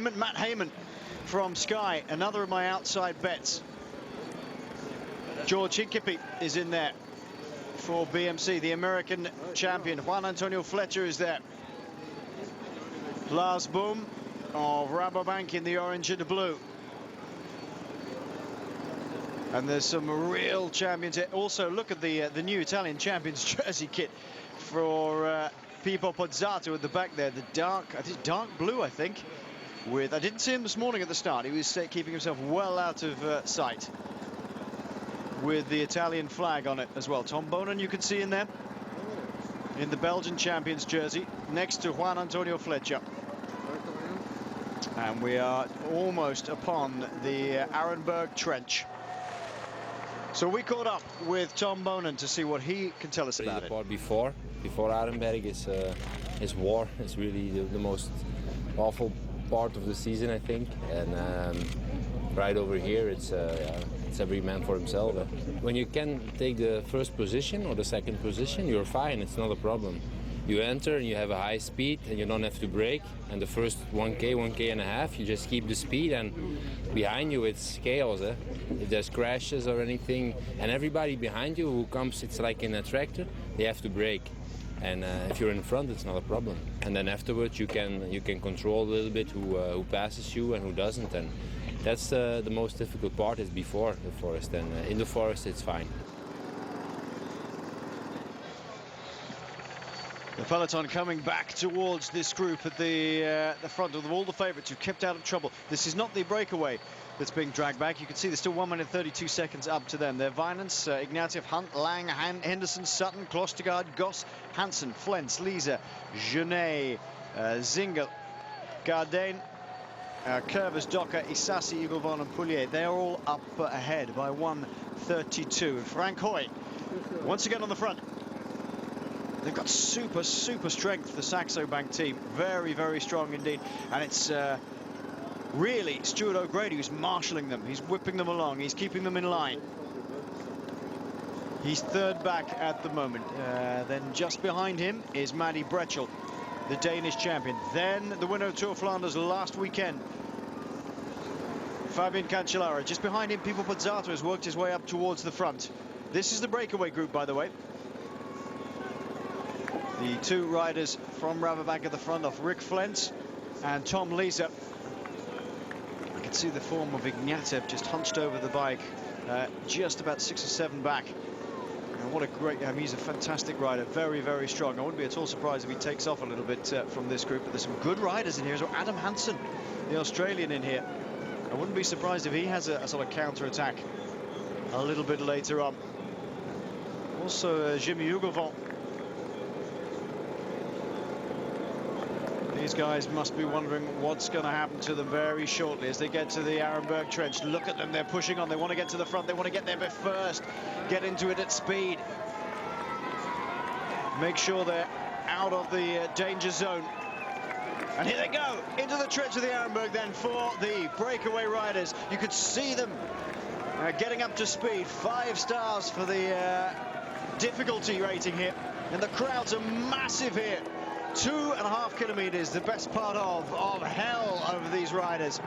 Matt Heyman from Sky, another of my outside bets. George Hincapie is in there for BMC. The American champion Juan Antonio Fletcher is there. Lars Boom of Rabobank in the orange and the blue. And there's some real champions here. Also, look at the new Italian champions jersey kit for Pipo Pozzato at the back there. The dark blue, I think. I didn't see him this morning at the start. He was keeping himself well out of sight with the Italian flag on it as well. Tom Bonen you can see in there in the Belgian champions jersey next to Juan Antonio Fletcher. And we are almost upon the Arenberg Trench. So we caught up with Tom Bonen to see what he can tell us about it. The part before Arenberg is war. It's really the most awful part of the season, I think. And right over here, it's every man for himself. When you can take the first position or the second position, you're fine. It's not a problem. You enter and you have a high speed and you don't have to brake. And the first 1K and a half, you just keep the speed, and behind you it's chaos. If there's crashes or anything, and everybody behind you who comes, it's like in a tractor, they have to brake. And if you're in front, it's not a problem. And then afterwards, you can control a little bit who passes you and who doesn't. And that's the most difficult part, is before the forest. And in the forest, it's fine. The peloton coming back towards this group at the front of all the favourites who kept out of trouble. This is not the breakaway that's being dragged back. You can see there's still 1 minute 32 seconds up to them. They're Vinance, Ignatieff, Hunt, Lang, Henderson, Sutton, Klostergaard, Goss, Hansen, Flens, Lisa, Genet, Zingel, Gardain, Curvers, Docker, Isasi, Igovon and Poulier. They're all up ahead by 1:32. Frank Hoy once again on the front. They've got super strength, the Saxo Bank team. Very, very strong indeed. And it's really Stuart O'Grady who's marshalling them. He's whipping them along. He's keeping them in line. He's third back at the moment. Then just behind him is Maddie Bretschel, the Danish champion. Then the winner of Tour of Flanders last weekend, Fabian Cancellara. Just behind him, Pipo Pozzato has worked his way up towards the front. This is the breakaway group, by the way. The two riders from Rabobank at the front of Rick Flens and Tom Lisa. I can see the form of Ignatieff just hunched over the bike, just about 6 or 7 back. And what a great, he's a fantastic rider, very, very strong. I wouldn't be at all surprised if he takes off a little bit from this group, but there's some good riders in here as well. Adam Hansen, the Australian, in here. I wouldn't be surprised if he has a sort of counter-attack a little bit later on. Also, Jimmy Hugovant. These guys must be wondering what's going to happen to them very shortly as they get to the Arenberg Trench. Look at them, they're pushing on. They want to get to the front. They want to get there bit first. Get into it at speed. Make sure they're out of the danger zone. And here they go, into the trench of the Arenberg then for the breakaway riders. You could see them getting up to speed. 5 stars for the difficulty rating here. And the crowds are massive here. 2.5 kilometers, the best part of hell over these riders.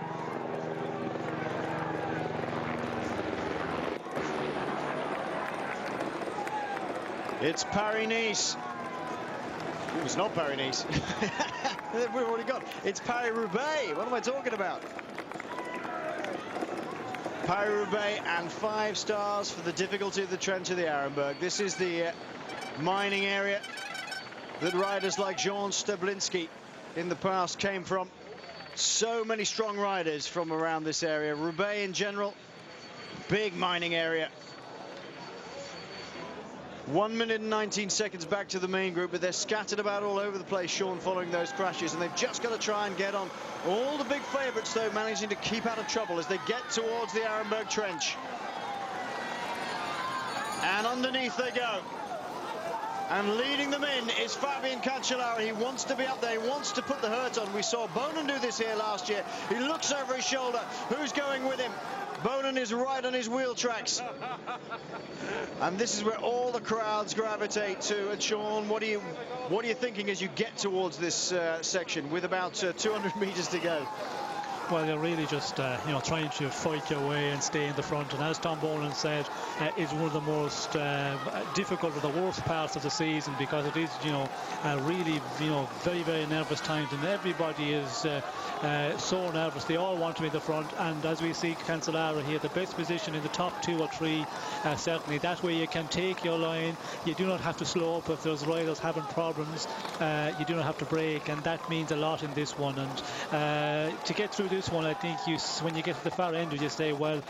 It's Paris-Nice. It's not Paris-Nice. We've already got. It's Paris-Roubaix. What am I talking about? Paris-Roubaix and 5 stars for the difficulty of the trench of the Arenberg. This is the mining area that riders like Jean Stablinski in the past came from. So many strong riders from around this area. Roubaix in general, big mining area. 1 minute and 19 seconds back to the main group, but they're scattered about all over the place, Sean, following those crashes, and they've just got to try and get on. All the big favourites, though, managing to keep out of trouble as they get towards the Arenberg Trench. And underneath they go. And leading them in is Fabian Cancellara. He wants to be up there. He wants to put the hurt on. We saw Bonen do this here last year. He looks over his shoulder. Who's going with him? Bonen is right on his wheel tracks. And this is where all the crowds gravitate to. And Sean, what are you thinking as you get towards this section with about 200 meters to go? Well, you're really just trying to fight your way and stay in the front. And as Tom Boland said, it's one of the most difficult or the worst parts of the season, because it is really very, very nervous times, and everybody is so nervous. They all want to be in the front, and as we see Cancellara here, the best position in the top 2 or 3, certainly that way you can take your line. You do not have to slow up if there's riders having problems. You do not have to brake, and that means a lot in this one. And to get through this one, I think when you get to the far end, you just say, well,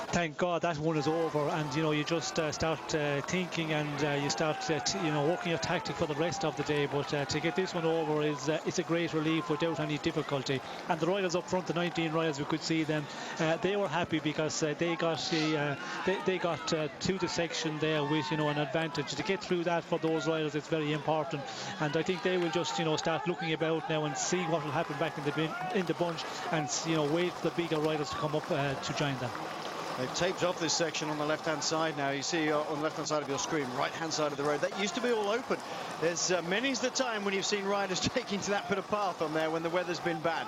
thank God that one is over, and you just start thinking, and you start working your tactic for the rest of the day. But to get this one over is it's a great relief without any difficulty. And the riders up front, the 19 riders, we could see them, they were happy because they got to the section there with an advantage. To get through that for those riders, it's very important, and I think they will just start looking about now and see what will happen back in the bunch, and wait for the bigger riders to come up to join them. They've taped off this section on the left-hand side now. You see on the left-hand side of your screen, right-hand side of the road. That used to be all open. There's many's the time when you've seen riders taking to that bit of path on there when the weather's been bad.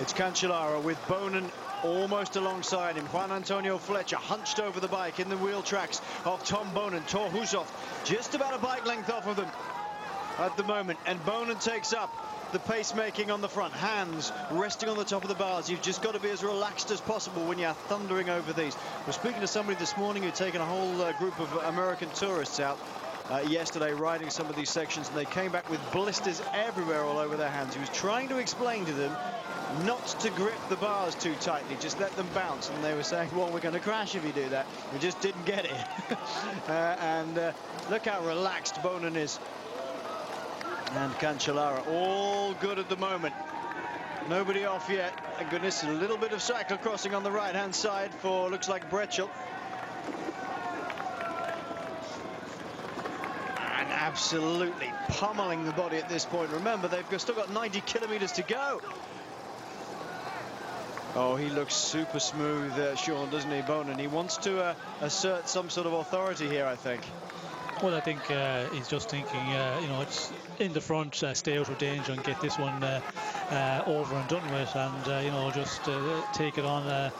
It's Cancellara with Bonan almost alongside him. Juan Antonio Fletcher hunched over the bike in the wheel tracks of Tom Bonan. Tor Hushoff just about a bike length off of them at the moment. And Bonan takes up the pacemaking on the front, hands resting on the top of the bars. You've just got to be as relaxed as possible when you're thundering over these. We're speaking to somebody this morning who'd taken a whole group of American tourists out yesterday riding some of these sections, and they came back with blisters everywhere all over their hands. He was trying to explain to them not to grip the bars too tightly, just let them bounce, and they were saying, well, we're going to crash if you do that. We just didn't get it. Look how relaxed Bonan is. And Cancellara all good at the moment. Nobody off yet. Thank goodness. A little bit of cyclocrossing on the right-hand side for, looks like, Bretschel. And absolutely pummeling the body at this point. Remember, they've still got 90 kilometers to go. Oh, he looks super smooth, Sean, doesn't he, Bonan? He wants to assert some sort of authority here, I think. Well, I think he's just thinking, it's in the front, stay out of danger and get this one over and done with, and just take it on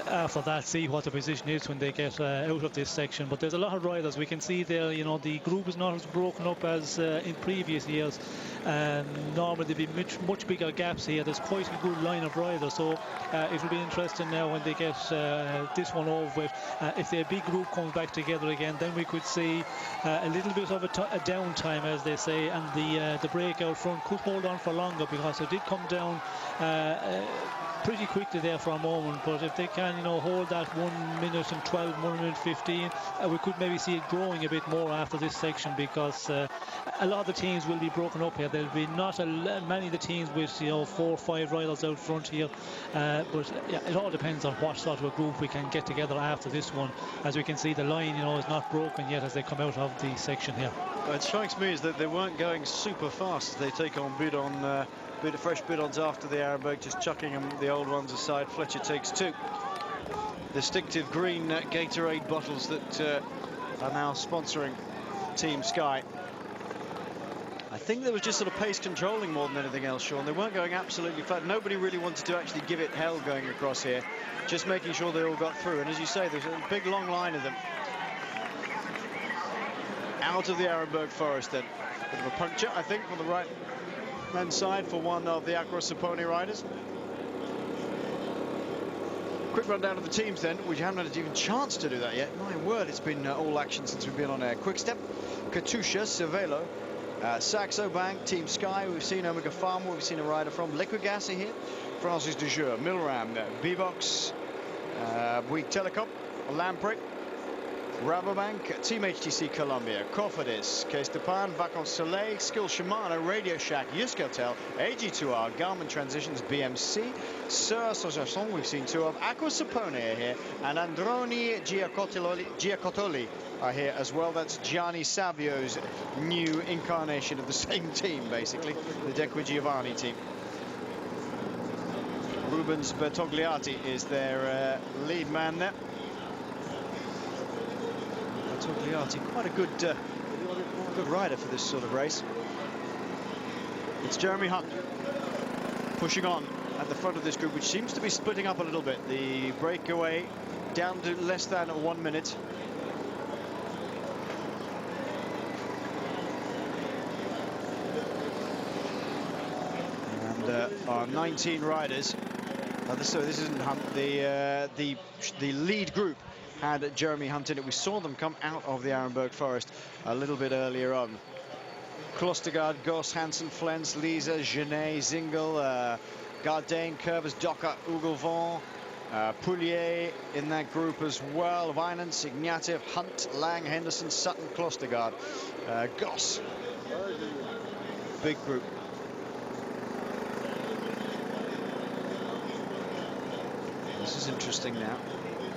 after that, see what the position is when they get out of this section. But there's a lot of riders. We can see there, the group is not as broken up as in previous years. Normally there'd be much bigger gaps here. There's quite a good line of riders, so it will be interesting now when they get this one over with. If the big group comes back together again, then we could see a little bit of a downtime, as they say, and the breakout front could hold on for longer, because it did come down pretty quickly there for a moment. But if they can hold that 1 minute and 12, 1 minute 15, we could maybe see it growing a bit more after this section, because a lot of the teams will be broken up here. There'll be not many of the teams with 4 or 5 riders out front here, but yeah, it all depends on what sort of a group we can get together after this one. As we can see, the line is not broken yet as they come out of the section here. It strikes me as that they weren't going super fast as they take on fresh bidons after the Arenberg, just chucking them, the old ones aside. Fletcher takes 2. Distinctive green Gatorade bottles that are now sponsoring Team Sky. I think there was just sort of pace controlling more than anything else, Sean. They weren't going absolutely flat. Nobody really wanted to actually give it hell going across here, just making sure they all got through. And as you say, there's a big long line of them out of the Arenberg forest. Then bit of a puncture, I think, on the right-hand side for one of the Aqua Sapone riders. Quick rundown of the teams then. We haven't had even a chance to do that yet. My word, it's been all action since we've been on air. Quick Step, Katusha, Cervelo, Saxo Bank, Team Sky. We've seen Omega Pharma. We've seen a rider from Liquigas here. Francis de Jure, Milram, Bivox, Bouygues Telecom, Lamprey, Rabobank, Team HTC Columbia, Cofidis, K-Stepan, Vacances Soleil, Skill Shimano, Radio Shack, Euskaltel, AG2R, Garmin Transitions, BMC, Sir Association, we've seen 2 of, Aqua Sapone are here, and Androni Giacottoli are here as well. That's Gianni Savio's new incarnation of the same team, basically, the Dequigiovanni team. Rubens Bertogliati is their lead man there. Bertogliati, quite a good rider for this sort of race. It's Jeremy Hunt pushing on at the front of this group, which seems to be splitting up a little bit. The breakaway down to less than 1 minute. And our 19 riders. This isn't Hunt. The lead group had Jeremy Hunt in it. We saw them come out of the Arenberg Forest a little bit earlier on. Klostergaard, Goss, Hansen, Flens, Lisa, Genet, Zingel, Gardain, Curvers, Docker, Ugelvon, Poulier in that group as well. Vinance, Ignatieff, Hunt, Lang, Henderson, Sutton, Klostergaard, Goss. Big group. This is interesting now.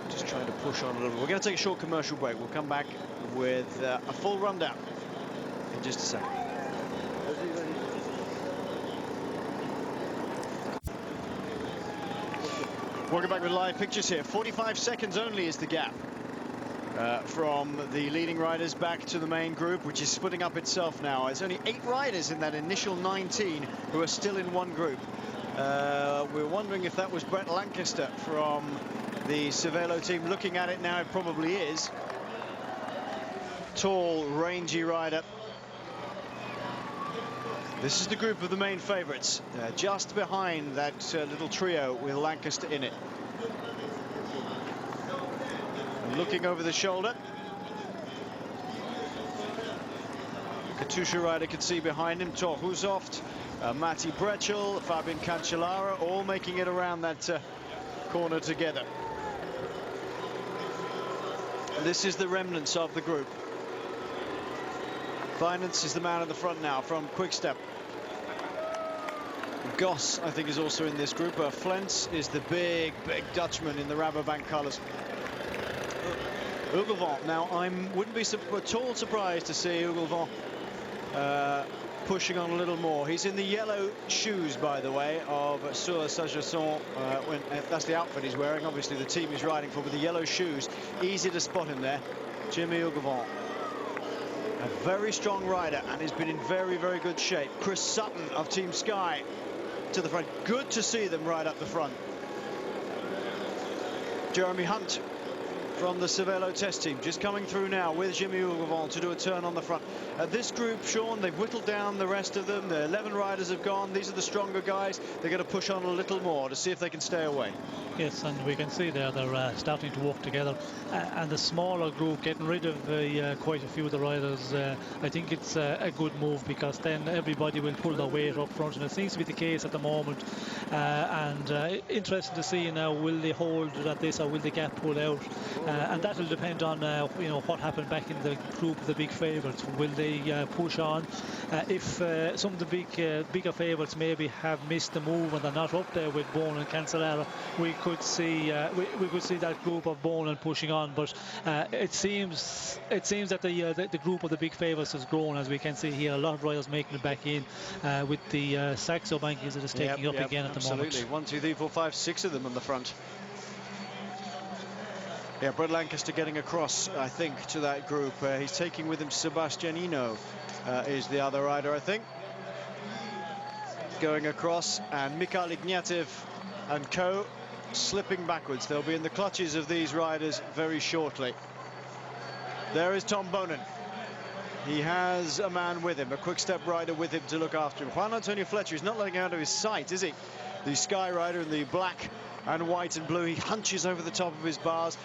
Just trying to push on a little bit. We're going to take a short commercial break. We'll come back with a full rundown in just a second. Welcome back with live pictures here. 45 seconds only is the gap from the leading riders back to the main group, which is splitting up itself now. There's only 8 riders in that initial 19 who are still in one group. We're wondering if that was Brett Lancaster from the Cervelo team. Looking at it now, it probably is. Tall, rangy rider. This is the group of the main favourites, just behind that little trio with Lancaster in it. And looking over the shoulder, Katusha rider can see behind him, Thor Hushoft, Matti Breschel, Fabian Cancellara, all making it around that corner together. This is the remnants of the group. Vinance is the man at the front now from Quickstep. Goss, I think, is also in this group. Flens is the big Dutchman in the Rabobank colours. Ugelvon. Now, I wouldn't be at all surprised to see Ugelvon pushing on a little more. He's in the yellow shoes, by the way, of Sur Sajasson. That's the outfit he's wearing. Obviously, the team he's riding for with the yellow shoes. Easy to spot him there. Jimmy Ugelvon. A very strong rider, and has been in very good shape. Chris Sutton of Team Sky to the front. Good to see them right up the front. Jeremy Hunt from the Cervelo test team just coming through now with Jimmy Ugelvon to do a turn on the front. This group, Sean, they've whittled down the rest of them. The 11 riders have gone. These are the stronger guys. They're going to push on a little more to see if they can stay away. Yes, and we can see there they're starting to work together. And the smaller group getting rid of quite a few of the riders, I think it's a good move, because then everybody will pull their weight up front, and it seems to be the case at the moment. And interesting to see now, will they hold at this or will the gap pull out? And that will depend on what happened back in the group of the big favourites. Will they push on? If some of the bigger favourites maybe have missed the move and they're not up there with Bowen and Cancellara, we could see that group of Bowen pushing on. But it seems that the group of the big favourites has grown, as we can see here. A lot of riders making it back in, with the Saxo Bank that is taking up again at the moment. Absolutely. 1, 2, 3, 4, 5, 6 of them on the front. Yeah, Brett Lancaster getting across, I think, to that group. He's taking with him Sebastianino, is the other rider, I think. Going across, and Mikhail Ignatieff and co slipping backwards. They'll be in the clutches of these riders very shortly. There is Tom Bonin. He has a man with him, a Quick-Step rider with him to look after him. Juan Antonio Fletcher is not letting out of his sight, is he? The Sky rider in the black and white and blue. He hunches over the top of his bars.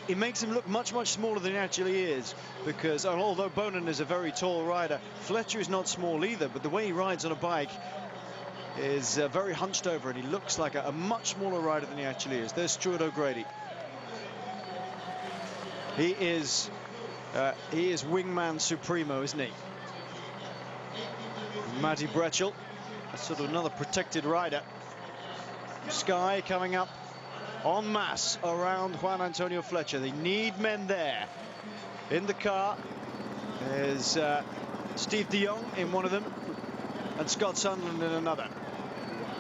He makes him look much smaller than he actually is, because although Bonin is a very tall rider, Fletcher is not small either, but the way he rides on a bike is very hunched over, and he looks like a much smaller rider than he actually is. There's Stuart O'Grady. He is wingman supremo, isn't he? Matti Breschel, sort of another protected rider. Sky coming up en masse around Juan Antonio Fletcher. They need men there. In the car is Steve de Jong in one of them, and Scott Sunderland in another.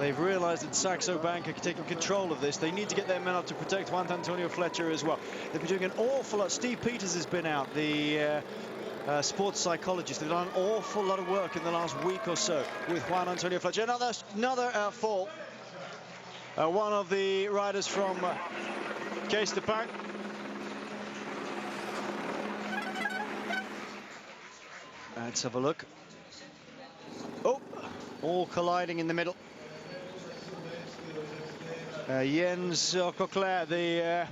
They've realised that Saxo Bank are taking control of this. They need to get their men up to protect Juan Antonio Fletcher as well. They've been doing an awful lot. Steve Peters has been out, the sports psychologist. They've done an awful lot of work in the last week or so with Juan Antonio Fletcher. Another fall. one of the riders from Paris-Roubaix. Let's have a look. Oh, all colliding in the middle. Jens Coquelin, the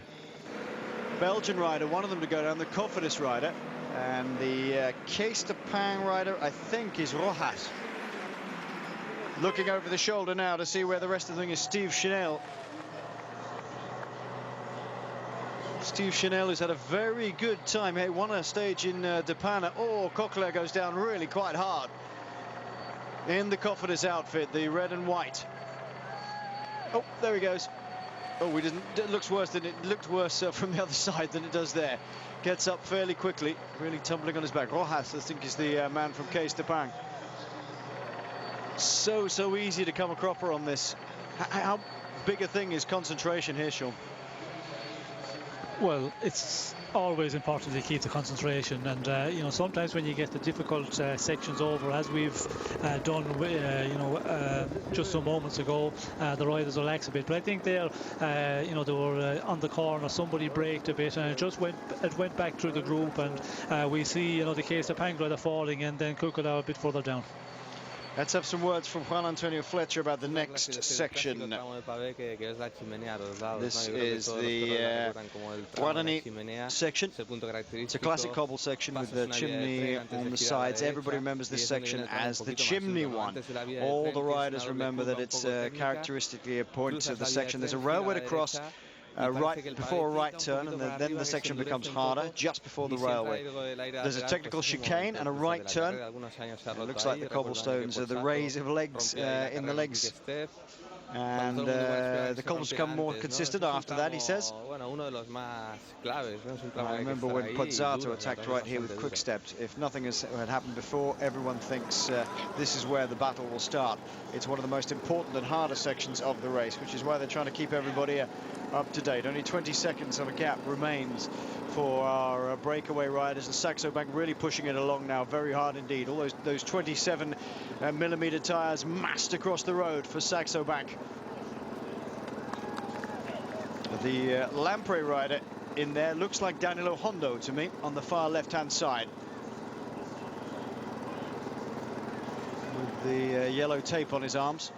Belgian rider, one of them to go down, the Cofidis rider, and the Paris-Roubaix rider, I think, is Rojas. Looking over the shoulder now to see where the rest of the thing is. Steve Chanel. Steve Chanel has had a very good time. He won a stage in Depana. Oh, Coquelin goes down really quite hard in the Cofidis outfit, the red and white. Oh, there he goes. Oh, we didn't. It looks worse than it looked worse from the other side than it does there. Gets up fairly quickly, really tumbling on his back. Rojas, I think, is the man from Paris-Roubaix. So easy to come a cropper on this. How big a thing is concentration here, Sean? Well, it's always important to keep the concentration, and you know, sometimes when you get the difficult sections over, as we've done, you know, just some moments ago, the riders relax a bit. But I think there, you know, they were on the corner, somebody braked a bit, and it went back through the group, and we see, you know, the Paris-Roubaix rider falling, and then Coquelin a bit further down. Let's have some words from Juan Antonio Fletcher about the next section. This is the Guarani section. It's a classic cobble section with the chimney on the sides. Everybody remembers this section as the chimney one. All the riders remember that it's characteristically a point of the section. There's a railway to cross right before a right turn, and then the section becomes harder just before the railway. There's a technical chicane and a right turn. It looks like the cobblestones are the raise of legs in the legs, and the cobbles become more consistent after that, he says. I remember when Pozzato attacked right here with quick steps. If nothing had happened before, everyone thinks this is where the battle will start. It's one of the most important and harder sections of the race, which is why they're trying to keep everybody up to date. Only 20 seconds of a gap remains for our breakaway riders, and Saxo Bank really pushing it along now, very hard indeed. All those 27 millimeter tires massed across the road for Saxo Bank. The Lampre rider in there looks like Danilo Hondo to me on the far left-hand side, with the yellow tape on his arms.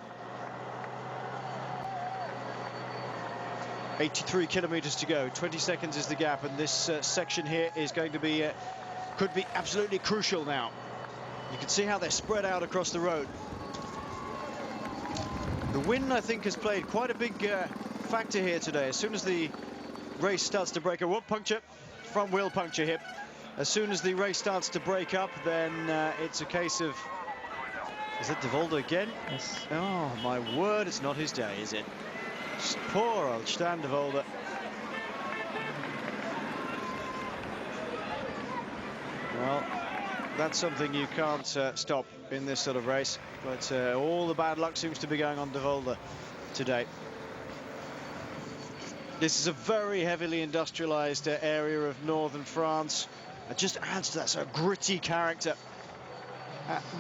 83 kilometers to go, 20 seconds is the gap, and this section here is going to be could be absolutely crucial now. You can see how they're spread out across the road. The wind, I think, has played quite a big factor here today. As soon as the race starts to break up, puncture, front wheel puncture here. As soon as the race starts to break up, then it's a case of, is it De Volder again? Yes. Oh my word, it's not his day, is it? Poor old Stan De Volder. Well, that's something you can't stop in this sort of race, but all the bad luck seems to be going on De Volder today. This is a very heavily industrialized area of northern France. It just adds to that sort of gritty character.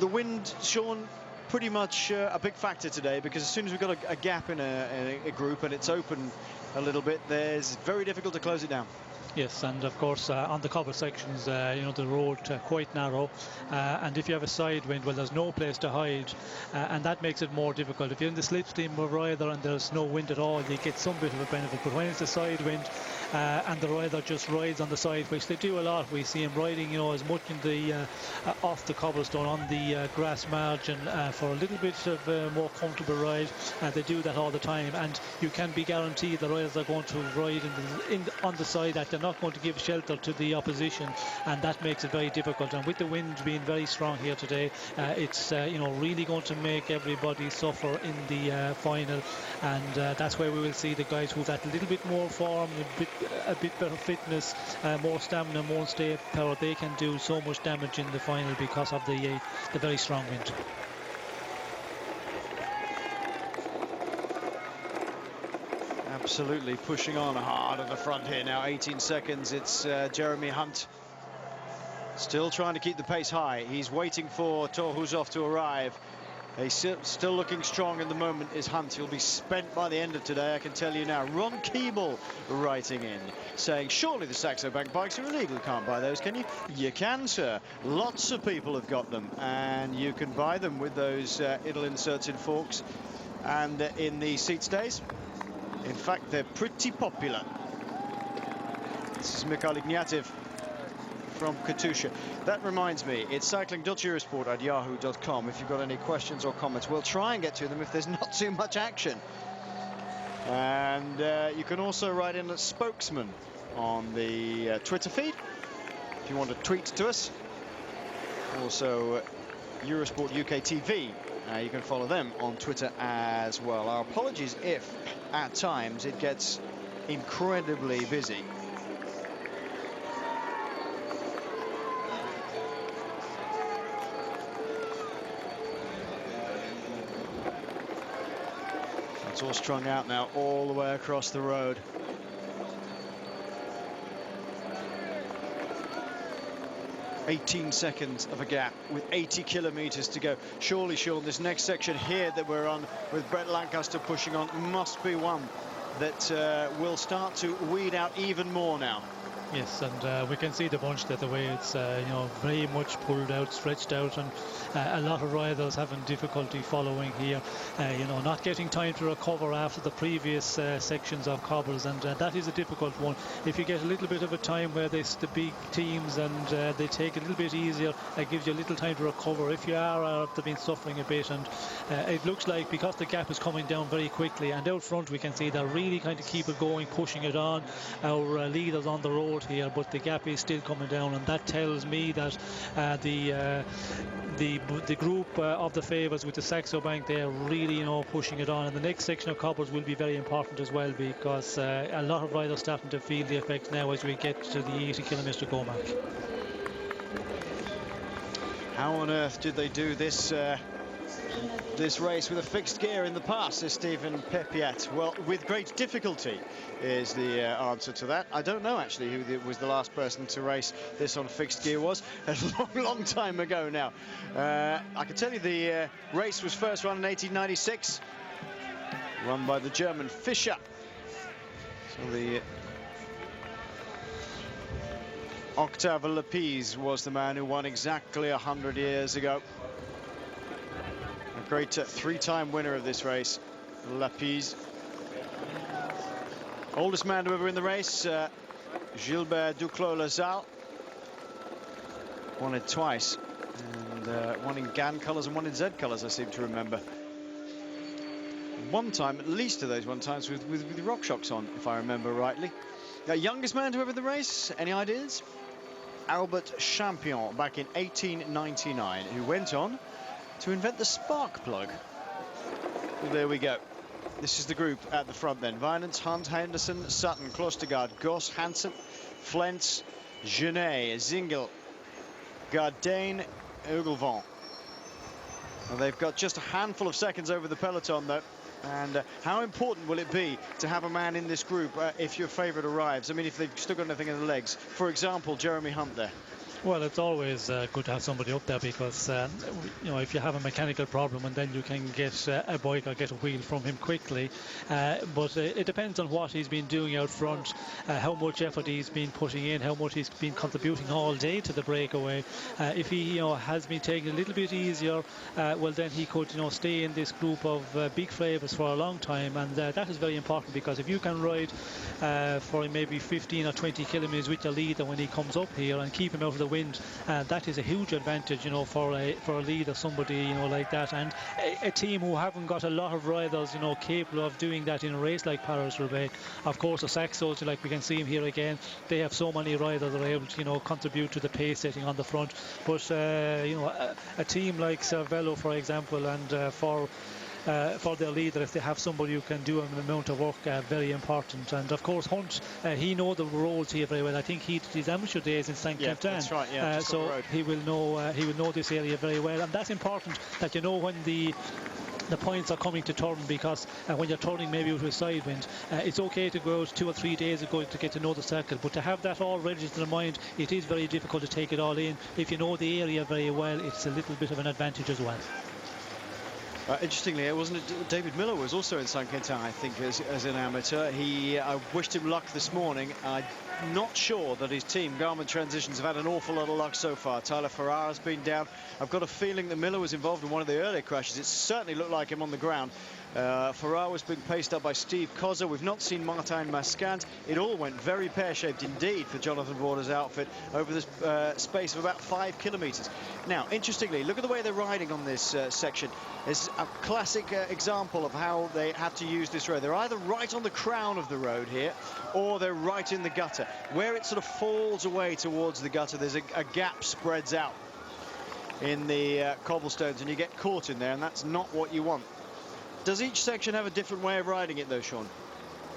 The wind, Sean, pretty much a big factor today, because as soon as we've got a gap in a group and it's open a little bit, it's very difficult to close it down. Yes, and of course on the cobble sections, you know, the road quite narrow, and if you have a side wind, well, there's no place to hide, and that makes it more difficult. If you're in the slipstream of rider and there's no wind at all, you get some bit of a benefit, but when it's a side wind and the rider just rides on the side, which they do a lot, we see him riding, you know, as much in the off the cobblestone on the grass margin for a little bit of a more comfortable ride. They do that all the time, and you can be guaranteed the riders are going to ride on the side that they're not going to give shelter to the opposition, and that makes it very difficult. And with the wind being very strong here today, it's you know, really going to make everybody suffer in the final, and that's where we will see the guys who've had a little bit more form, a bit better fitness, more stamina, more stay power. They can do so much damage in the final because of the very strong wind. Absolutely pushing on hard at the front here now. 18 seconds. It's Jeremy Hunt still trying to keep the pace high. He's waiting for Thor Hushoff to arrive. He's still looking strong in the moment, is Hunt. He'll be spent by the end of today, I can tell you now. Ron Keeble writing in, saying, surely the Saxo Bank bikes are illegal. Can't buy those, can you? You can, sir. Lots of people have got them, and you can buy them with those idle inserts in forks and in the seat stays. In fact, they're pretty popular. This is Mikhail Ignatiev from Katusha. That reminds me, it's cycling.eurosport@yahoo.com if you've got any questions or comments. We'll try and get to them if there's not too much action. And you can also write in as spokesman on the Twitter feed if you want to tweet to us. Also, Eurosport UK TV. You can follow them on Twitter as well. Our apologies if, at times, it gets incredibly busy. It's all strung out now, all the way across the road. "18 seconds of a gap with 80 kilometers to go. Surely, Sean, this next section here that we're on with Brett Lancaster pushing on must be one that will start to weed out even more now. Yes, and we can see the bunch that the way it's you know, very much pulled out, stretched out, and a lot of riders having difficulty following here. You know, not getting time to recover after the previous sections of cobbles, and that is a difficult one. If you get a little bit of a time where the big teams and they take it a little bit easier, it gives you a little time to recover. If you are they've been suffering a bit, and it looks like because the gap is coming down very quickly, and out front we can see they're really kind of keep it going, pushing it on. Our leaders on the road here, but the gap is still coming down, and that tells me that the group of the favourites with the Saxo Bank, they are really, you know, pushing it on. And the next section of cobbles will be very important as well, because a lot of riders starting to feel the effects now as we get to the 80 kilometres go mark. How on earth did they do this this race with a fixed gear in the past, says Stephen Pepiat? Well, with great difficulty is the answer to that. I don't know actually who was the last person to race this on fixed gear was. A long time ago now. I can tell you the race was first run in 1896, run by the German Fischer. So the Octave Lapise was the man who won exactly 100 years ago. A great three-time winner of this race, Lapise. Oldest man to ever win the race, Gilbert Duclos-Lassalle. Won it twice, and one in GAN colours and one in Z colours, I seem to remember. One time, at least of those one times, with the RockShox on, if I remember rightly. Youngest man to ever win the race, any ideas? Albert Champion, back in 1899, who went on to invent the spark plug. Well, there we go. This is the group at the front then. Vinance, Hunt, Henderson, Sutton, Klostergaard, Goss, Hansen, Flentz, Genet, Zingel, Gardain, Ugelvon. Well, they've got just a handful of seconds over the peloton though. And how important will it be to have a man in this group if your favourite arrives? I mean, if they've still got nothing in the legs. For example, Jeremy Hunt there. Well, it's always good to have somebody up there, because you know, if you have a mechanical problem and then you can get a bike or get a wheel from him quickly, but it depends on what he's been doing out front, how much effort he's been putting in, how much he's been contributing all day to the breakaway. If he, you know, has been taking a little bit easier, well, then he could, you know, stay in this group of big favourites for a long time, and that is very important, because if you can ride for maybe 15 or 20 kilometres with your leader when he comes up here and keep him out of the wind, that is a huge advantage, you know, for a leader, somebody, you know, like that. And a team who haven't got a lot of riders, you know, capable of doing that in a race like Paris-Roubaix. Of course, the Saxos, like we can see him here again, they have so many riders that are able to, you know, contribute to the pace setting on the front. But you know, a team like Cervelo, for example, and for their leader, if they have somebody who can do an amount of work, very important. And of course, Hunt, he knows the roads here very well. I think he did his amateur days in St. Quentin. That's right, yeah, so he will know this area very well, and that's important, that you know when the points are coming to turn, because when you're turning maybe with a side wind, it's okay to go out 2 or 3 days ago to get to know the circle, but to have that all registered in mind, it is very difficult to take it all in. If you know the area very well, it's a little bit of an advantage as well. Interestingly, wasn't it David Miller was also in Saint-Quentin, I think, as an amateur. I wished him luck this morning. I'm not sure that his team, Garmin Transitions, have had an awful lot of luck so far. Tyler Ferrara's been down. I've got a feeling that Miller was involved in one of the earlier crashes. It certainly looked like him on the ground. Ferrara was being paced up by Steve Kozza. We've not seen Martin Mascant. It all went very pear-shaped indeed for Jonathan Vorder's outfit over the space of about 5 kilometres. Now, interestingly, look at the way they're riding on this section. It's a classic example of how they have to use this road. They're either right on the crown of the road here, or they're right in the gutter. Where it sort of falls away towards the gutter, there's a gap spreads out in the cobblestones, and you get caught in there, and that's not what you want. Does each section have a different way of riding it, though, Sean?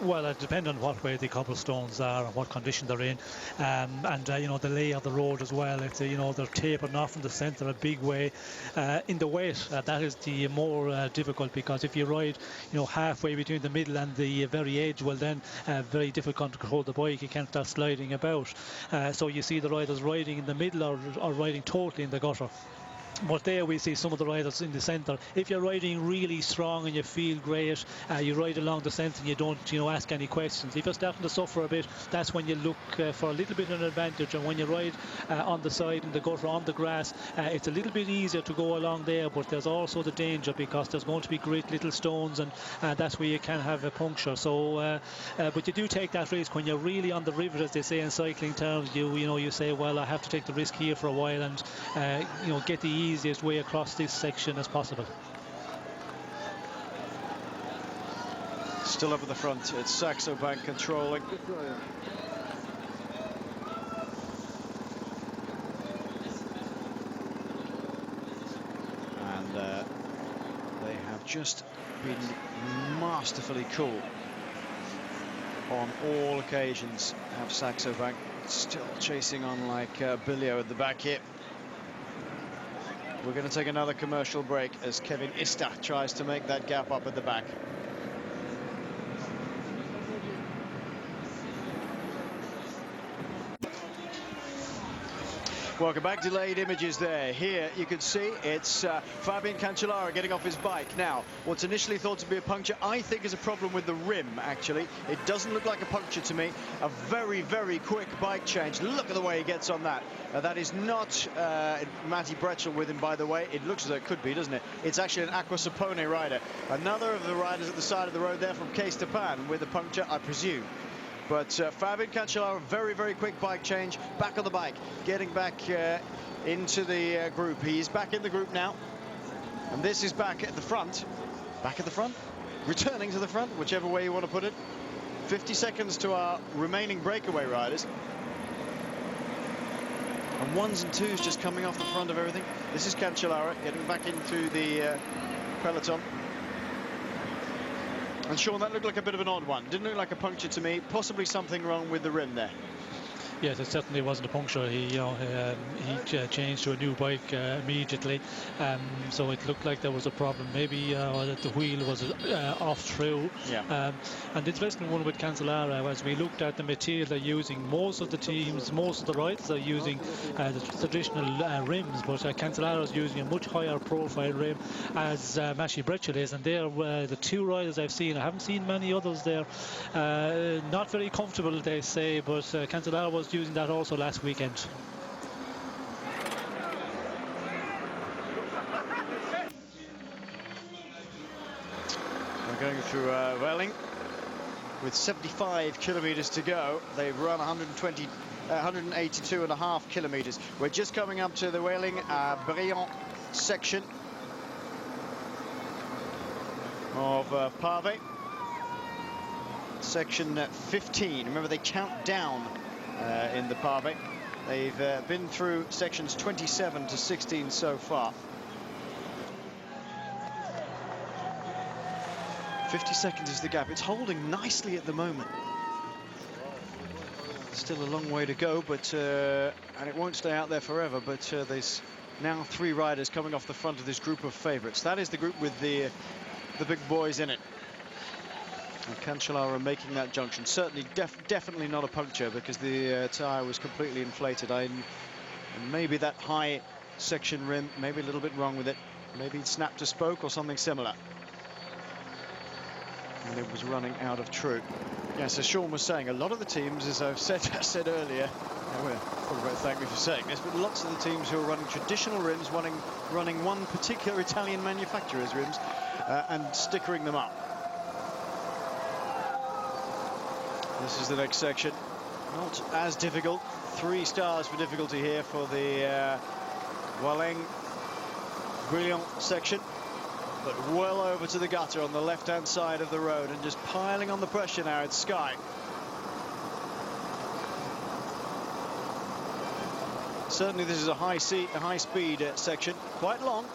Well, it depends on what way the cobblestones are and what condition they're in, and you know, the lay of the road as well. If you know, they're tapering off in the centre a big way, in the wet, that is the more difficult, because if you ride, you know, halfway between the middle and the very edge, well then very difficult to control the bike. You can't start sliding about. So you see the riders riding in the middle or riding totally in the gutter. But there we see some of the riders in the centre. If you're riding really strong and you feel great, you ride along the centre and you don't, you know, ask any questions. If you're starting to suffer a bit, that's when you look for a little bit of an advantage. And when you ride on the side in the gutter on the grass, it's a little bit easier to go along there. But there's also the danger, because there's going to be great little stones, and that's where you can have a puncture. So, but you do take that risk when you're really on the river, as they say in cycling terms. You know, you say, well, I have to take the risk here for a while and you know, get the easiest way across this section as possible. Still up at the front, it's Saxo Bank controlling. And they have just been masterfully cool on all occasions. Have Saxo Bank still chasing on like Billio at the back here. We're going to take another commercial break as Kevin Ista tries to make that gap up at the back. Welcome back. Delayed images there. Here you can see it's Fabian Cancellara getting off his bike. Now, what's initially thought to be a puncture, I think is a problem with the rim, actually. It doesn't look like a puncture to me. A very, very quick bike change. Look at the way he gets on that. That is not Matty Bretschel with him, by the way. It looks as though it could be, doesn't it? It's actually an Aqua Sapone rider. Another of the riders at the side of the road there from Case to Pan with a puncture, I presume. But Fabian Cancellara, very, very quick bike change, back on the bike, getting back into the group. He is back in the group now. And this is back at the front. Back at the front? Returning to the front, whichever way you want to put it. 50 seconds to our remaining breakaway riders. And ones and twos just coming off the front of everything. This is Cancellara getting back into the peloton. And Sean, that looked like a bit of an odd one. Didn't look like a puncture to me. Possibly something wrong with the rim there. Yes, it certainly wasn't a puncture. He changed to a new bike immediately, so it looked like there was a problem. Maybe that the wheel was off through. Yeah. And the interesting one with Cancellara, as we looked at the material they're using, most of the teams, most of the riders are using the traditional rims, but Cancellara is using a much higher profile rim, as Matty Bretschel is, and they're the two riders I've seen. I haven't seen many others there. Not very comfortable, they say, but Cancellara was using that also last weekend. We're going through Welling with 75 kilometers to go. They've run 182.5 kilometers. We're just coming up to the Welling Briand section of Pave. Section 15. Remember, they count down in the Pave. They've been through sections 27 to 16 so far. 50 seconds is the gap. It's holding nicely at the moment. Still a long way to go, but and it won't stay out there forever. But there's now 3 riders coming off the front of this group of favourites. That is the group with the big boys in it. And Cancellara making that junction. Certainly, definitely not a puncture, because the tyre was completely inflated. And maybe that high section rim, maybe a little bit wrong with it. Maybe he'd snapped a spoke or something similar. And it was running out of true. Yes, as Sean was saying, a lot of the teams, as I've said earlier, well, probably won't thank me for saying this, but lots of the teams who are running traditional rims, running one particular Italian manufacturer's rims and stickering them up. This is the next section. Not as difficult. 3 stars for difficulty here for the Walling-Brillant section. But well over to the gutter on the left-hand side of the road and just piling on the pressure now. It's Sky. Certainly this is a high-speed section. Quite long,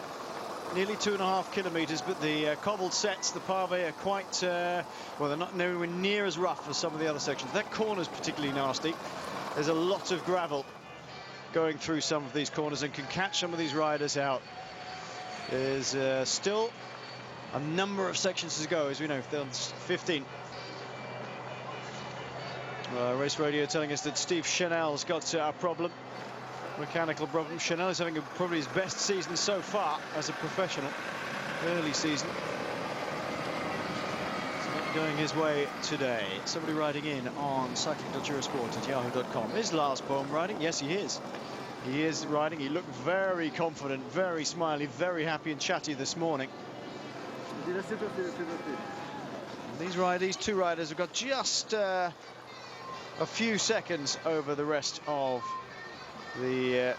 nearly 2.5 kilometres, but the cobbled sets, the pavé, are quite, well, they're not nowhere near as rough as some of the other sections. That corner's particularly nasty. There's a lot of gravel going through some of these corners and can catch some of these riders out. There's still a number of sections to go, as we know. There's 15. Race radio telling us that Steve Chanel's got a problem, mechanical problem. Chanel is having probably his best season so far as a professional. Early season. It's not going his way today. Somebody writing in on cycling.eurosport@yahoo.com. Is Lars Bohm riding? Yes, he is. He is riding. He looked very confident, very smiley, very happy and chatty this morning. These two riders have got just a few seconds over the rest of the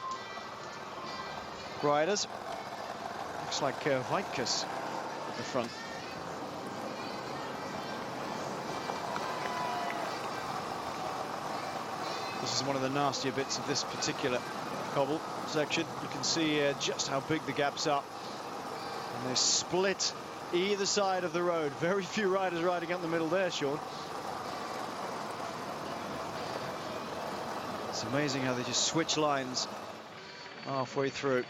riders. Looks like Weitkus at the front. This is one of the nastier bits of this particular cobble section. You can see just how big the gaps are, and they split either side of the road. Very few riders riding up the middle there, Sean. It's amazing how they just switch lines halfway through.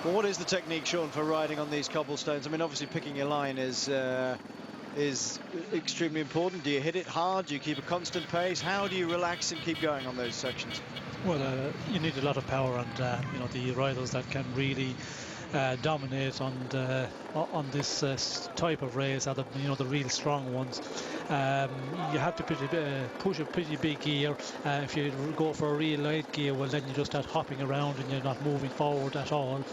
Well, what is the technique, Sean, for riding on these cobblestones? I mean, obviously picking your line is extremely important. Do you hit it hard? Do you keep a constant pace? How do you relax and keep going on those sections? Well, you need a lot of power, and you know, the riders that can really dominate on this type of race are the the real strong ones. You have to push a pretty big gear. If you go for a real light gear, well, then you just start hopping around and you're not moving forward at all.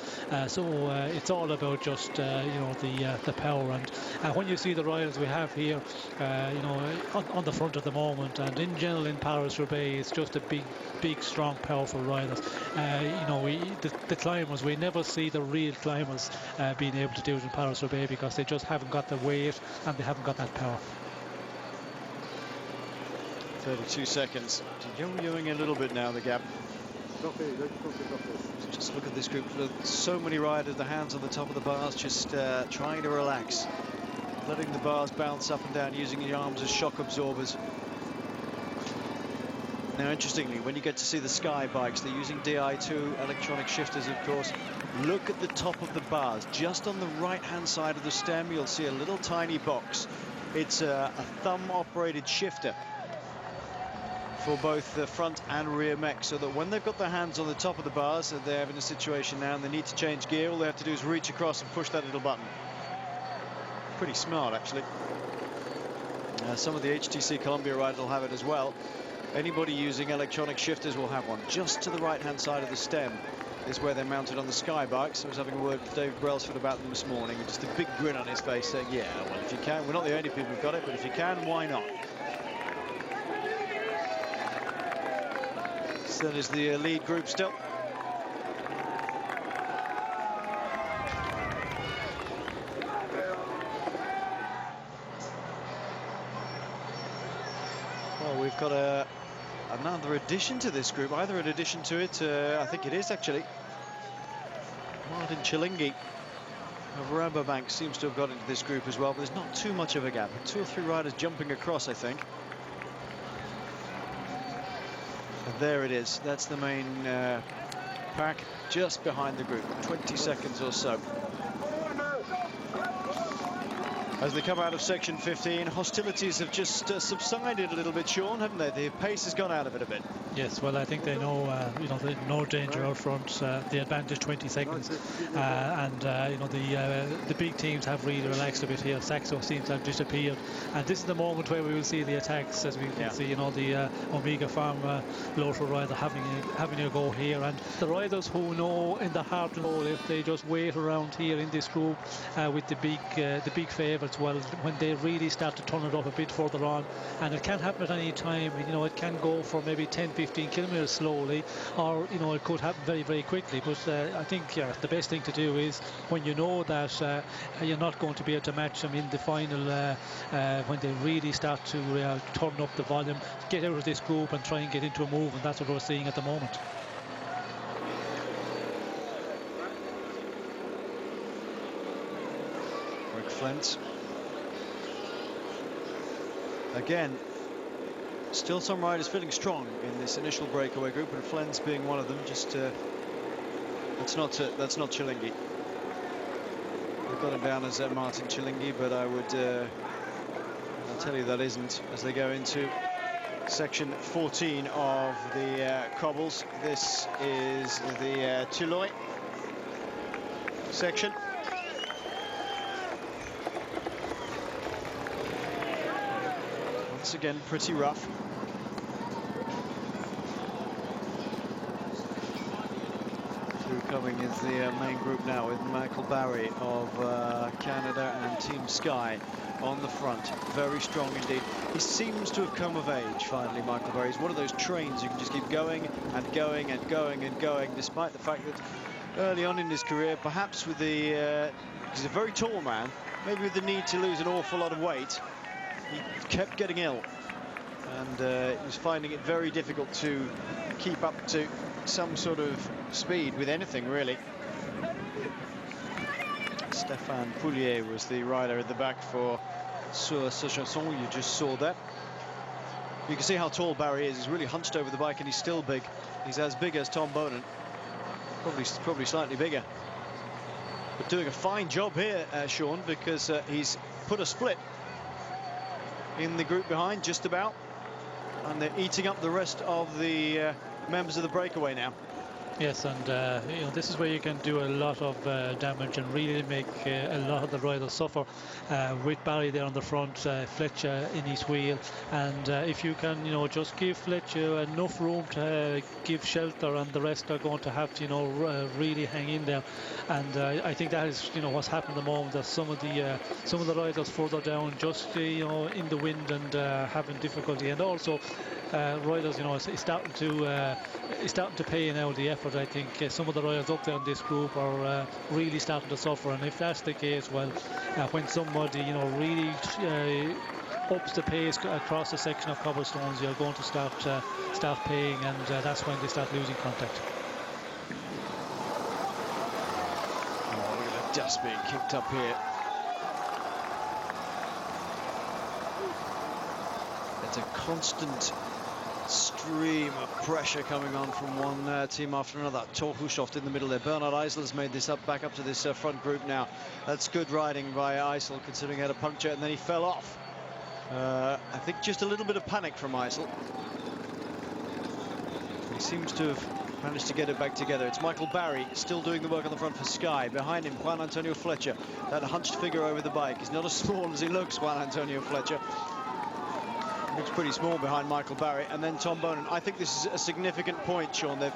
So it's all about just the power. And when you see the riders we have here, on the front at the moment, and in general in Paris-Roubaix, it's just a big, strong, powerful riders. The climbers, we never see the real climbers being able to do it in Paris-Roubaix because they just haven't got the weight and they haven't got that power. 32 seconds. Yo-yoing a little bit now, the gap. Just look at this group. So many riders, the hands on the top of the bars, just trying to relax. Letting the bars bounce up and down, using the arms as shock absorbers. Now, interestingly, when you get to see the Sky bikes, they're using Di2 electronic shifters, of course. Look at the top of the bars. Just on the right-hand side of the stem, you'll see a little tiny box. It's a thumb-operated shifter for both the front and rear mech, so that when they've got their hands on the top of the bars, and they're in a situation now and they need to change gear, all they have to do is reach across and push that little button. Pretty smart, actually. Some of the HTC Columbia riders will have it as well. Anybody using electronic shifters will have one. Just to the right-hand side of the stem is where they're mounted on the Sky bikes. I was having a word with David Brailsford about them this morning, with just a big grin on his face, saying, yeah, well, if you can, we're not the only people who've got it, but if you can, why not? So that is the lead group still. Well, we've got another addition to this group, either an addition to it, I think it is actually. Martin Chilingi of Rabobank seems to have got into this group as well, but there's not too much of a gap. 2 or 3 riders jumping across, I think. And there it is. That's the main pack just behind the group. 20 seconds or so. As they come out of section 15, hostilities have just subsided a little bit, Sean, haven't they? The pace has gone out of it a bit. Yes, well, I think they know, there's no danger out front. The advantage 20 seconds, and the big teams have really relaxed a bit here. Saxo seems to have disappeared, and this is the moment where we will see the attacks, as we can see, the Omega Pharma Lothar rider having a go here, and the riders who know in the heart and soul, if they just wait around here in this group with the big favourites, well, when they really start to turn it up a bit further on, and it can happen at any time. It can go for maybe 10-15 kilometers slowly, or it could happen very, very quickly. But I think the best thing to do is, when you know that you're not going to be able to match them in the final, when they really start to turn up the volume, get out of this group and try and get into a move, and that's what we're seeing at the moment. Rick Flint. Again, still some riders feeling strong in this initial breakaway group, and Flens being one of them. Just that's not Chillingi. We've got him down as Martin Chillingi, but I'll tell you that isn't, as they go into section 14 of the cobbles. This is the Tulloy section. Once again, pretty rough. Through coming is the main group now, with Michael Barry of Canada and Team Sky on the front. Very strong indeed. He seems to have come of age finally, Michael Barry. He's one of those trains you can just keep going and going and going and going, despite the fact that early on in his career, perhaps with the he's a very tall man, maybe with the need to lose an awful lot of weight, he kept getting ill, and he was finding it very difficult to keep up to some sort of speed with anything, really. Stéphane Poulier was the rider at the back for Sochasson. You just saw that. You can see how tall Barry is. He's really hunched over the bike, and he's still big. He's as big as Tom Bonan, probably slightly bigger. But doing a fine job here, Sean, because he's put a split in the group behind, just about, and they're eating up the rest of the members of the breakaway now. Yes, and this is where you can do a lot of damage and really make a lot of the riders suffer. With Barry there on the front, Fletcher in his wheel, and if you can, just give Fletcher enough room to give shelter, and the rest are going to have to, really hang in there. And I think that is, what's happened at the moment. That some of the riders further down, just in the wind and having difficulty, and also riders, it's starting to pay now, the effort. I think some of the riders up there in this group are really starting to suffer, and if that's the case, well, when somebody really ups the pace across a section of cobblestones, you're going to start paying, and that's when they start losing contact. Oh, look at the dust being kicked up here. It's a constant stream of pressure coming on from one team after another. Torhushoft in the middle there. Bernhard Eissel's made this back up to this front group now. That's good riding by Eissel, considering he had a puncture and then he fell off. I think just a little bit of panic from Eissel. He seems to have managed to get it back together. It's Michael Barry still doing the work on the front for Sky. Behind him, Juan Antonio Fletcher, that hunched figure over the bike. He's not as small as he looks, Juan Antonio Fletcher. Looks pretty small behind Michael Barry, and then Tom Bonan. I think this is a significant point, Sean. They're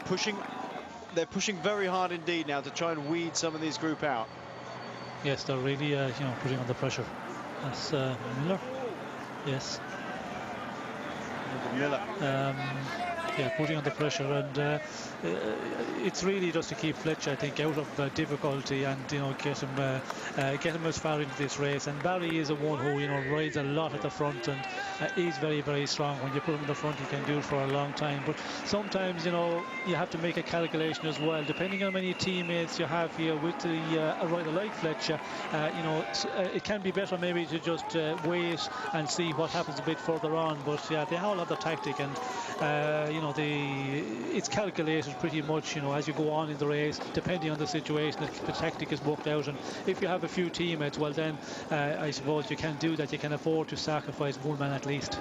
pushing very hard indeed now to try and weed some of these group out. Yes, they're really putting on the pressure. That's Miller. Yes. Miller. Putting on the pressure, and it's really just to keep Fletcher, I think, out of difficulty, and get him as far into this race. And Barry is a one who rides a lot at the front, and is very, very strong. When you put him in the front, he can do it for a long time. But sometimes you have to make a calculation as well, depending on how many teammates you have here with a rider like Fletcher. It can be better maybe to just wait and see what happens a bit further on. But yeah, they all have the tactic, and it's calculated pretty much, as you go on in the race, depending on the situation, the tactic is worked out. And if you have a few teammates, well then, I suppose you can do that. You can afford to sacrifice one man at least.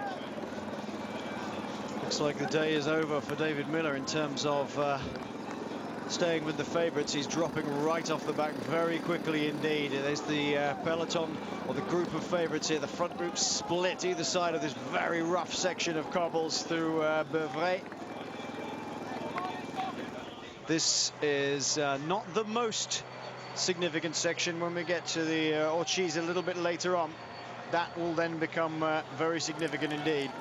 Looks like the day is over for David Miller in terms of staying with the favourites. He's dropping right off the back very quickly indeed. There's the peloton, or the group of favourites here. The front group split either side of this very rough section of cobbles through Beuvray. This is not the most significant section. When we get to the Orchies a little bit later on, that will then become very significant indeed.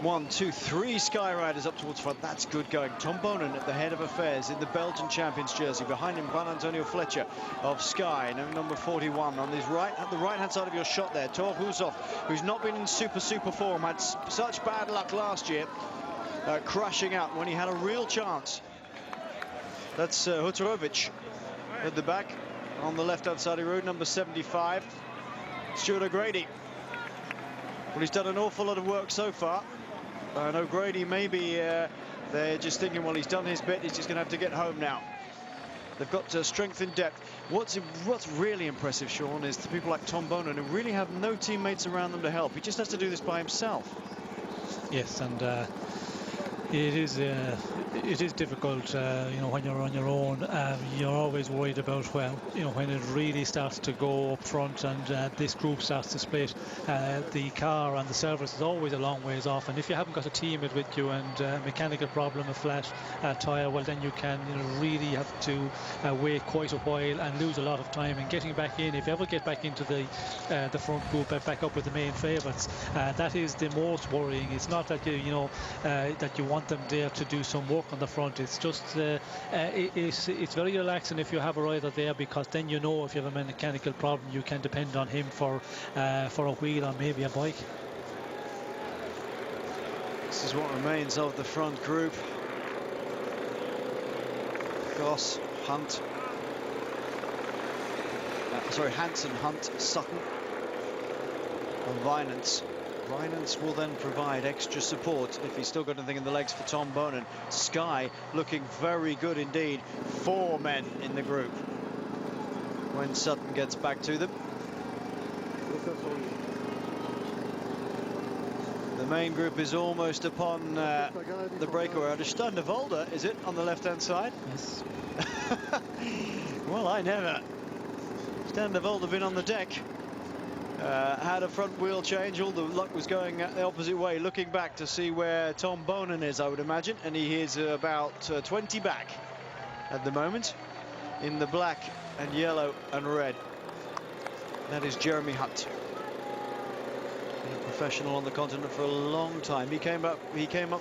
1, 2, 3 Sky Riders up towards front. That's good going. Tom Bonen at the head of affairs in the Belgian champions jersey. Behind him, Juan Antonio Fletcher of Sky, number 41. On his right, at the right-hand side of your shot there, Tor Husov, who's not been in super form, had such bad luck last year, crashing out when he had a real chance. That's Hutorovic at the back. On the left-hand side of the road, number 75, Stuart O'Grady. Well, he's done an awful lot of work so far. And O'Grady, maybe they're just thinking, well, he's done his bit, he's just going to have to get home now. They've got strength in depth. What's really impressive, Sean, is the people like Tom Bonen, who really have no teammates around them to help. He just has to do this by himself. Yes, and it is difficult, when you're on your own. You're always worried about, well, when it really starts to go up front and this group starts to split, the car and the service is always a long ways off. And if you haven't got a teammate with you and a mechanical problem, a flat tyre, well, then you can really have to wait quite a while and lose a lot of time. And getting back in, if you ever get back into the front group, back up with the main favourites, that is the most worrying. It's not that that you want them there to do some work on the front. It's just it's very relaxing if you have a rider there, because then if you have a mechanical problem, you can depend on him for a wheel or maybe a bike. This is what remains of the front group. Goss, Hunt, Hansen, Hunt, Sutton, and Vinance. Vinance will then provide extra support if he's still got anything in the legs for Tom Bonen. Sky looking very good indeed. 4 men in the group when Sutton gets back to them. The main group is almost upon the breakaway. Stein de Volder, is it, on the left-hand side? Yes. Well, I never. Stein de Volder been on the deck. Had a front wheel change. All the luck was going the opposite way, looking back to see where Tom Bonen is, I would imagine, and he is about 20 back at the moment in the black and yellow and red. That is Jeremy Hunt, been a professional on the continent for a long time. He came up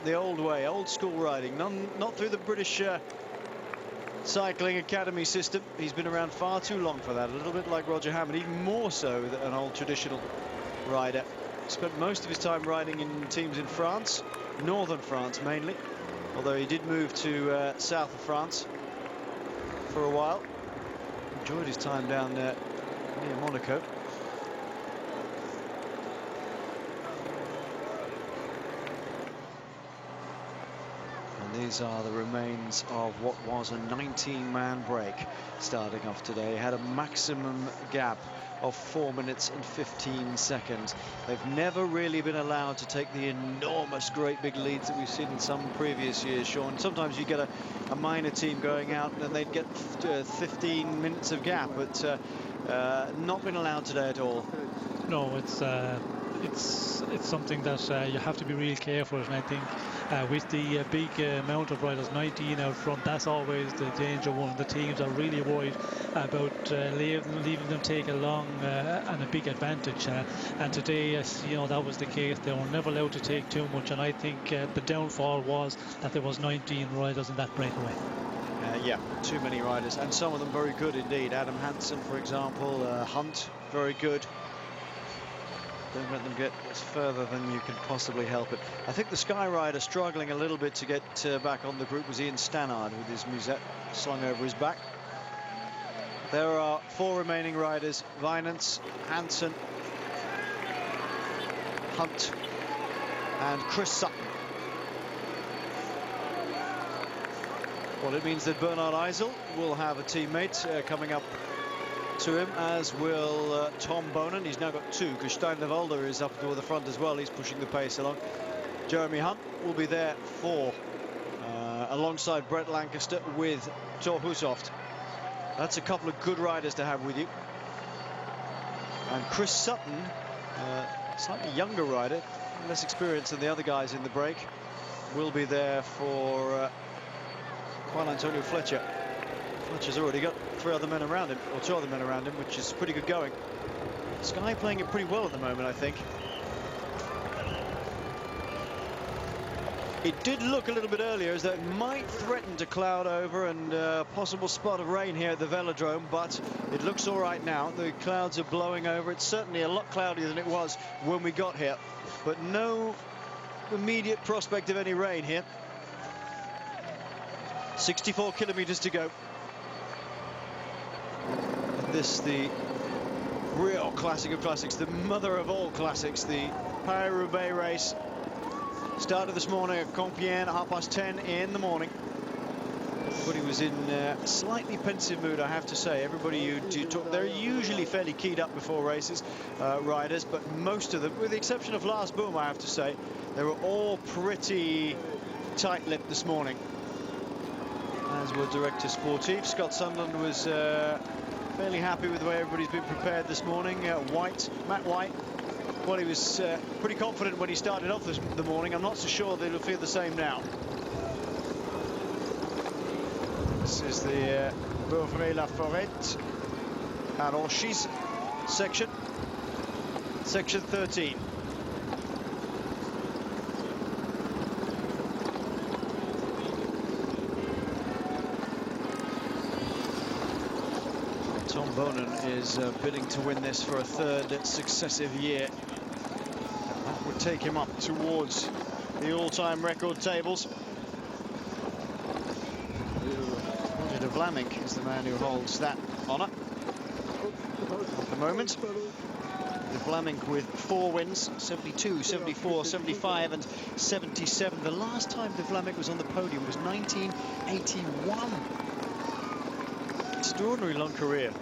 the old way, old school riding, not through the British cycling academy system. He's been around far too long for that, a little bit like Roger Hammond, even more so than an old traditional rider. Spent most of his time riding in teams in France, northern France mainly, although he did move to south of France for a while. Enjoyed his time down there near Monaco. These are the remains of what was a 19-man break starting off today. Had a maximum gap of 4 minutes and 15 seconds. They've never really been allowed to take the enormous, great big leads that we've seen in some previous years, Sean. Sometimes you get a minor team going out and then they'd get 15 minutes of gap, but not been allowed today at all. No, it's something that you have to be real careful, and I think with the big amount of riders, 19 out front, that's always the danger one. The teams are really worried about leaving them take a long and a big advantage, and today, that was the case. They were never allowed to take too much, and I think the downfall was that there was 19 riders in that breakaway. Yeah, too many riders, and some of them very good indeed. Adam Hansen, for example, Hunt, very good. Don't let them get further than you can possibly help it. I think the Sky rider struggling a little bit to get back on the group was Ian Stannard with his musette slung over his back. There are 4 remaining riders: Vinance, Hansen, Hunt, and Chris Sutton. Well, it means that Bernard Eisel will have a teammate coming up to him, as will Tom Bonan. He's now got two, because Steinlewalder is up toward the front as well. He's pushing the pace along. Jeremy Hunt will be there for alongside Brett Lancaster with Thor Hushovd. That's a couple of good riders to have with you. And Chris Sutton, slightly younger rider, less experienced than the other guys in the break, will be there for Juan Antonio Fletcher. Fletcher's already got three other men around him, or two other men around him, which is pretty good going. Sky playing it pretty well at the moment, I think. It did look a little bit earlier as though it might threaten to cloud over and possible spot of rain here at the Velodrome, but it looks all right now. The clouds are blowing over. It's certainly a lot cloudier than it was when we got here, but no immediate prospect of any rain here. 64 kilometers to go. And this, the real classic of classics, the mother of all classics, the Paris-Roubaix race. Started this morning at Compiègne, 10:30 in the morning. Everybody was in a slightly pensive mood, I have to say. Everybody you talk, they're usually fairly keyed up before races, riders, but most of them, with the exception of Lars Boom, I have to say, they were all pretty tight-lipped this morning. As were Director Sportif. Scott Sunderland was fairly happy with the way everybody's been prepared this morning. Matt White, well, he was pretty confident when he started off the morning. I'm not so sure that he'll feel the same now. This is the Beauvray-la-Forêt at Orchies section 13. Tom Bonan is bidding to win this for a third successive year. That would take him up towards the all-time record tables. Roger de Vlaming is the man who holds that honour at the moment. De Vlaming with 4 wins, 72, 74, 75 and 77. The last time De Vlaming was on the podium was 1981. Extraordinary long career.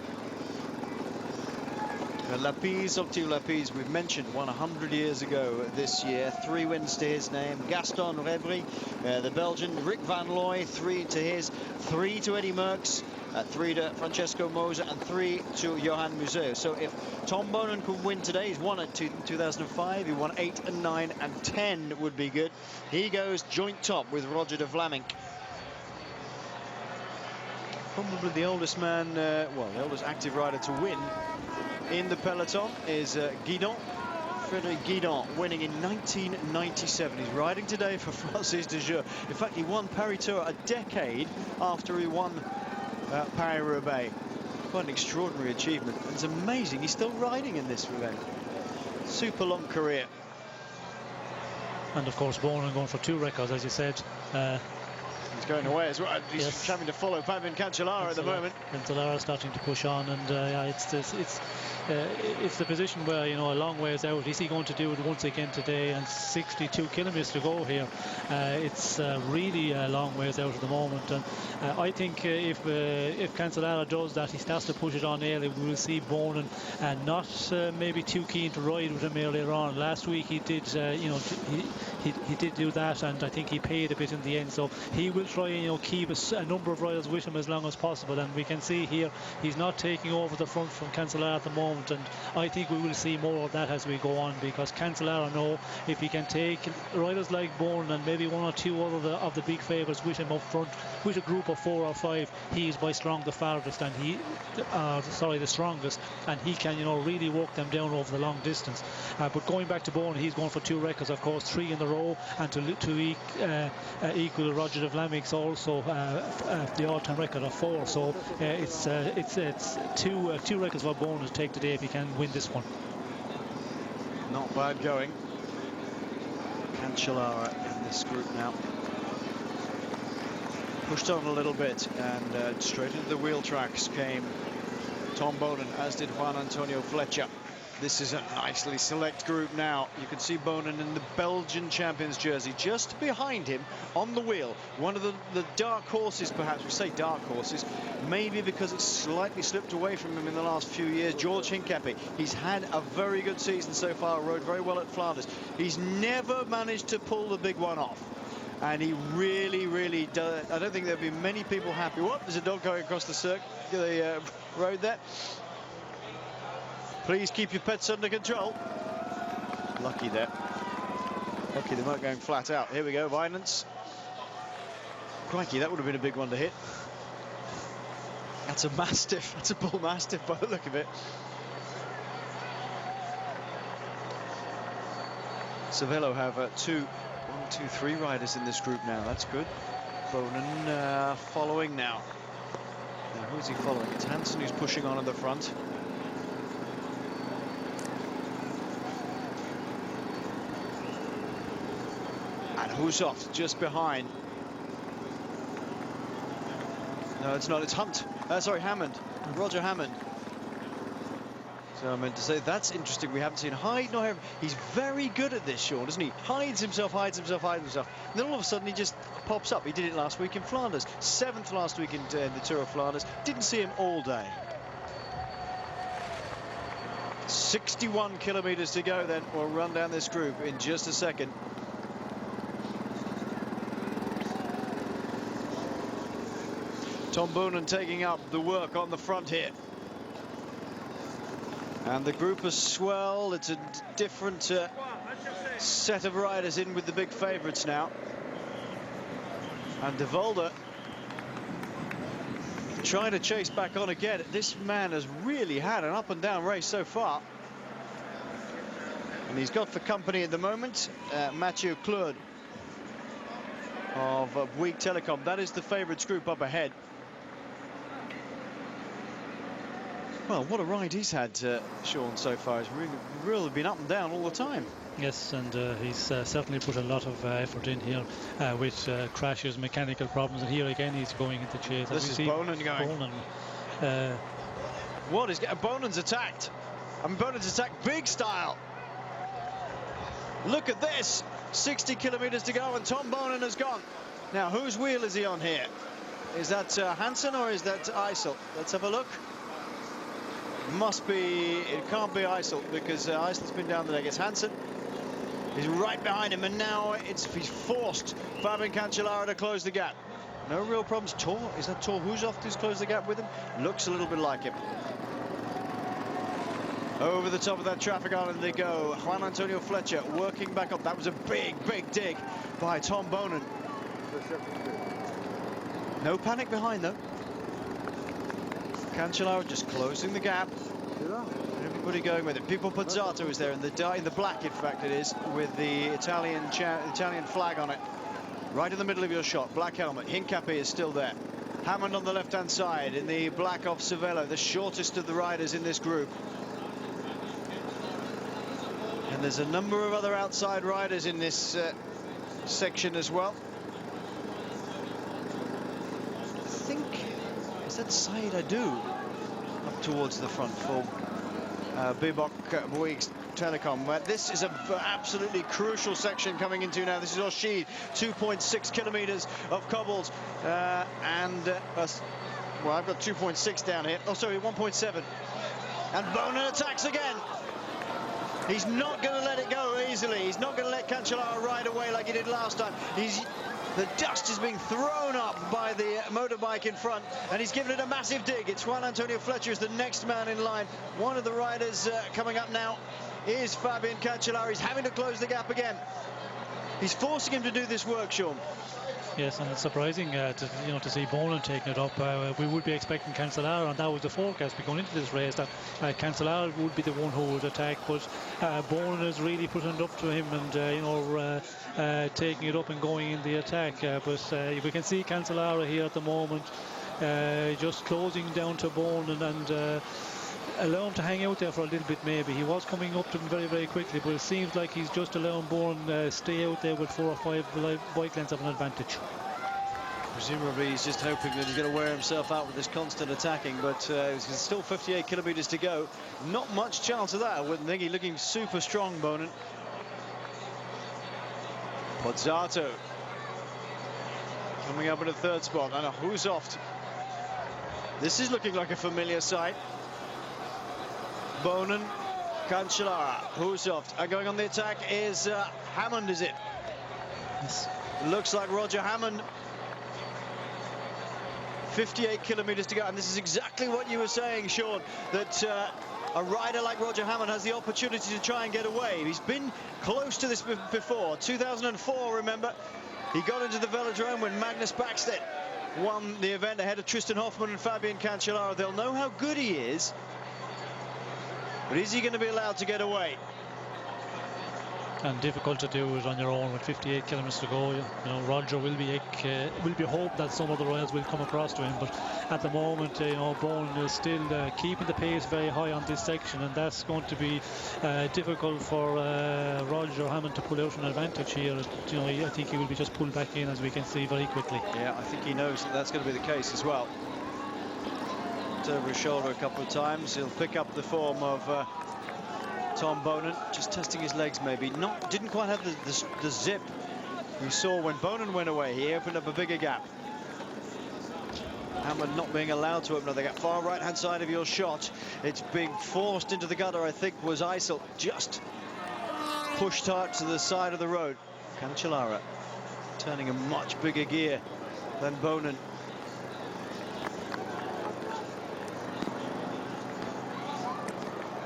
Lapise, Octave Lapise, we've mentioned, won 100 years ago this year. 3 wins to his name. Gaston Rebry, the Belgian. Rick Van Looy, 3 to his. 3 to Eddie Merckx, 3 to Francesco Moser, and 3 to Johan Museeuw. So if Tom Bonan could win today, he's won it in 2005. He won 8 and 9 and 10 would be good. He goes joint top with Roger de Vlaming. Probably the oldest man, well, the oldest active rider to win in the peloton is Guidon, Frédéric Guidon, winning in 1997. He's riding today for Francis de Jeux. In fact, he won Paris Tour a decade after he won Paris-Roubaix. Quite an extraordinary achievement. It's amazing he's still riding in this event. Super long career. And of course, Bonan going for 2 records, as you said. He's going away as well. He's yes. having to follow Fabian Cancellara at the moment. Cancellara starting to push on, and yeah, it's the position where, you know, a long ways out. Is he going to do it once again today? And 62 kilometers to go here. It's really a long ways out at the moment. And I think if Cancellara does that, he starts to push it on early, we will see Bonan not maybe too keen to ride with him earlier on. Last week he did, you know, he did do that, and I think he paid a bit in the end. So he will try and, you know, keep a number of riders with him as long as possible. And we can see here he's not taking over the front from Cancellara at the moment, and I think we will see more of that as we go on, because Cancellara know if he can take riders like Bonan and maybe 1 or 2 other of the big favourites with him up front, with a group of 4 or 5, he is by strong the farthest, and the strongest, and he can, you know, really walk them down over the long distance. But going back to Bonan, he's going for 2 records, of course, 3 in a row, and to equal Roger de Vlaming's also the all-time record of 4. So it's 2 records for Bonan to take today if he can win this one. Not bad going. Cancellara in this group now. Pushed on a little bit, and straight into the wheel tracks came Tom Bonan, as did Juan Antonio Fletcher. This is a nicely select group now. You can see Bonen in the Belgian champions jersey just behind him on the wheel. One of the dark horses, perhaps. We say dark horses, maybe because it's slightly slipped away from him in the last few years. George Hincapie. He's had a very good season so far, rode very well at Flanders. He's never managed to pull the big one off. And he really does. I don't think there'll be many people happy. Whoop, there's a dog going across the road there. Please keep your pets under control. Lucky there. Lucky they weren't going flat out. Here we go, Vinance. Crikey, that would have been a big one to hit. That's a Mastiff. That's a bull Mastiff by the look of it. Cervelo have 3 riders in this group now. That's good. Bonen following now. Now, who's he following? It's Hansen who's pushing on in the front. And Hushoff just behind. No, it's not. It's Hunt. Sorry, Hammond. Roger Hammond. So I meant to say, that's interesting. We haven't seen Hyde nor Herring. He's very good at this, Sean, isn't he? Hides himself, hides himself, hides himself. And then all of a sudden he just pops up. He did it last week in Flanders. 7th last week in the Tour of Flanders. Didn't see him all day. 61 kilometers to go then. We'll run down this group in just a second. Tom Bonen taking up the work on the front here. And the group has swelled. It's a different set of riders in with the big favourites now. And De Volder trying to chase back on again. This man has really had an up and down race so far. And he's got for company at the moment Mathieu Claude of Bouygues Telecom. That is the favourites group up ahead. Well, what a ride he's had, Sean, so far. He's really been up and down all the time. Yes, and he's certainly put a lot of effort in here with crashes, mechanical problems, and here again he's going into chase. This is Bonen going. What is Bonen's attacked? I mean, Bonen's attacked big style. Look at this. 60 kilometers to go, and Tom Bonen has gone. Now, whose wheel is he on here? Is that Hansen or is that Eisel? Let's have a look. Must be, it can't be Eisel, because Eisel's been down the leg. It's Hansen. He's right behind him, and now he's forced Fabian Cancellara to close the gap. No real problems. Is that Thor Hushoff who's closed the gap with him? Looks a little bit like him. Over the top of that traffic island they go. Juan Antonio Fletcher working back up. That was a big dig by Tom Bonen. No panic behind, though. Cancellara just closing the gap. Everybody going with it. Pipo Pozzato is there in the black, in fact it is, with the Italian flag on it. Right in the middle of your shot. Black helmet. Hincapie is still there. Hammond on the left-hand side in the black of Cervelo, the shortest of the riders in this group. And there's a number of other outside riders in this section as well. I think, is that Saïd Adou up towards the front for Bibok Bouygues Telecom? This is an absolutely crucial section coming into now. This is Oshid, 2.6 kilometers of cobbles, well, I've got 2.6 down here. Oh, sorry, 1.7. And Bonen attacks again. He's not going to let it go easily. He's not going to let Cancellara ride away like he did last time. The dust is being thrown up by the motorbike in front, and he's given it a massive dig. It's Juan Antonio Fletcher is the next man in line. One of the riders coming up now is Fabian Cancellara. He's having to close the gap again. He's forcing him to do this work, Sean. Yes, and it's surprising to see Bonen taking it up. We would be expecting Cancellara, and that was the forecast going into this race, that Cancellara would be the one who would attack, but Bonen is really putting it up to him and taking it up and going in the attack. But we can see Cancellara here at the moment just closing down to Bonen and allow him to hang out there for a little bit. Maybe he was coming up to him very quickly, but it seems like he's just allowing Bonen stay out there with 4 or 5 bike lengths of an advantage. Presumably he's just hoping that he's going to wear himself out with this constant attacking, but there's still 58 kilometers to go. Not much chance of that, I wouldn't think. He's looking super strong, Bonin. Pozzato coming up in the third spot, and who's off? This is looking like a familiar sight. Bonin, Cancellara, who's off? And going on the attack is Hammond, is it? Yes. Looks like Roger Hammond. 58 kilometers to go, and this is exactly what you were saying, Sean, that a rider like Roger Hammond has the opportunity to try and get away. He's been close to this before. 2004, remember, he got into the velodrome when Magnus Backstedt won the event ahead of Tristan Hoffmann and Fabian Cancellara. They'll know how good he is, but is he going to be allowed to get away? And difficult to do it on your own with 58 kilometers to go. You know, Roger will be hope that some of the Royals will come across to him, but at the moment, you know, Bonin is still keeping the pace very high on this section, and that's going to be difficult for Roger Hammond to pull out an advantage here. You know, I think he will be just pulled back in, as we can see, very quickly. Yeah, I think he knows that that's going to be the case as well. It's over his shoulder a couple of times. He'll pick up the form of Tom Bonin, just testing his legs maybe. Didn't quite have the zip we saw when Bonin went away. He opened up a bigger gap. Hammond not being allowed to open up the gap. Far right-hand side of your shot. It's being forced into the gutter, I think, was Eisel. Just pushed out to the side of the road. Cancellara turning a much bigger gear than Bonin.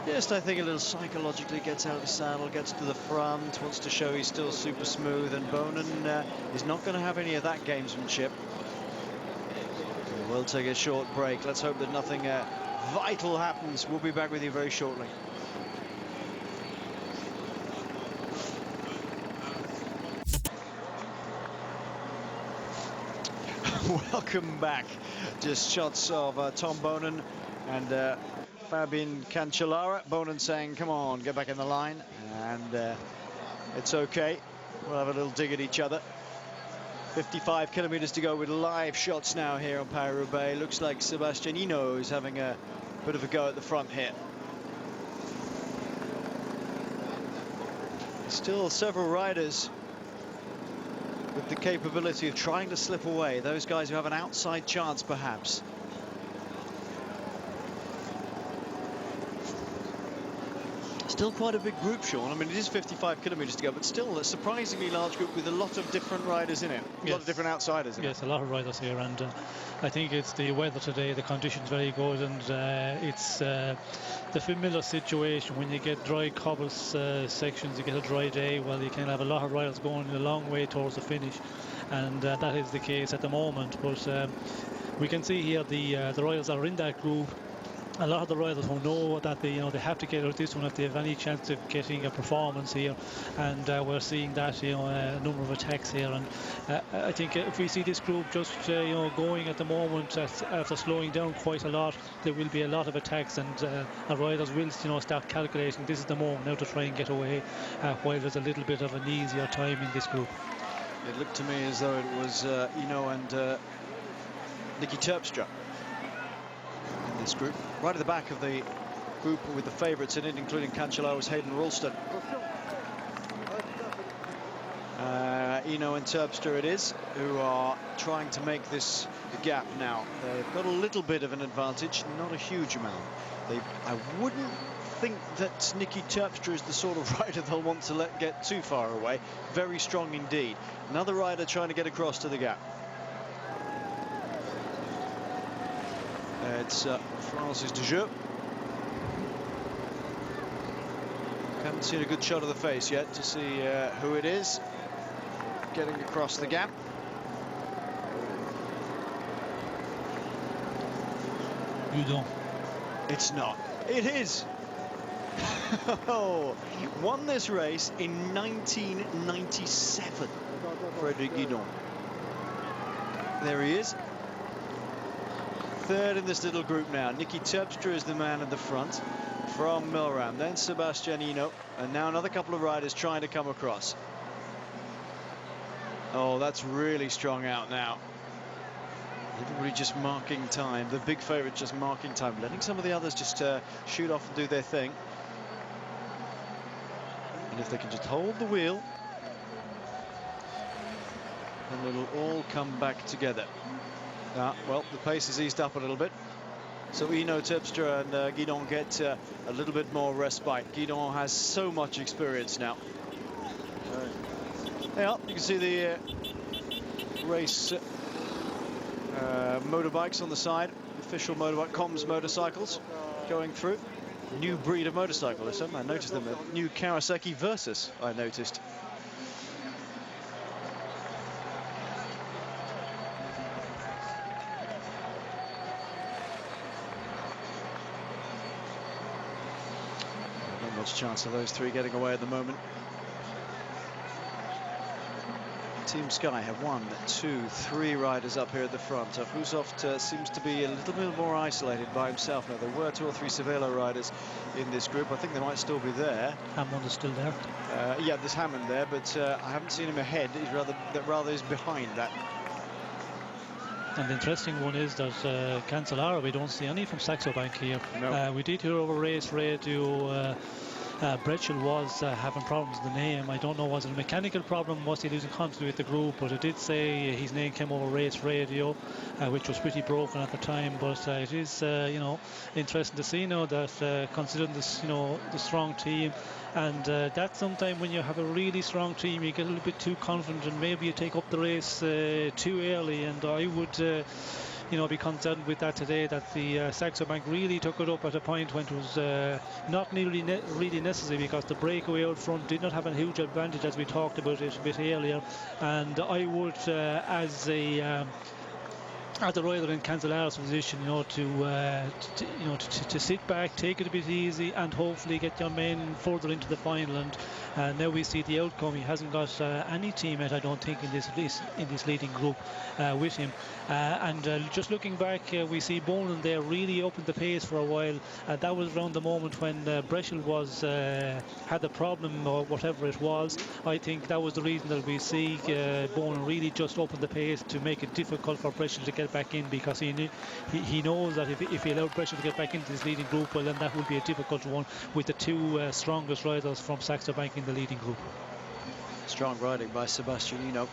Just, I think, a little psychologically gets out of the saddle, gets to the front, wants to show he's still super smooth, and Bonin is not going to have any of that gamesmanship. We'll take a short break. Let's hope that nothing vital happens. We'll be back with you very shortly. Welcome back. Just shots of Tom Bonin and Fabian Cancellara. Bonin saying, come on, get back in the line. And it's okay. We'll have a little dig at each other. 55 kilometers to go with live shots now here on Paris-Roubaix. Looks like Sebastianino is having a bit of a go at the front here. Still several riders with the capability of trying to slip away. Those guys who have an outside chance, perhaps. Still quite a big group, Sean. I mean, it is 55 kilometers to go, but still a surprisingly large group with a lot of different riders in it. A lot of different outsiders in it. Yes, a lot of riders here, and I think it's the weather today, the conditions very good, and it's the familiar situation when you get dry cobbles sections, you get a dry day. Well, you can have a lot of riders going a long way towards the finish, and that is the case at the moment. But we can see here the riders that are in that group. A lot of the riders who know that they have to get out this one if they have any chance of getting a performance here, and we're seeing that, a number of attacks here, and I think if we see this group just going at the moment after slowing down quite a lot, there will be a lot of attacks, and our riders will start calculating this is the moment now to try and get away, while there's a little bit of an easier time in this group. It looked to me as though it was and Nicky Terpstra in this group. Right at the back of the group with the favourites in it, including Cancellara, was Hayden Ralston. Eno and Terpstra it is, who are trying to make this gap now. They've got a little bit of an advantage, not a huge amount. I wouldn't think that Nicky Terpstra is the sort of rider they'll want to let get too far away. Very strong indeed. Another rider trying to get across to the gap. It's Francis Dejeu. Haven't seen a good shot of the face yet to see who it is getting across the gap. You don't. It's not. It is. Oh, won this race in 1997. Frédéric Guidon. There he is. Third in this little group now. Nicky Terpstra is the man at the front from Milram. Then Sebastianino, and now another couple of riders trying to come across. Oh, that's really strong out now. Everybody just marking time. The big favourite just marking time, letting some of the others just shoot off and do their thing. And if they can just hold the wheel, then it'll all come back together. Well, the pace has eased up a little bit. So Eno, Terpstra and Guidon get a little bit more respite. Guidon has so much experience now. Yeah, you can see the race motorbikes on the side. Official motorbike, comms motorcycles going through. New breed of motorcycle. I noticed them. A new Kawasaki Versus, I noticed. Not much chance of those three getting away at the moment. Team Sky have 1, 2, 3 riders up here at the front. Hushoft seems to be a little bit more isolated by himself now. There were 2 or 3 Cervelo riders in this group. I think they might still be there. Hammond is still there. Yeah, there's Hammond there, but I haven't seen him ahead. He's rather is behind that. And the interesting one is that Cancellara, we don't see any from Saxo Bank here. No. We did hear over race radio Bretschel was having problems with the name. I don't know, was it a mechanical problem? Was he losing continuity with the group? But it did say his name came over race radio, which was pretty broken at the time. But it is, you know, interesting to see now that considering this, you know, the strong team, and that sometimes when you have a really strong team, you get a little bit too confident and maybe you take up the race too early. And I would you know, be concerned with that today, that the Saxo Bank really took it up at a point when it was not nearly really necessary, because the breakaway out front did not have a huge advantage, as we talked about it a bit earlier. And I would, as a rider in Cancellara's position, you know, to sit back, take it a bit easy, and hopefully get your men further into the final. And now we see the outcome. He hasn't got any teammate, I don't think, in this leading group with him. And just looking back, we see Bonin there really opened the pace for a while. That was around the moment when Bretschel was had the problem or whatever it was. I think that was the reason that we see Bonin really just opened the pace to make it difficult for Bretschel to get back in, because he knows that if he allowed Bretschel to get back into this leading group, well, then that would be a difficult one with the 2 strongest riders from Saxo Bank in the leading group. Strong riding by Sebastian Eno.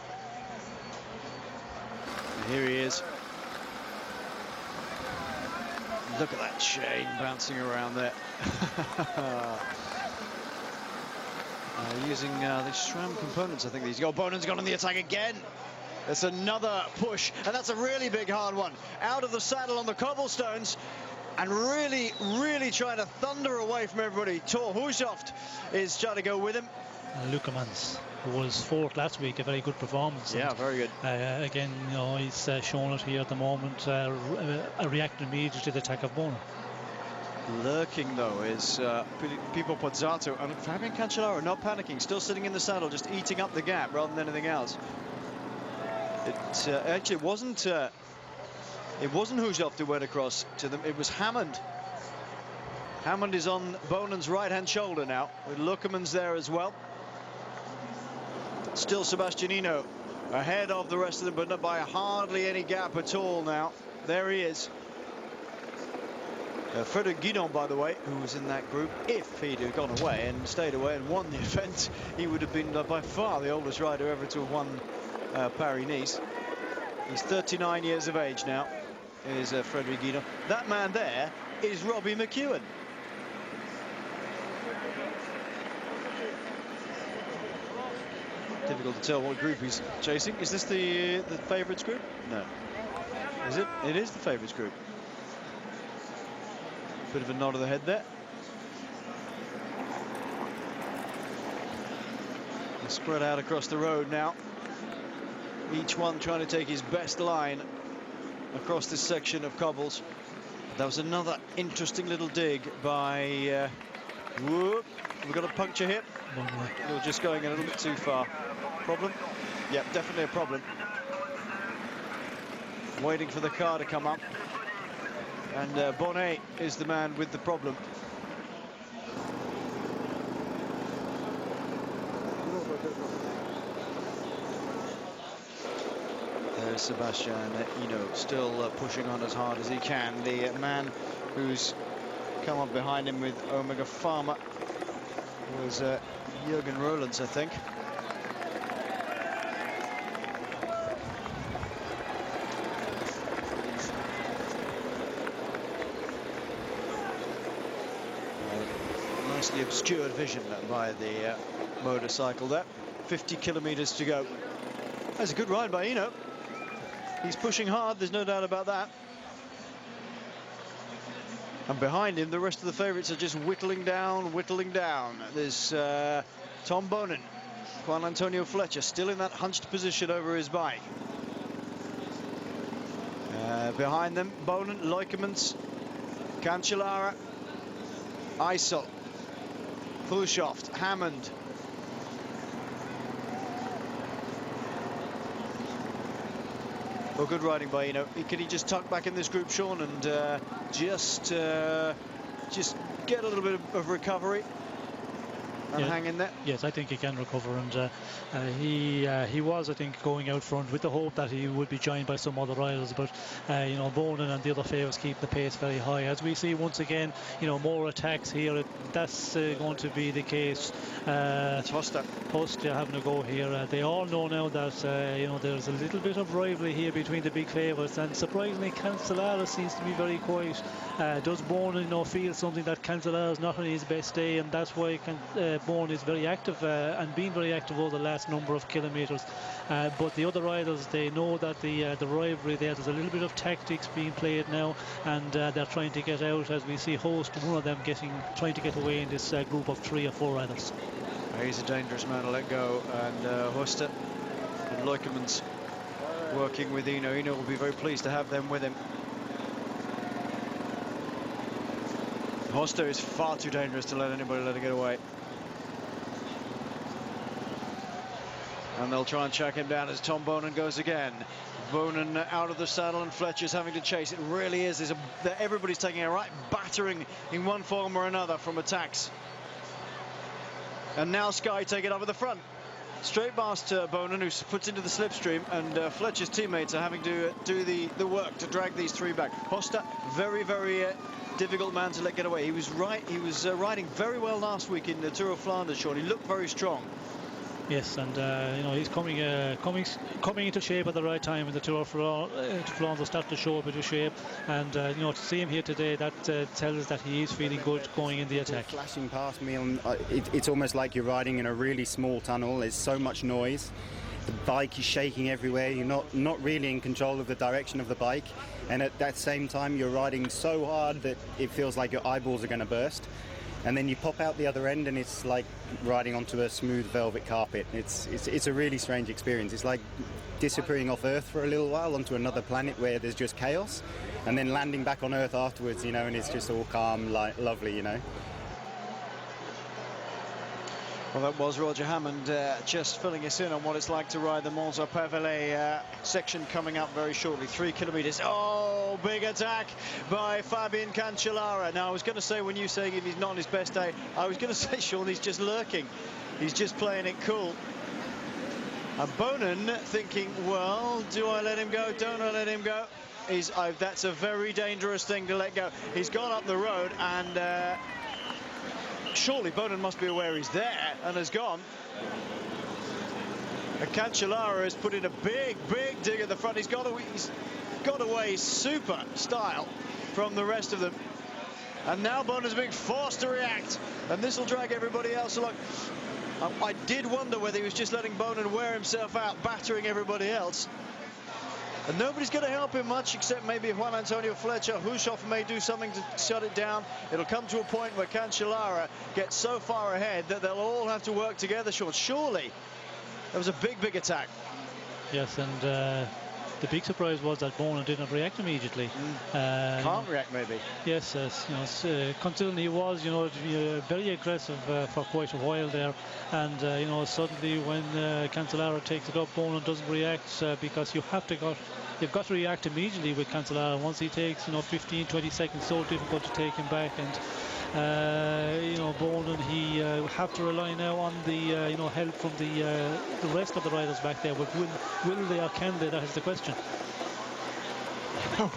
And here he is. Look at that chain bouncing around there. Using the SRAM components, I think these go. Bonin's gone on the attack again. It's another push, and that's a really big hard one. Out of the saddle on the cobblestones, and really, really trying to thunder away from everybody. Thor Hushoft is trying to go with him. Lukemans, who was 4th last week, a very good performance. Yeah, and, very good. Again, you know, he's shown it here at the moment, reacting immediately to the attack of Bonin. Lurking, though, is Pipo Pozzato and Fabian Cancellara, not panicking, still sitting in the saddle, just eating up the gap rather than anything else. Actually, it wasn't Hushoft who went across to them. It was Hammond. Hammond is on Bonin's right-hand shoulder now, with Lukemans there as well. Still Sebastian Eno ahead of the rest of them, but not by hardly any gap at all now. There he is. Frédéric Guidon, by the way, who was in that group, if he'd have gone away and stayed away and won the event, he would have been by far the oldest rider ever to have won Paris-Nice. He's 39 years of age now, is Frédéric Guidon. That man there is Robbie McEwen. Difficult to tell what group he's chasing. Is this the favourites group? No. Is it? It is the favourites group. Bit of a nod of the head there. They're spread out across the road now. Each one trying to take his best line across this section of cobbles. That was another interesting little dig by whoop. We've got a puncture here. You're just going a little bit too far. Problem? Yeah, definitely a problem. Waiting for the car to come up. And Bonnet is the man with the problem. Sebastian still pushing on as hard as he can. The man who's come up behind him with Omega Pharma was Jürgen Roelands, I think. Nicely obscured vision by the motorcycle there. 50 kilometers to go. That's a good ride by Eno. He's pushing hard, there's no doubt about that. And behind him, the rest of the favourites are just whittling down, whittling down. There's Tom Bonen, Juan Antonio Fletcher, still in that hunched position over his bike. Behind them, Bonen, Leukemans, Cancellara, Eisel, Khrushchev, Hammond. Well, good riding by Eno. Can he just tuck back in this group, Sean, and just get a little bit of recovery and hang in there? Yes, I think he can recover, and he was, I think, going out front with the hope that he would be joined by some other riders, but Bonen and the other favourites keep the pace very high. As we see once again, more attacks here. That's going to be the case. It's Hosta having a go here. They all know now that there's a little bit of rivalry here between the big favourites, and surprisingly Cancellara seems to be very quiet. Does Bonen feel something that Cancellara is not on his best day, and that's why Bonen is very active and been very active over the last number of kilometres. But the other riders, they know that the rivalry there's a little bit of tactics being played now, and they're trying to get out, as we see Host, one of them trying to get away in this group of 3 or 4 riders. He's a dangerous man to let go, and Hosta and Leukemans working with Eno. Eno will be very pleased to have them with him. Hosta is far too dangerous to let anybody let it get away. And they'll try and track him down as Tom Bonen goes again. Bonen out of the saddle, and Fletcher's having to chase. It really is. Everybody's taking a right battering in one form or another from attacks. And now Sky take it up at the front. Straight past Bonen, who puts into the slipstream, and Fletcher's teammates are having to do the work to drag these 3 back. Hosta, very, very difficult man to let get away. He was riding very well last week in the Tour of Flanders, Sean. He looked very strong. Yes, and he's coming into shape at the right time in the Tour of Flanders, start to show a bit of shape, and to see him here today, that tells us that he is feeling good going in the attack. Flashing past me, it's almost like you're riding in a really small tunnel. There's so much noise. The bike is shaking everywhere. You're not really in control of the direction of the bike, and at that same time you're riding so hard that it feels like your eyeballs are going to burst. And then you pop out the other end, and it's like riding onto a smooth velvet carpet. It's a really strange experience. It's like disappearing off Earth for a little while onto another planet where there's just chaos, and then landing back on Earth afterwards, and it's just all calm, lovely, Well, that was Roger Hammond just filling us in on what it's like to ride the Mons au Pavelet section coming up very shortly. 3 kilometers. Oh, big attack by Fabian Cancellara. Now, I was going to say, when you say he's not on his best day, I was going to say, Sean, he's just lurking. He's just playing it cool. And Bonen thinking, well, do I let him go? Don't I let him go? That's a very dangerous thing to let go. He's gone up the road, and surely Bonen must be aware he's there and has gone. And Cancellara has put in a big dig at the front. He's got away super style from the rest of them. And now Bonen's being forced to react, and this will drag everybody else along. I did wonder whether he was just letting Bonen wear himself out, battering everybody else. And nobody's going to help him much, except maybe Juan Antonio Fletcher. Khrushchev may do something to shut it down. It'll come to a point where Cancellara gets so far ahead that they'll all have to work together. Surely that was a big attack. Yes, and the big surprise was that Bonen didn't react immediately. Can't react, maybe. Yes, considering he was, very aggressive for quite a while there, and suddenly when Cancellara takes it up, Bonen doesn't react, because you've got to react immediately with Cancellara. Once he takes 15-20 seconds, so difficult to take him back, and Bowden, he have to rely now on the help from the rest of the riders back there. But will they or can they? That is the question.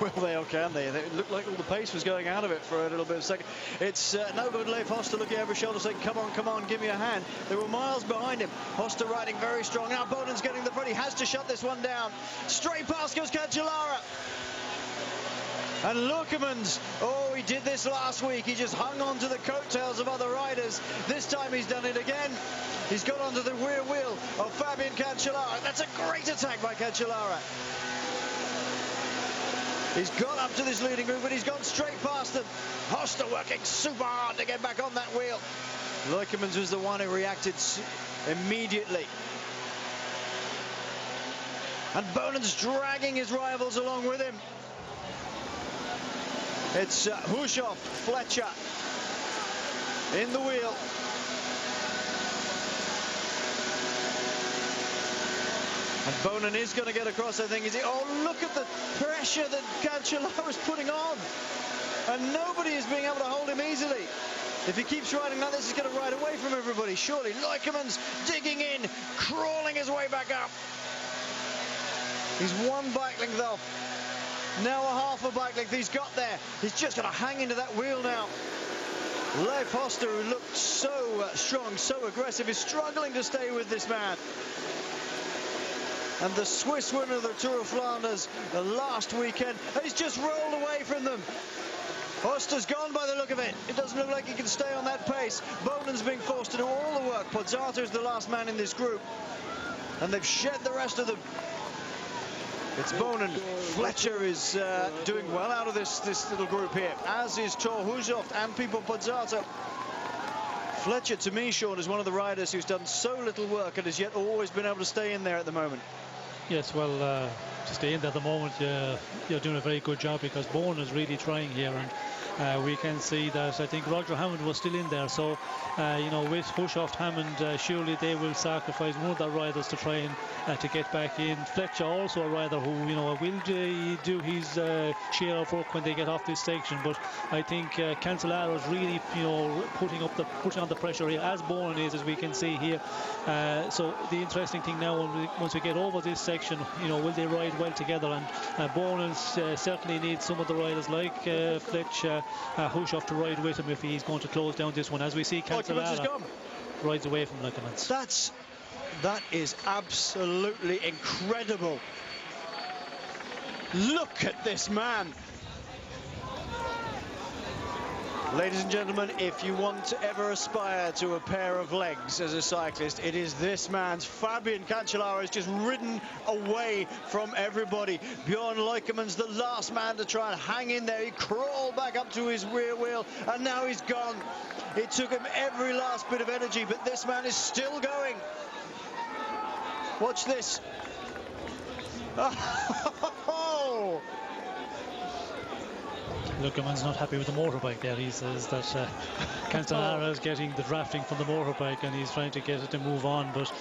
Will they or can they? It looked like all the pace was going out of it for a little bit of a second. It's no good. Leif Hoster looking over his shoulder saying, come on, give me a hand. They were miles behind him. Hoster riding very strong. Now Bowden's getting the front. He has to shut this one down. Straight past goes Cancellara. And Lookemans, oh, he did this last week. He just hung on to the coattails of other riders. This time he's done it again. He's got onto the rear wheel of Fabian Cancellara. That's a great attack by Cancellara. He's got up to this leading group, but he's gone straight past them. Hoster working super hard to get back on that wheel. Lookemans was the one who reacted immediately. And Bonin's dragging his rivals along with him. It's Hushoff, Fletcher in the wheel. And Bonin is going to get across, I think. Oh, look at the pressure that Cancellara is putting on. And nobody is being able to hold him easily. If he keeps riding like this, he's going to ride away from everybody. Surely Loikemans digging in, crawling his way back up. He's one bike length off. Now a half a bike length he's got there. He's just going to hang into that wheel now. Leif Hoster, who looked so strong, so aggressive, is struggling to stay with this man. And the Swiss winner of the Tour of Flanders the last weekend, he's just rolled away from them. Hoster's gone by the look of it. It doesn't look like he can stay on that pace. Bowden's being forced to do all the work. Pozzato is the last man in this group. And they've shed the rest of them. It's Bonin. Fletcher is doing well out of this little group here, as is Thor Hushoff and Pipo Pozzato. Fletcher, to me, Sean, is one of the riders who's done so little work and has yet always been able to stay in there at the moment. Yes, well, to stay in there at the moment, you're doing a very good job, because Bourne is really trying here, and we can see that I think Roger Hammond was still in there. So, with Hushoff, Hammond, surely they will sacrifice one of their riders to try and to get back in. Fletcher, also a rider who, will do his share of work when they get off this section. But I think Cancellara is really, putting on the pressure here, as Bourne is, as we can see here. So the interesting thing now, once we get over this section, will they ride well together? And Bourne certainly needs some of the riders like Fletcher, Hushoff to ride with him if he's going to close down this one. As we see, Cancellara rides away from Lookemans. That is absolutely incredible. Look at this man. Ladies and gentlemen, if you want to ever aspire to a pair of legs as a cyclist, it is this man's. Fabian Cancellara has just ridden away from everybody. Bjorn Loikeman's the last man to try and hang in there. He crawled back up to his rear wheel, and now he's gone. It took him every last bit of energy, but this man is still going. Watch this. Oh! Lookemans not happy with the motorbike there. He says that Cancellara is getting the drafting from the motorbike, and he's trying to get it to move on. But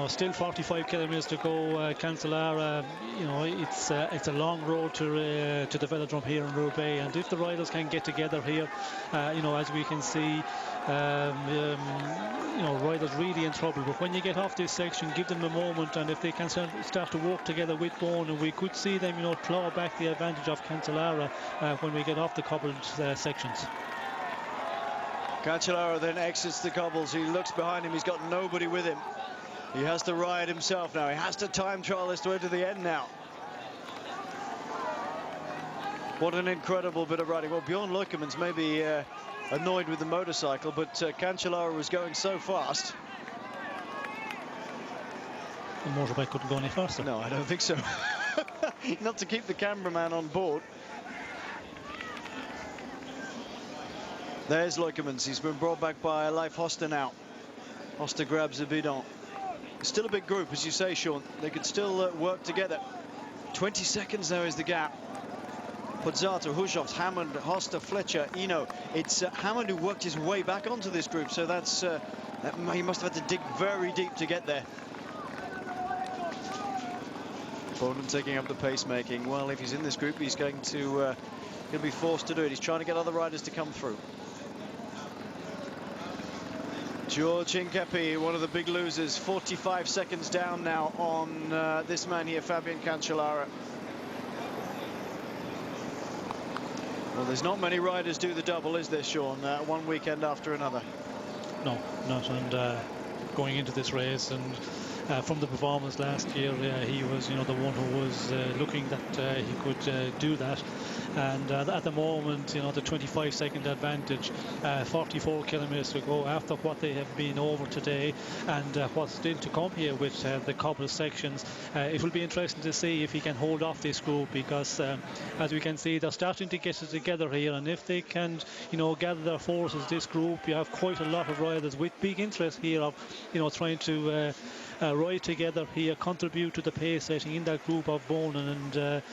still 45 kilometers to go. Cancellara, it's a long road to the velodrome here in Roubaix, and if the riders can get together here, as we can see, riders really in trouble. But when you get off this section, give them a moment, and if they can start to work together with Bourne, and we could see them, claw back the advantage of Cancellara when we get off the cobbled sections. Cancellara then exits the cobbles. He looks behind him. He's got nobody with him. He has to ride himself now. He has to time trial this way to the end now. What an incredible bit of riding. Well, Bjorn Loikeman's maybe annoyed with the motorcycle, but Cancellara was going so fast. The motorbike couldn't go any faster. No, I don't think so. Not to keep the cameraman on board. There's Loikemans. He's been brought back by Leif Hoster now. Hoster grabs the bidon. It's still a big group, as you say, Sean. They could still work together. 20 seconds now is the gap. Pozzato, Hushoff, Hammond, Hoster, Fletcher, Eno. It's Hammond who worked his way back onto this group, so that's he must have had to dig very deep to get there. Bowden taking up the pacemaking. Well, if he's in this group, he's going to he'll be forced to do it. He's trying to get other riders to come through. George Hincapi, one of the big losers, 45 seconds down now on this man here, Fabian Cancellara. Well, there's not many riders do the double, is there, Sean? One weekend after another. No, not. And going into this race, and from the performance last year, he was, the one who was looking that he could do that. And at the moment, the 25-second advantage, 44 kilometers to go after what they have been over today, and what's still to come here with the couple of sections. It will be interesting to see if he can hold off this group, because as we can see, they're starting to get it together here, and if they can, gather their forces, this group, you have quite a lot of riders with big interest here of, trying to ride together here, contribute to the pace setting in that group of Bonin, and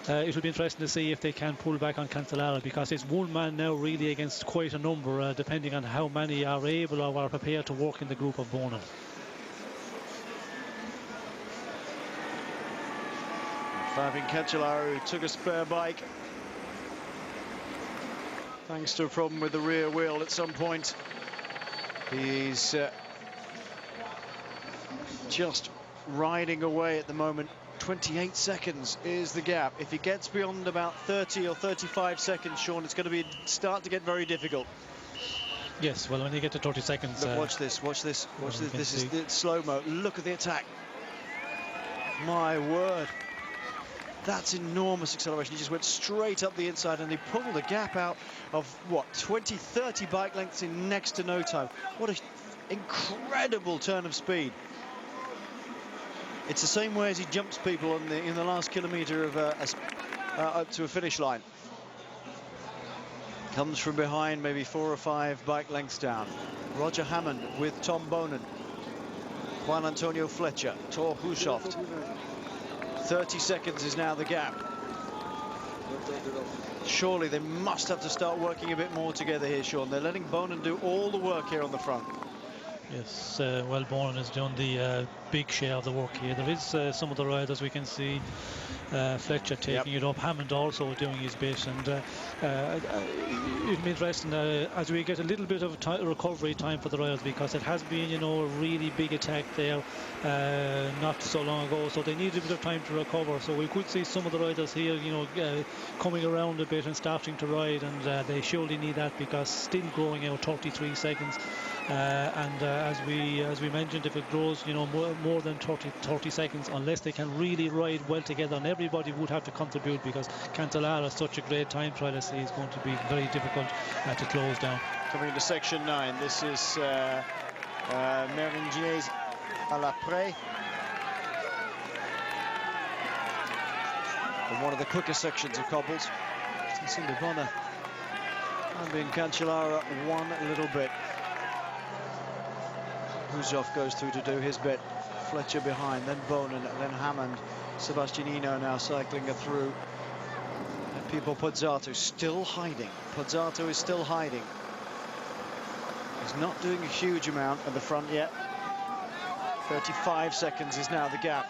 it will be interesting to see if they can pull back on Cancellara, because it's one man now really against quite a number, depending on how many are able or are prepared to work in the group of Bonin. Fabian Cancellara, who took a spare bike thanks to a problem with the rear wheel at some point. He's just riding away at the moment. 28 seconds is the gap. If he gets beyond about 30 or 35 seconds, Sean, it's going to start to get very difficult. Yes, well, when you get to 30 seconds... Look, watch this. This is the slow-mo. Look at the attack. My word. That's enormous acceleration. He just went straight up the inside, and he pulled a gap out of, what, 20, 30 bike lengths in next to no time. What an incredible turn of speed. It's the same way as he jumps people in the last kilometre of up to a finish line. Comes from behind, maybe 4 or 5 bike lengths down. Roger Hammond with Tom Bonin. Juan Antonio Fletcher, Thor Hushovd. 30 seconds is now the gap. Surely they must have to start working a bit more together here, Sean. They're letting Bonin do all the work here on the front. Yes, well, Bonin has done the big share of the work here. There is some of the riders we can see, Fletcher taking it up, Hammond also doing his bit, and it'll be interesting as we get a little bit of recovery time for the riders, because it has been, a really big attack there not so long ago, so they need a bit of time to recover. So we could see some of the riders here, coming around a bit and starting to ride, and they surely need that, because still growing out 33 seconds. And as we mentioned, if it grows, more than 30 seconds, unless they can really ride well together, and everybody would have to contribute, because Cancellara is such a great time trialist, he's going to be very difficult to close down. Coming into section 9, this is Meringiers à la Pré. And one of the quicker sections of cobbles. Fabian Cancellara one little bit. Hushovd goes through to do his bit. Fletcher behind, then Bonin, then Hammond. Sebastianino now cycling through. And Pipo Pozzato still hiding. Pozzato is still hiding. He's not doing a huge amount at the front yet. 35 seconds is now the gap.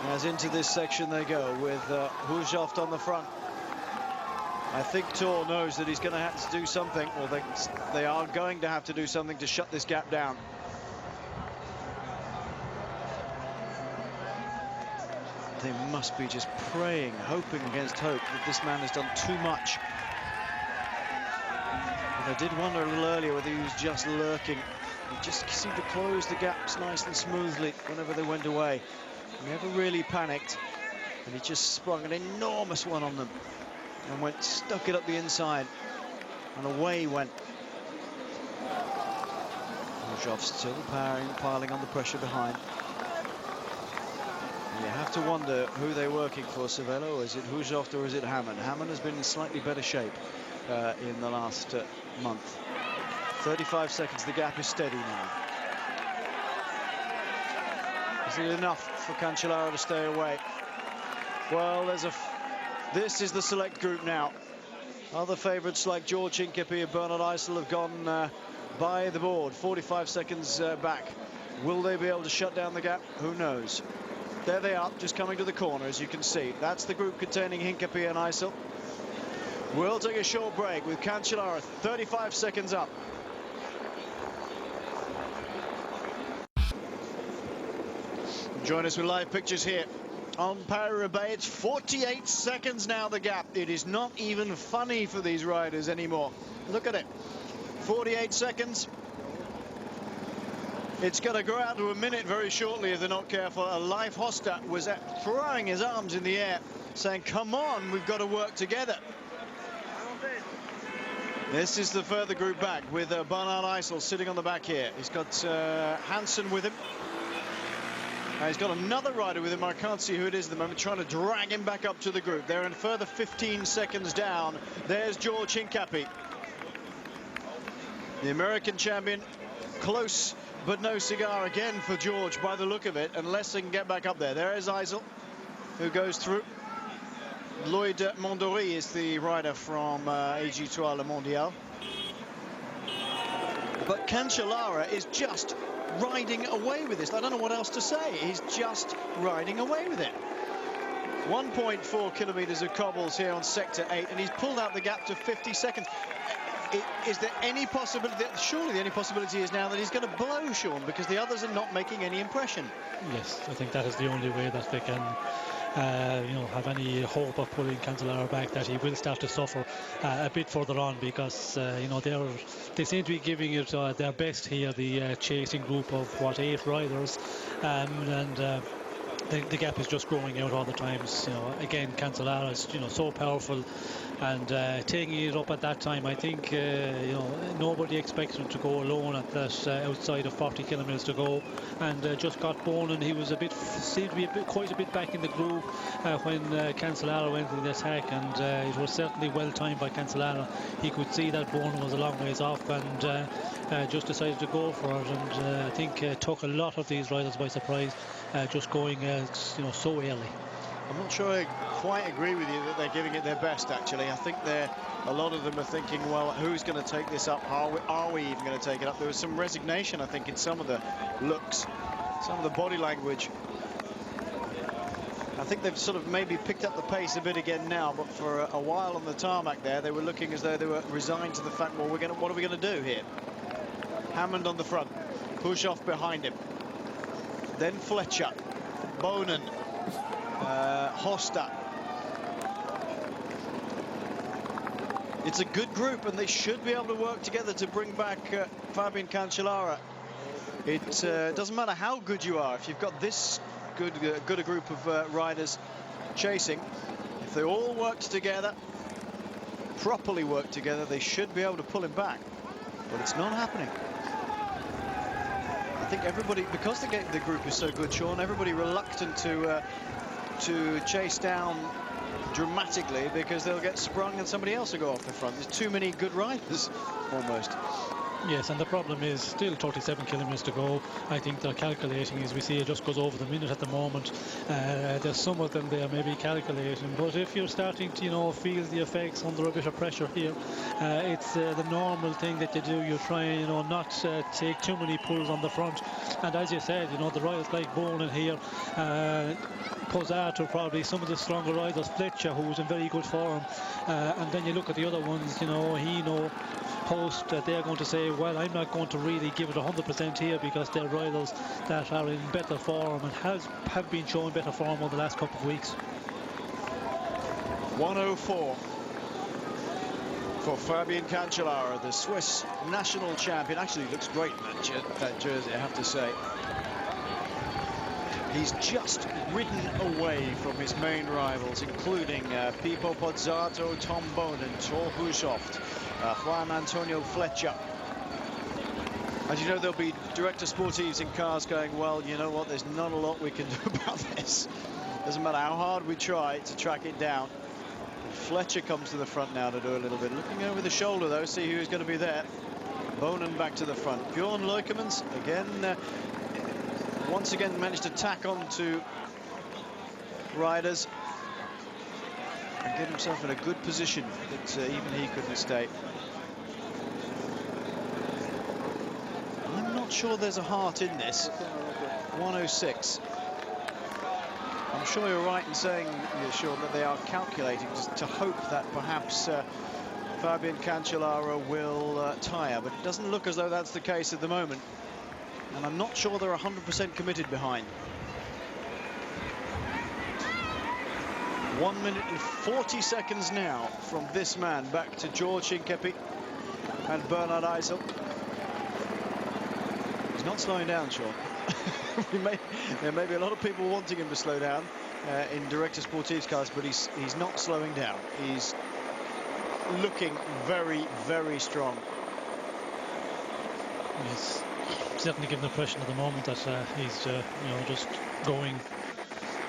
As into this section they go, with Hushovd on the front. I think Thor knows that he's going to have to do something, or they are going to have to do something to shut this gap down. They must be just praying, hoping against hope that this man has done too much. And I did wonder a little earlier whether he was just lurking. He just seemed to close the gaps nice and smoothly whenever they went away. He never really panicked, and he just sprung an enormous one on them and stuck it up the inside, and away he went. Hushovd still piling on the pressure behind. And you have to wonder who they're working for, Cervelo. Is it Hushovd or is it Hammond? Hammond has been in slightly better shape in the last month. 35 seconds, the gap is steady now. Is it enough for Cancellara to stay away? Well, this is the select group now. Other favourites like George Hincapi and Bernard Eisel have gone by the board, 45 seconds back. Will they be able to shut down the gap? Who knows? There they are, just coming to the corner, as you can see. That's the group containing Hincapi and Eisel. We'll take a short break with Cancellara 35 seconds up. Join us with live pictures here on Paris-Roubaix. It's 48 seconds now, the gap. It is not even funny for these riders anymore. Look at it. 48 seconds. It's going to go out to a minute very shortly if they're not careful. Leif Hofstad was throwing his arms in the air, saying, come on, we've got to work together. This is the further group back with Bernhard Eisel sitting on the back here. He's got Hansen with him. He's got another rider with him. I can't see who it is at the moment, trying to drag him back up to the group. They're in further 15 seconds down. There's George Hincapie, the American champion. Close, but no cigar again for George by the look of it, unless they can get back up there. There is Eisel, who goes through. Lloyd Mondory is the rider from AG2 Le Mondial. But Cancellara is just riding away with this. I don't know what else to say. He's just riding away with it. 1.4 kilometers of cobbles here on sector 8, and he's pulled out the gap to 50 seconds. Is there any possibility? Surely the only possibility is now that he's going to blow Sean, because the others are not making any impression. Yes, I think that is the only way that they can have any hope of pulling Cancellara back, that he will start to suffer a bit further on, because they seem to be giving it their best here, the chasing group of 8 riders, and the gap is just growing out all the times. Again, Cancellara is so powerful, and taking it up at that time, I think nobody expects him to go alone at that outside of 40 kilometers to go, and just got Bonin. He was seemed to be quite a bit back in the groove when Cancellara went in the attack, and it was certainly well timed by Cancellara. He could see that Bonin was a long ways off, and just decided to go for it, and I think took a lot of these riders by surprise, just going so early. I'm not sure I quite agree with you that they're giving it their best, actually. I think a lot of them are thinking, well, who's going to take this up? Are we even going to take it up? There was some resignation, I think, in some of the looks, some of the body language. I think they've sort of maybe picked up the pace a bit again now, but for a while on the tarmac there, they were looking as though they were resigned to the fact, well, what are we going to do here? Hammond on the front, push off behind him. Then Fletcher, Bonin, Hofstad. It's a good group, and they should be able to work together to bring back Fabian Cancellara. It doesn't matter how good you are, if you've got this good a group of riders chasing, if they all worked together, properly worked together, they should be able to pull him back. But it's not happening. I think everybody, because the group is so good, Sean, everybody reluctant to chase down dramatically, because they'll get sprung and somebody else will go off the front. There's too many good riders, almost. Yes, and the problem is still 37 kilometers to go. I think they're calculating, as we see, it just goes over the minute at the moment. There's some of them there maybe calculating, but if you're starting to feel the effects under a bit of pressure here, it's the normal thing that you do. You try not take too many pulls on the front, and as you said, the riders like Bonin here, Posato, probably some of the stronger riders, Fletcher, who was in very good form, and then you look at the other ones, Hino, Post, they're going to say, well, I'm not going to really give it 100% here, because they're riders that are in better form and have been showing better form over the last couple of weeks. 104 for Fabian Cancellara, the Swiss national champion. Actually looks great in that jersey, I have to say. He's just ridden away from his main rivals, including Pipo Pozzato, Tom Bonin, Tor Hushoft, Juan Antonio Fletcher. And there'll be director sportives in cars going, well, you know what, there's not a lot we can do about this. Doesn't matter how hard we try to track it down. Fletcher comes to the front now to do a little bit. Looking over the shoulder, though, see who's going to be there. Bonin back to the front. Bjorn Leukemans, again, once again managed to tack on to riders and get himself in a good position that even he couldn't stay. I'm not sure there's a heart in this. 106. I'm sure you're right in saying, Sean, that they are calculating just to hope that perhaps Fabian Cancellara will tire, but it doesn't look as though that's the case at the moment. And I'm not sure they're 100% committed behind. 1 minute and 40 seconds now from this man back to George Shinkepi and Bernard Eisel. He's not slowing down, Sean. There may be a lot of people wanting him to slow down in Director Sportive's cars, but he's not slowing down. He's looking very, very strong. He's certainly given the impression at the moment that he's just going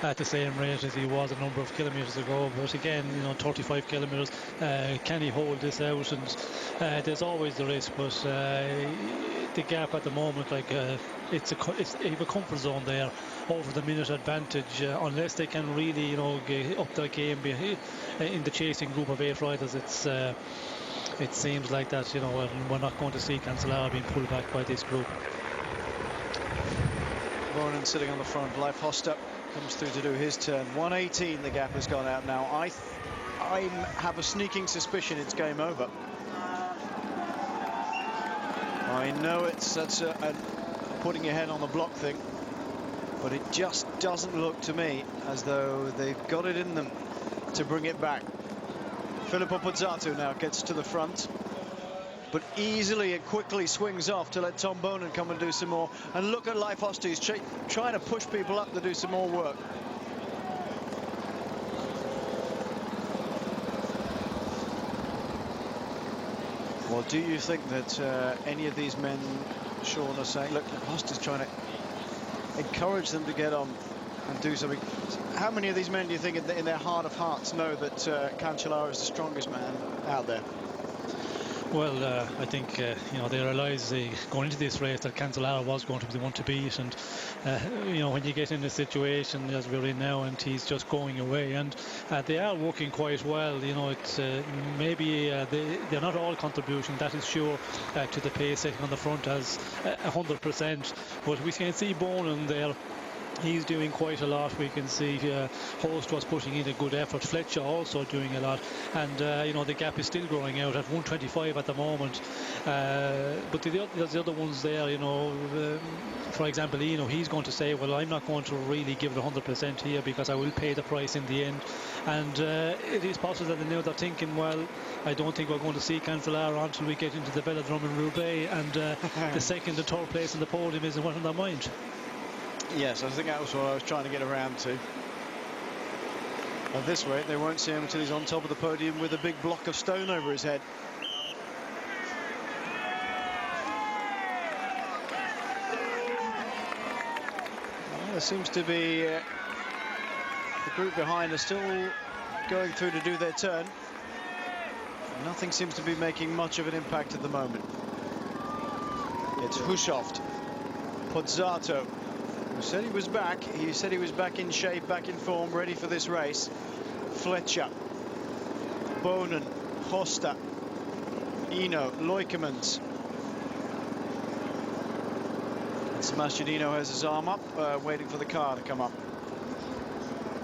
at the same rate as he was a number of kilometres ago. But again, 35 kilometres, can he hold this out? And there's always the risk, but the gap at the moment, like it's a comfort zone there over the minute advantage, unless they can really get up their game in the chasing group of 8 riders. It seems like that, we're not going to see Cancellara being pulled back by this group. Boonen sitting on the front. Leif Hoste comes through to do his turn. 1:18 the gap has gone out now. I have a sneaking suspicion it's game over. I know it's such a putting your head on the block thing, but it just doesn't look to me as though they've got it in them to bring it back. Filippo Pozzato now gets to the front, but easily and quickly swings off to let Tom Boonen come and do some more. And look at Leif Hoste, he's trying to push people up to do some more work. Well, do you think that any of these men, Sean, are saying, look, Hoste is trying to encourage them to get on and do something? How many of these men do you think in their heart of hearts know that Cancellara is the strongest man out there? Well, I think they realised going into this race that Cancellara was going to be the one to beat, and when you get in a situation as we're in now and he's just going away, and they are working quite well. It's maybe they're not all contribution, that is sure, to the pace setting on the front as 100%, but we can see Boonen there. He's doing quite a lot. We can see Host was putting in a good effort. Fletcher also doing a lot, and the gap is still growing out at 1:25 at the moment. But there's the other ones there. For example, he's going to say, well, I'm not going to really give it 100% here because I will pay the price in the end. And it is possible that now they're thinking, well, I don't think we're going to see Cancellara until we get into the velodrome in Roubaix, and the second and third place in the podium isn't what on their mind. Yes, I think that was what I was trying to get around to. At this rate, they won't see him until he's on top of the podium with a big block of stone over his head. Well, there seems to be the group behind are still going through to do their turn. Nothing seems to be making much of an impact at the moment. It's Hushovd, Pozzato, who said he was back. He said he was back in shape, back in form, ready for this race. Fletcher, Boonen, Hoste, Eno, Loikemans. And Sebastian Eno has his arm up, waiting for the car to come up.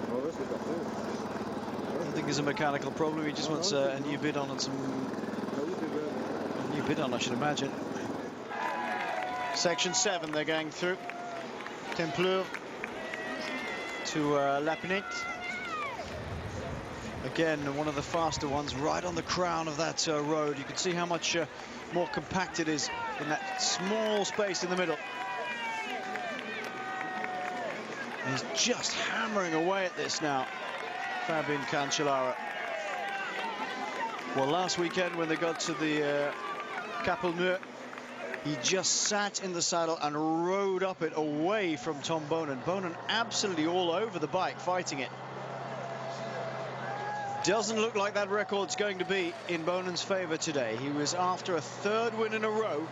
I don't think there's a mechanical problem. He just wants a new bid on and a new bid on, I should imagine. Section 7 they're going through. Templeur to Lapinette. Again, one of the faster ones right on the crown of that road. You can see how much more compact it is in that small space in the middle. He's just hammering away at this now, Fabian Cancellara. Well, last weekend when they got to the Capelmeur, he just sat in the saddle and rode up it away from Tom Boonen. Boonen absolutely all over the bike, fighting it. Doesn't look like that record's going to be in Boonen's favour today. He was after a third win in a row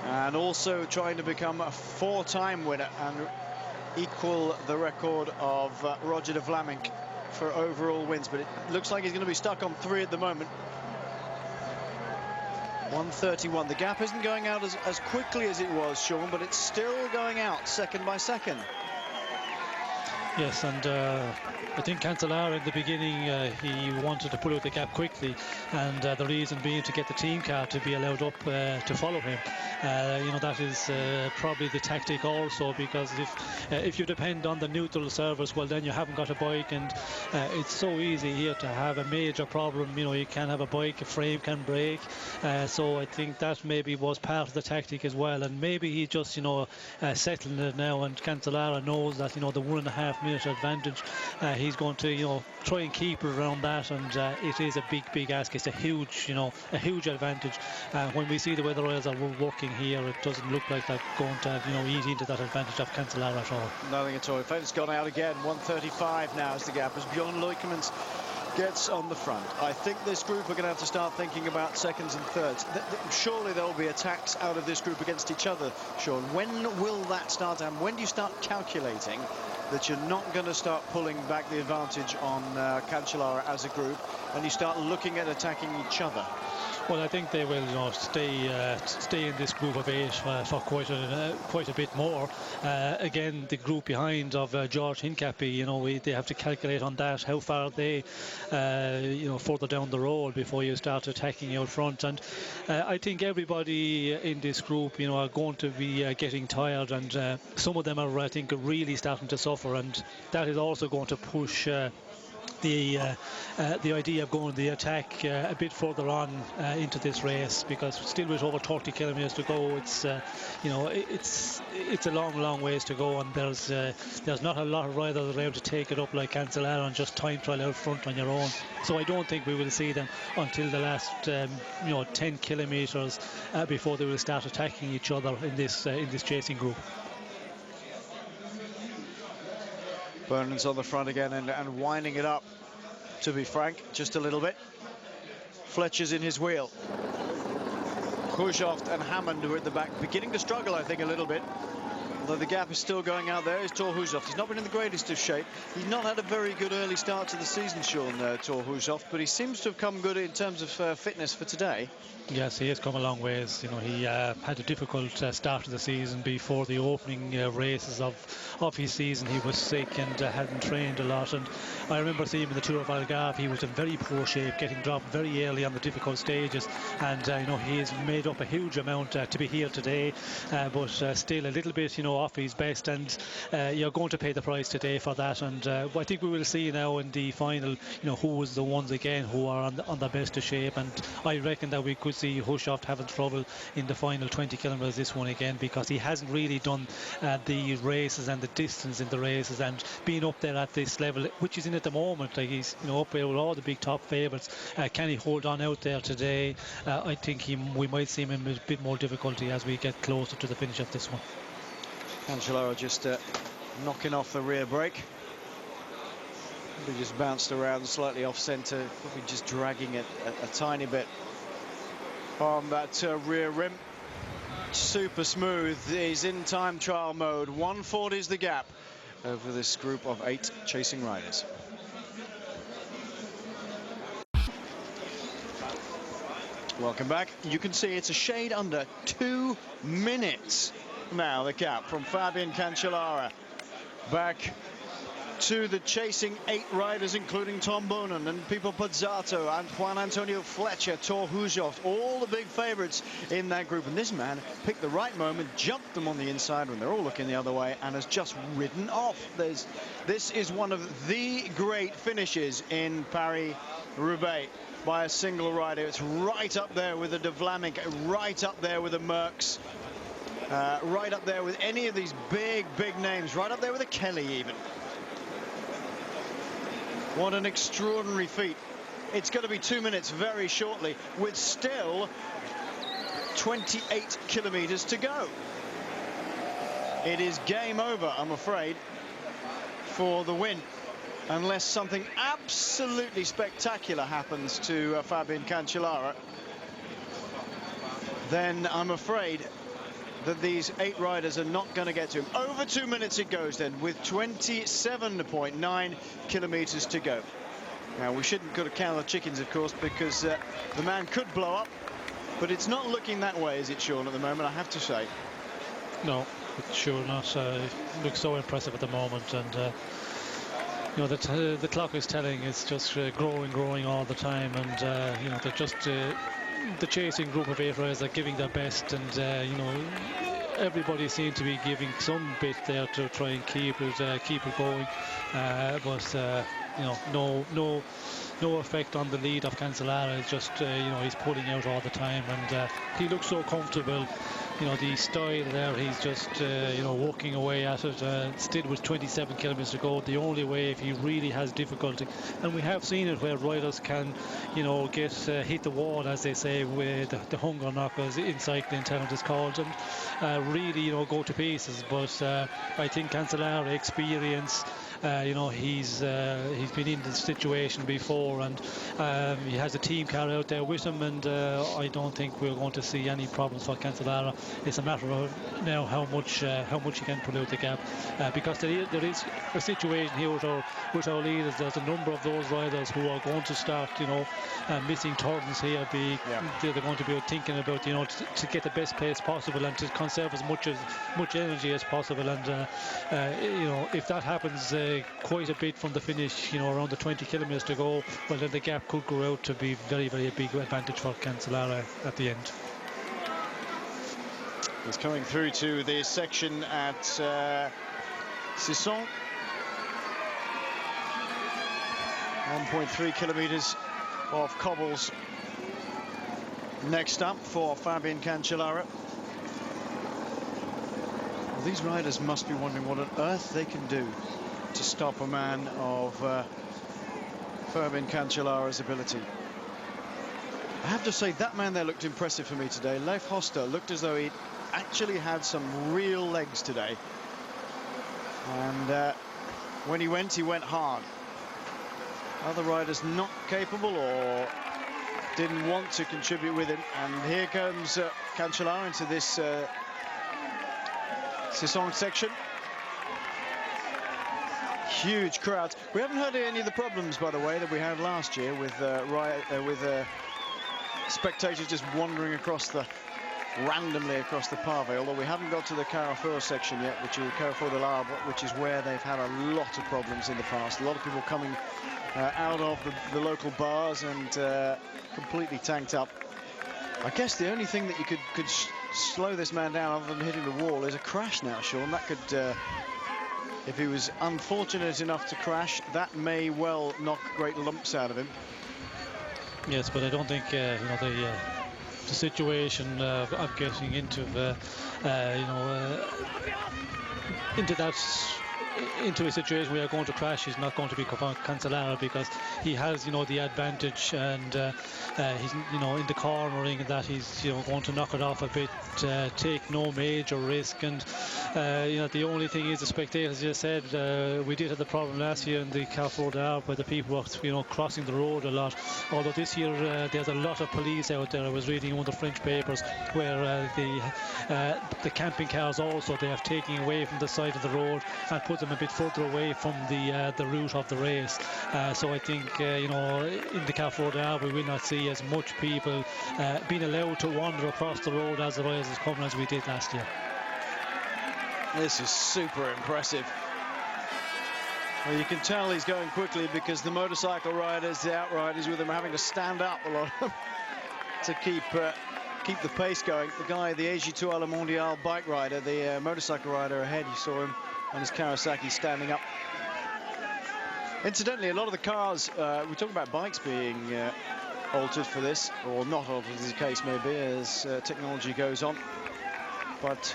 and also trying to become a 4-time winner and equal the record of Roger de Vlamingh for overall wins. But it looks like he's going to be stuck on 3 at the moment. 1:31. The gap isn't going out as quickly as it was, Sean, but it's still going out second by second. Yes, and I think Cancellara in the beginning, he wanted to pull out the gap quickly, and the reason being to get the team car to be allowed up to follow him. That is probably the tactic also, because if you depend on the neutral servers, well, then you haven't got a bike, and it's so easy here to have a major problem. You can have a bike, a frame can break, so I think that maybe was part of the tactic as well, and maybe he just settling it now, and Cancellara knows that the 1.5 minute advantage, he's going to try and keep it around that, and it is a big ask. It's a huge advantage. When we see the way the Royals are working here, it doesn't look like they're going to eat into that advantage of Cancellara at all. Nothing at all. In fact, it's gone out again. 1:35 now is the gap as Bjorn Leukemans gets on the front. I think this group are going to have to start thinking about seconds and thirds. Surely there will be attacks out of this group against each other, Sean. When will that start to happen? When do you start calculating that you're not going to start pulling back the advantage on Cancellara as a group, and you start looking at attacking each other? Well, I think they will stay in this group of 8 for quite a bit more. Again, the group behind of George Hincapie, they have to calculate on that, how far they further down the road before you start attacking out front. And I think everybody in this group are going to be getting tired, and some of them are, I think, really starting to suffer, and that is also going to push the idea of going the attack a bit further on into this race, because still with over 30 kilometers to go, it's a long ways to go, and there's not a lot of riders that are able to take it up like Cancellara and just time trial out front on your own. So I don't think we will see them until the last 10 kilometers before they will start attacking each other in this chasing group. Burnham's on the front again and winding it up, to be frank, just a little bit. Fletcher's in his wheel. Khrushchev and Hammond who are at the back, beginning to struggle, I think, a little bit. Although the gap is still going out there, is Thor Hushovd. He's not been in the greatest of shape. He's not had a very good early start to the season, Sean, Thor Hushovd, but he seems to have come good in terms of fitness for today. Yes, he has come a long ways. He had a difficult start to the season before the opening races of his season. He was sick and hadn't trained a lot, and I remember seeing him in the Tour of Algarve. He was in very poor shape, getting dropped very early on the difficult stages, and he has made up a huge amount to be here today, but still a little bit off his best, and you're going to pay the price today for that. And I think we will see now in the final who was the ones again who are on the best of shape, and I reckon that we could see Hushovd having trouble in the final 20 kilometers this one again, because he hasn't really done the races and the distance in the races, and being up there at this level which he's in at the moment, like he's up there with all the big top favourites. Can he hold on out there today? I think we might see him in a bit more difficulty as we get closer to the finish of this one. Cancellara just knocking off the rear brake. He just bounced around slightly off centre, probably just dragging it a tiny bit on that rear rim. Super smooth. He's in time trial mode. 1:40 is the gap over this group of 8 chasing riders. Welcome back. You can see it's a shade under 2 minutes now, the gap from Fabian Cancellara back to the chasing 8 riders, including Tom Boonen and Pipo Pozzato and Juan Antonio Fletcher, Thor Hushovd, all the big favourites in that group. And this man picked the right moment, jumped them on the inside when they're all looking the other way, and has just ridden off. This is one of the great finishes in Paris-Roubaix by a single rider. It's right up there with the De Vlaeminck, right up there with the Merckx, right up there with any of these big names, right up there with a Kelly even. What an extraordinary feat. It's going to be 2 minutes very shortly, with still 28 kilometers to go. It is game over, I'm afraid, for the win, unless something absolutely spectacular happens to Fabian Cancellara. Then I'm afraid that these 8 riders are not going to get to him. Over 2 minutes it goes then, with 27.9 kilometers to go. Now, we shouldn't count the chickens, of course, because the man could blow up, but it's not looking that way, is it, Sean, at the moment, I have to say? No, it's sure not. It looks so impressive at the moment, and you know, the clock is telling it's just growing all the time, and you know, they're just the chasing group of 8 riders are giving their best, and you know, everybody seemed to be giving some bit there to try and keep it going, but you know, no effect on the lead of Cancellara. It's just you know, he's pulling out all the time, and he looks so comfortable. You know, the style there, he's just you know, working away at it. Still with 27 kilometers to go, the only way if he really has difficulty, and we have seen it where riders can, you know, get hit the wall, as they say, with the hunger knockers in cycling terms it's called, and really, you know, go to pieces. But I think Cancellara experience, you know, he's been in this situation before, and he has a team car out there with him, and I don't think we're going to see any problems for Cancellara. It's a matter of now how much he can pull out the gap, because there is a situation here with our leaders. There's a number of those riders who are going to start, you know, missing turns here. They're going to be thinking about, you know, to get the best place possible and to conserve as much energy as possible. And you know, if that happens quite a bit from the finish, you know, around the 20 kilometers to go, well, then the gap could grow out to be very, very big advantage for Cancellara at the end. He's coming through to the section at Sisson. 1.3 kilometers of cobbles next up for Fabian Cancellara. Well, these riders must be wondering what on earth they can do to stop a man of Fabian Cancellara's ability. I have to say, that man there looked impressive for me today. Leif Hoster looked as though he actually had some real legs today, and when he went hard. Other riders not capable or didn't want to contribute with him, and here comes Cancellara into this Sisson section. Huge crowds. We haven't heard any of the problems, by the way, that we had last year with spectators just wandering randomly across the pavé, although we haven't got to the Carrefour section yet, which is Carrefour de l'Arbre, which is where they've had a lot of problems in the past. A lot of people coming out of the local bars and completely tanked up. I guess the only thing that you could slow this man down other than hitting the wall is a crash now, Sean. That could, if he was unfortunate enough to crash, that may well knock great lumps out of him. Yes, but I don't think you know, the situation of getting into you know, into a situation where you're going to crash is not going to be Cancellara, because he has, you know, the advantage, and he's, you know, in the cornering, and that he's, you know, going to knock it off a bit, take no major risk. And you know, the only thing is the spectators, as you said, we did have the problem last year in the Carrefour de l'Arbre where the people were, you know, crossing the road a lot, although this year there's a lot of police out there. I was reading one of the French papers where the camping cars also, they have taken away from the side of the road and put them a bit further away from the route of the race. So I think you know, in the Carrefour de l'Arbre we will not see as much people being allowed to wander across the road as the riders coming as we did last year. This is super impressive. Well, you can tell he's going quickly because the motorcycle riders, the outriders with him, are having to stand up a lot of them to keep the pace going. The guy, the AG2 Le Mondial bike rider, the motorcycle rider ahead, you saw him on his Kawasaki standing up. Incidentally, a lot of the cars, we talk about bikes being altered for this, or not altered as the case may be, as technology goes on. But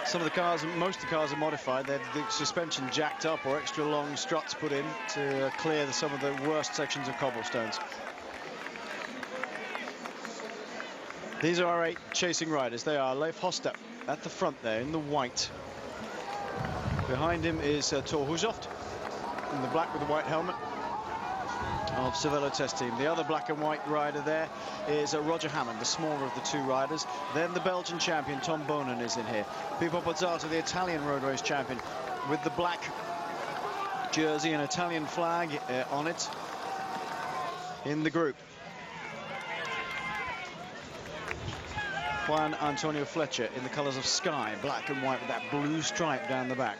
some of the cars, most of the cars are modified. They're the suspension jacked up or extra long struts put in to clear some of the worst sections of cobblestones. These are our 8 chasing riders. They are Leif Hoster at the front there in the white. Behind him is Thor Hushovd in the black with the white helmet of Cervelo Test Team. The other black and white rider there is Roger Hammond, the smaller of the 2 riders. Then the Belgian champion Tom Bonen is in here. Pippo Pozzato, the Italian road race champion, with the black jersey and Italian flag on it in the group. Juan Antonio Fletcher in the colours of sky, black and white with that blue stripe down the back.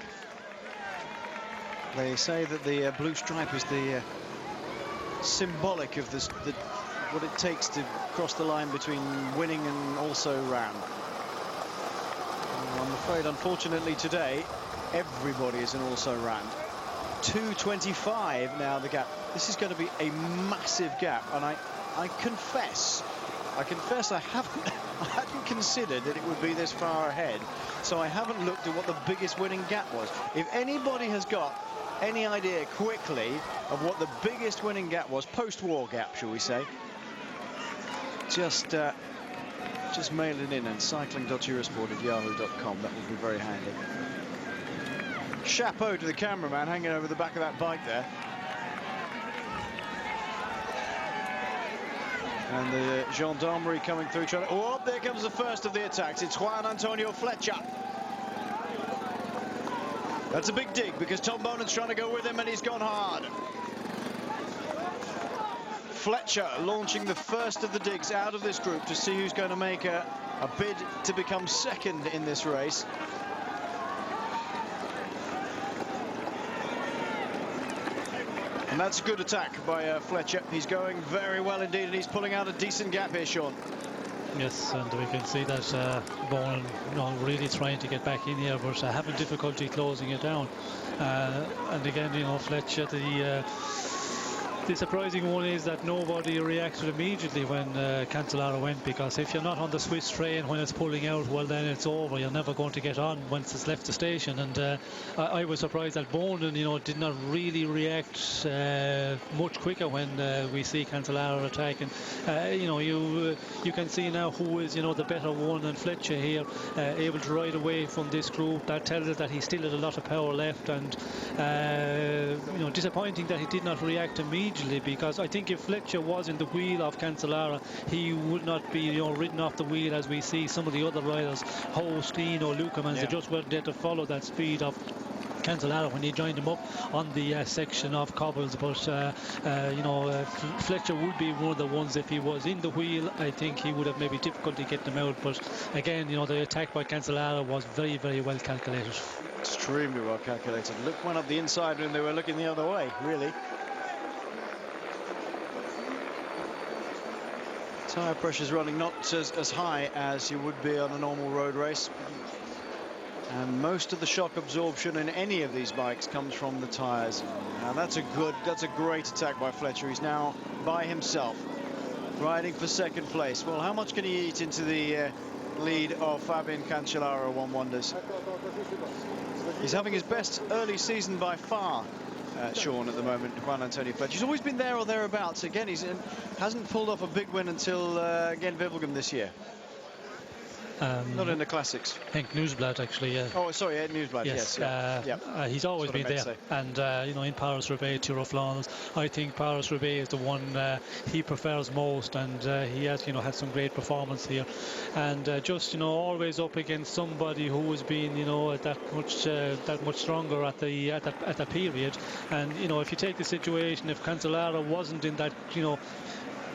They say that the blue stripe is the symbolic of what it takes to cross the line between winning and also round. I'm afraid, unfortunately, today, everybody is an also round. 2:25 now the gap. This is going to be a massive gap, and I confess I hadn't considered that it would be this far ahead, so I haven't looked at what the biggest winning gap was. If anybody has got any idea quickly of what the biggest winning gap was, post-war gap, shall we say, just mail it in, and cycling.eurosport@yahoo.com. That would be very handy. Chapeau to the cameraman hanging over the back of that bike there. And the gendarmerie coming through. Oh, there comes the first of the attacks. It's Juan Antonio Fletcher. That's a big dig because Tom Bonen's trying to go with him, and he's gone hard. Fletcher launching the first of the digs out of this group to see who's going to make a bid to become second in this race. And that's a good attack by Fletcher. He's going very well indeed, and he's pulling out a decent gap here, Sean. Yes, and we can see that Bowen, really trying to get back in here, but having difficulty closing it down. And again, Fletcher, the surprising one is that nobody reacted immediately when Cancellara went, because if you're not on the Swiss train when it's pulling out, well, then it's over. You're never going to get on once it's left the station. And I was surprised that Bonen, did not really react much quicker when we see Cancellara attacking. You can see now who is, the better one, and Fletcher here, able to ride away from this group. That tells us that he still had a lot of power left, and disappointing that he did not react immediately, because I think if Fletcher was in the wheel of Cancellara, he would not be ridden off the wheel as we see some of the other riders, Holstein or Lukemans. They just weren't there to follow that speed of Cancellara when he joined him up on the section of cobbles. But Fletcher would be one of the ones, if he was in the wheel, I think he would have maybe difficulty getting them out. But again, the attack by Cancellara was very, very well calculated. Extremely well calculated. Look, went up the inside when they were looking the other way, really. Tyre pressure's running not as high as you would be on a normal road race. And most of the shock absorption in any of these bikes comes from the tyres. Now that's a great attack by Fletcher. He's now by himself, riding for second place. Well, how much can he eat into the lead of Fabian Cancellara, one wonders? He's having his best early season by far, Sean, at the moment, Juan Antonio Fletcher. He's always been there or thereabouts. Again, he hasn't pulled off a big win until again Wevelgem this year. Not in the classics. Henk Nieuwsblad, actually. Oh, sorry, Nieuwsblad. Yes. He's always been there, and in Paris-Roubaix, Tour of Flanders, I think Paris-Roubaix is the one he prefers most, and he has had some great performance here, and just always up against somebody who has been that much stronger at the period. And if you take the situation, if Cancellara wasn't in that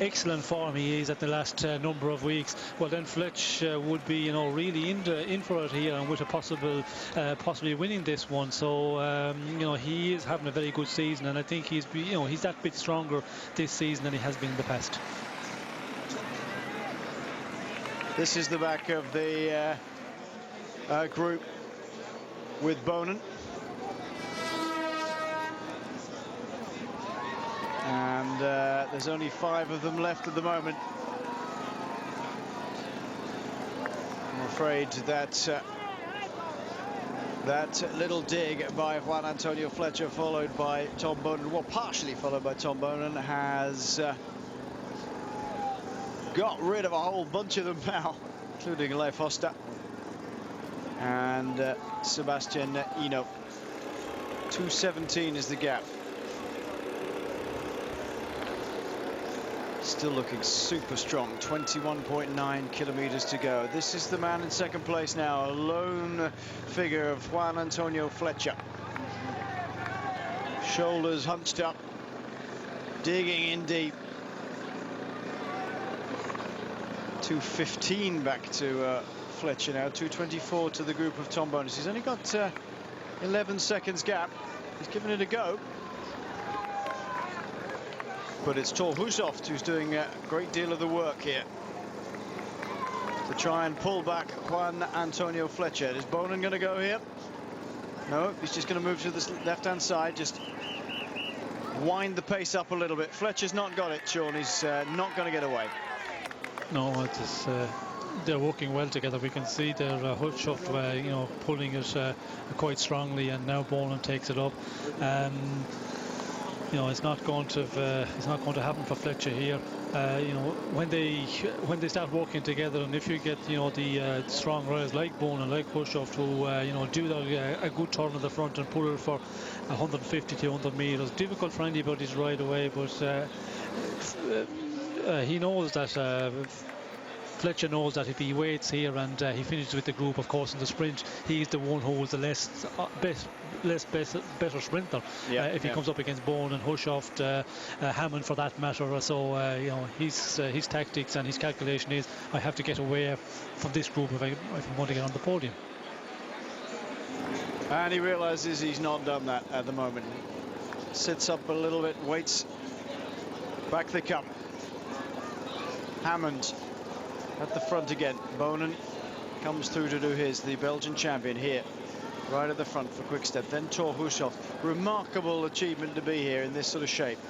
excellent form he is at the last number of weeks, well, then Fletch would be really in for it here, and with a possibly winning this one. So he is having a very good season, and I think he's that bit stronger this season than he has been in the past. This is the back of the group with Bonen. And there's only 5 of them left at the moment. I'm afraid that that little dig by Juan Antonio Fletcher, followed by Tom Bonen, well, partially followed by Tom Bonen, has got rid of a whole bunch of them now, including Leif Hosta and Sebastian Eno. 2:17 is the gap. Still looking super strong. 21.9 kilometers to go. This is the man in second place now, a lone figure of Juan Antonio Fletcher. Shoulders hunched up, digging in deep. 2:15 back to Fletcher now. 2:24 to the group of Tom Bonen. He's only got 11 seconds gap. He's given it a go. But it's Thor Hushovd who's doing a great deal of the work here to try and pull back Juan Antonio Fletcher. Is Bonin going to go here? No, he's just going to move to the left-hand side, just wind the pace up a little bit. Fletcher's not got it, Sean. He's not going to get away. No, it is. They're working well together. We can see their Hushovd, you know, pulling it quite strongly, and now Bonin takes it up. You know, it's not going to happen for Fletcher here. You know, when they start working together, and if you get, you know, the strong riders like Bonin, like Hushovd, who you know, do a good turn at the front and pull it for 150 to 100 meters, difficult for anybody to ride away. But he knows that. Fletcher knows that if he waits here and he finishes with the group, of course, in the sprint, he's the one who is the better sprinter. If he comes up against Bonin and Hushovd, Hammond for that matter. So you know, his tactics and his calculation is, I have to get away from this group if I want to get on the podium. And he realizes he's not done that at the moment. Sits up a little bit, waits. Back they come. Hammond at the front again. Bonin comes through to do his, the Belgian champion here, right at the front for Quick-Step. Then Thor Hushovd. Remarkable achievement to be here in this sort of shape.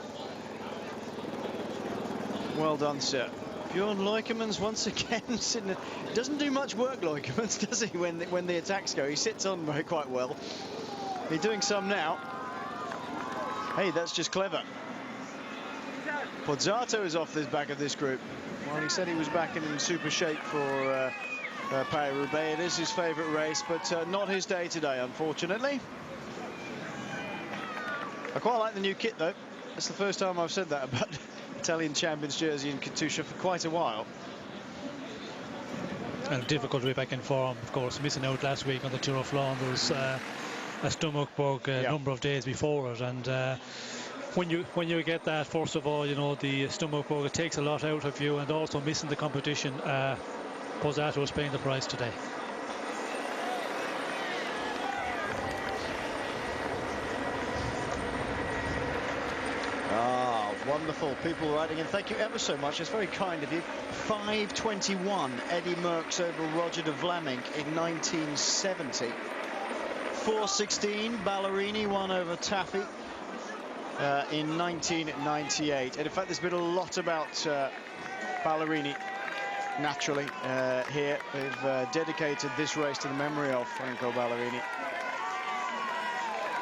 Well done, sir. Bjorn Leukemans once again sitting. Doesn't do much work, Leukemans, does he? When the attacks go, he sits on quite well. He's doing some now. Hey, that's just clever. Pozzato is off the back of this group. Well, he said he was back in super shape for Paris-Roubaix. It is his favourite race, but not his day today, unfortunately. I quite like the new kit, though. It's the first time I've said that about Italian champions jersey in Katusha for quite a while. And difficult to be back in form, of course. Missing out last week on the Tour of Flanders, a stomach bug a number of days before it, and when you get that, first of all, you know, the stomach bug, it takes a lot out of you, and also missing the competition. Pozzato is paying the price today. Wonderful people writing in. Thank you ever so much. It's very kind of you. 5:21 Eddie Merckx over Roger de Vlaming in 1970. 4:16 Ballerini won over Taffy in 1998. And in fact, there's been a lot about Ballerini naturally here. They've dedicated this race to the memory of Franco Ballerini.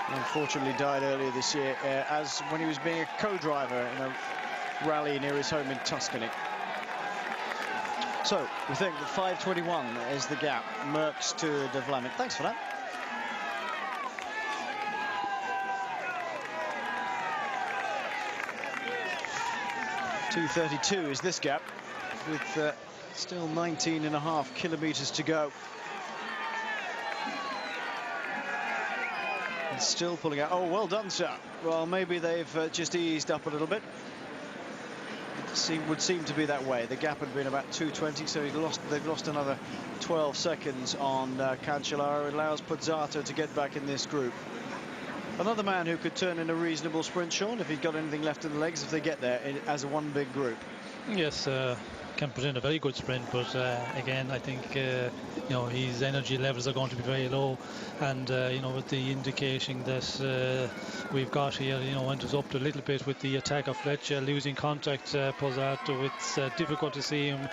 Unfortunately died earlier this year as when he was being a co-driver in a rally near his home in Tuscany. So we think that 5:21 is the gap. Merckx to de Vlaming. Thanks for that. .232 is this gap, with still 19.5 kilometers to go. And still pulling out. Oh, well done, sir. Well, maybe they've just eased up a little bit. Would seem to be that way. The gap had been about 2:20, so they've lost another 12 seconds on Cancellara. It allows Pozzato to get back in this group. Another man who could turn in a reasonable sprint, Sean, if he'd got anything left in the legs, if they get there as a one big group. Yes, can present a very good sprint, but again, I think you know, his energy levels are going to be very low, and you know, with the indication that we've got here, you know, went us up a little bit with the attack of Fletcher losing contact. Pozzato, it's difficult to see him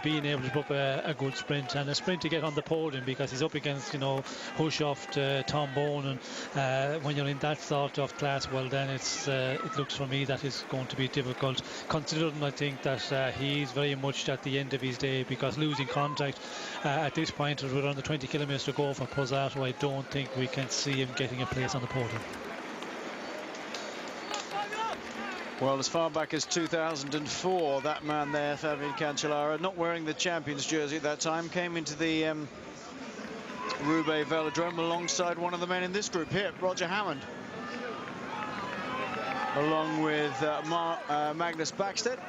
being able to put up a good sprint, and a sprint to get on the podium, because he's up against, you know, Hushovd, Tom Bonin, and when you're in that sort of class, well, then it looks for me that is going to be difficult, considering I think that he's very much at the end of his day, because losing contact at this point, with around the 20 kilometers to go for Pozzato, I don't think we can see him getting a place on the podium. Well, as far back as 2004, that man there, Fabian Cancellara, not wearing the champions jersey at that time, came into the Roubaix Velodrome alongside one of the men in this group here, Roger Hammond, along with Magnus Backstedt,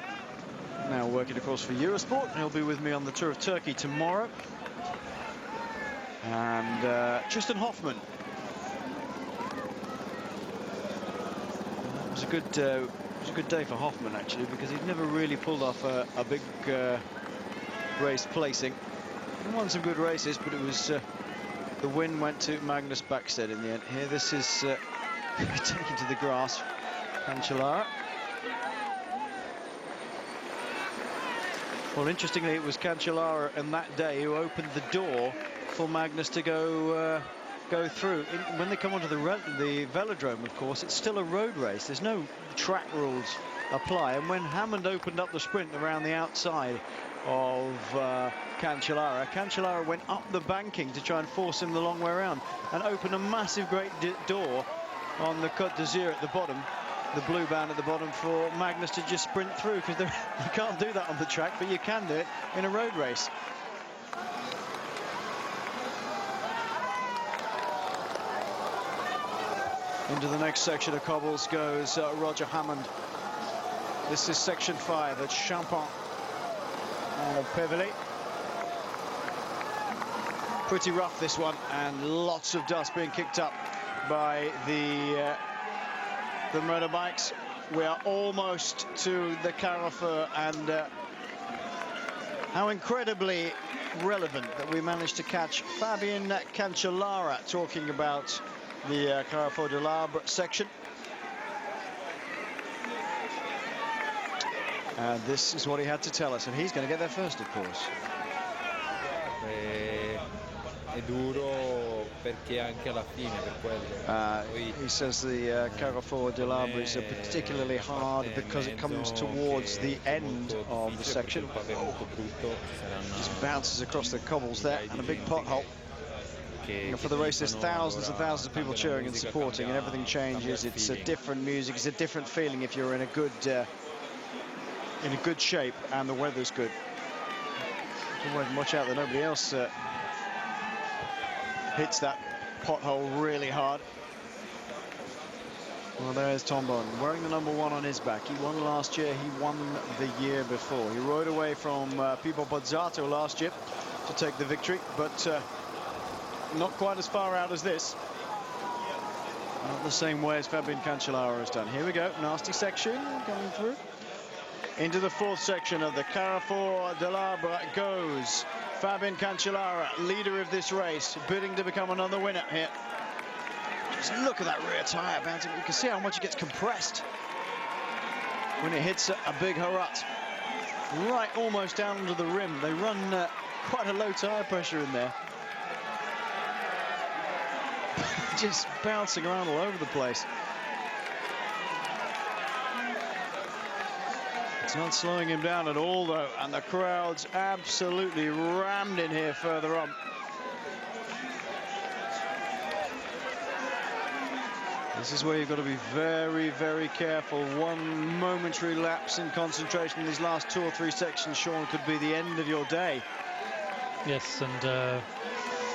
now working, of course, for Eurosport. He'll be with me on the Tour of Turkey tomorrow. And Tristan Hoffmann was a good day for Hoffman, actually, because he'd never really pulled off a big race placing. He won some good races, but it was the win went to Magnus Backstedt in the end. Here, this is taken to the grass. Cancellara. Well, interestingly, it was Cancellara and that day who opened the door for Magnus to go through. When they come onto the velodrome, of course, it's still a road race. There's no track rules apply. And when Hammond opened up the sprint around the outside of Cancellara went up the banking to try and force him the long way around and opened a massive great door on the Côte d'Azur at the bottom, the blue band at the bottom, for Magnus to just sprint through, because you can't do that on the track, but you can do it in a road race. Into the next section of cobbles goes Roger Hammond. This is section 5 at Champon Peverly. Pretty rough, this one, and lots of dust being kicked up by the motorbikes. We are almost to the Carrefour, and how incredibly relevant that we managed to catch Fabian Cancellara talking about the Carrefour de l'Arbre section. And this is what he had to tell us, and he's going to get there first, of course. È duro perché anche alla fine per quello. He says the Carrefour de l'Arbre is particularly hard because it comes towards the end of the section. Just bounces across the cobbles there, and a big pothole. For the race, there's thousands and thousands of people cheering and supporting, and everything changes. It's a different music. It's a different feeling if you're in a good shape and the weather's good. Watch out that nobody else hits that pothole really hard. Well, there's Tom Bone wearing the number 1 on his back. He won last year. He won the year before. He rode away from Pipo Pozzato last year to take the victory, but not quite as far out as this. Not the same way as Fabian Cancellara has done. Here we go, nasty section coming through. Into the 4th section of the Carrefour de l'Arbre goes Fabian Cancellara, leader of this race, bidding to become another winner here. Just look at that rear tyre bouncing. You can see how much it gets compressed when it hits a big harut. Right almost down to the rim. They run quite a low tyre pressure in there. Just bouncing around all over the place. It's not slowing him down at all, though, and the crowd's absolutely rammed in here further on. This is where you've got to be very, very careful. One momentary lapse in concentration in these last 2 or 3 sections, Sean, could be the end of your day. Yes, and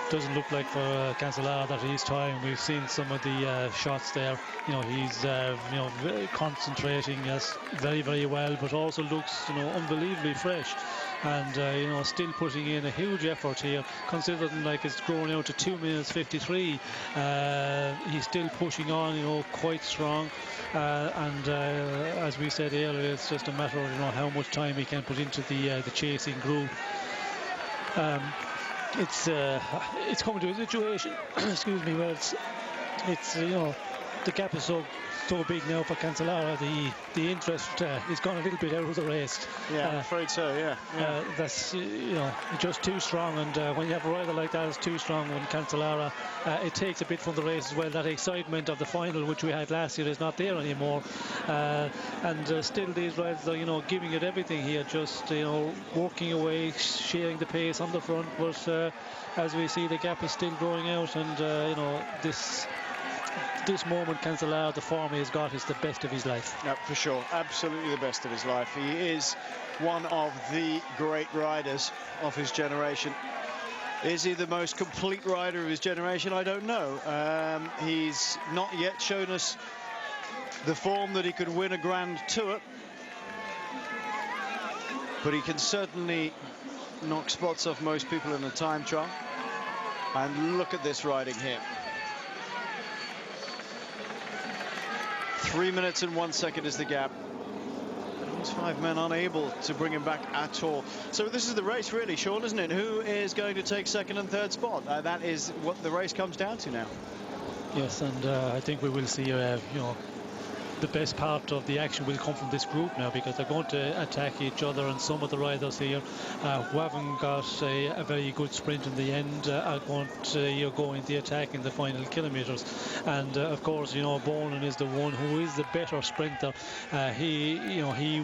doesn't look like for Cancellara that he's trying. We've seen some of the shots there. You know, he's very concentrating, yes, very, very well, but also looks, unbelievably fresh, and still putting in a huge effort here, considering like it's grown out to 2 minutes 53. He's still pushing on, quite strong, and as we said earlier, it's just a matter of how much time he can put into the chasing group. It's coming to a situation, excuse me, where it's the gap is so big now for Cancellara. The interest is gone a little bit out of the race. Yeah, I'm afraid so. Yeah. That's just too strong, and when you have a rider like that, it's too strong. When Cancellara, it takes a bit from the race as well. That excitement of the final, which we had last year, is not there anymore. And still, these riders are giving it everything here, just working away, sharing the pace on the front. But as we see, the gap is still growing out, and this moment, Cancellara, the form he's got is the best of his life. Yeah, for sure. Absolutely the best of his life. He is one of the great riders of his generation. Is he the most complete rider of his generation? I don't know. He's not yet shown us the form that he could win a Grand Tour, but he can certainly knock spots off most people in a time trial. And look at this riding here. 3 minutes and 1 second is the gap. Those 5 men unable to bring him back at all. So this is the race, really, Sean, isn't it? Who is going to take second and third spot? That is what the race comes down to now. Yes, and I think we will see, you know, the best part of the action will come from this group now, because they're going to attack each other, and some of the riders here who haven't got a very good sprint in the end are going to go in the attack in the final kilometres. And of course, you know, Bonin is the one who is the better sprinter. He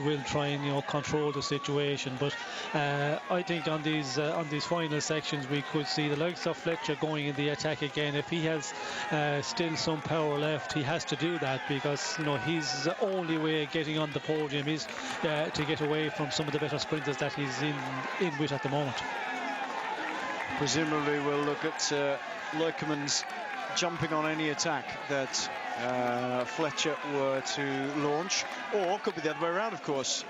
will try and, you know, control the situation. But I think on these final sections we could see the likes of Fletcher going in the attack again. If he has still some power left, he has to do that, because, you know, his only way of getting on the podium is to get away from some of the better sprinters that he's in with at the moment. Presumably we'll look at Leukemans jumping on any attack that Fletcher were to launch, or could be the other way around, of course.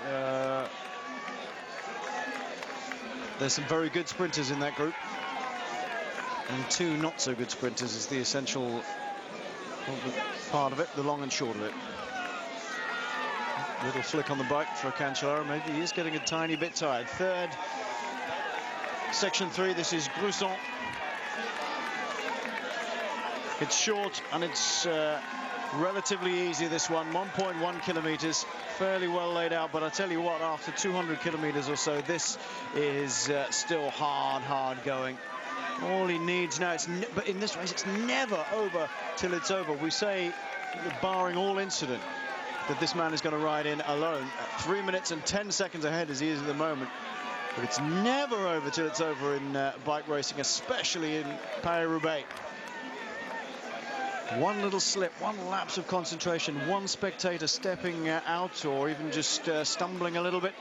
There's some very good sprinters in that group, and two not so good sprinters is the essential part of it, the long and short of it. Little flick on the bike for Cancellara. Maybe he is getting a tiny bit tired. Third, section 3. This is Gruson. It's short and it's relatively easy, this one. 1.1 kilometers, fairly well laid out. But I tell you what, after 200 kilometers or so, this is still hard going. All he needs now, but in this race, it's never over till it's over. We say, barring all incident, that this man is going to ride in alone at 3 minutes and 10 seconds ahead as he is at the moment. But it's never over till it's over in bike racing, especially in Paris-Roubaix. One little slip, one lapse of concentration, one spectator stepping out or even just stumbling a little bit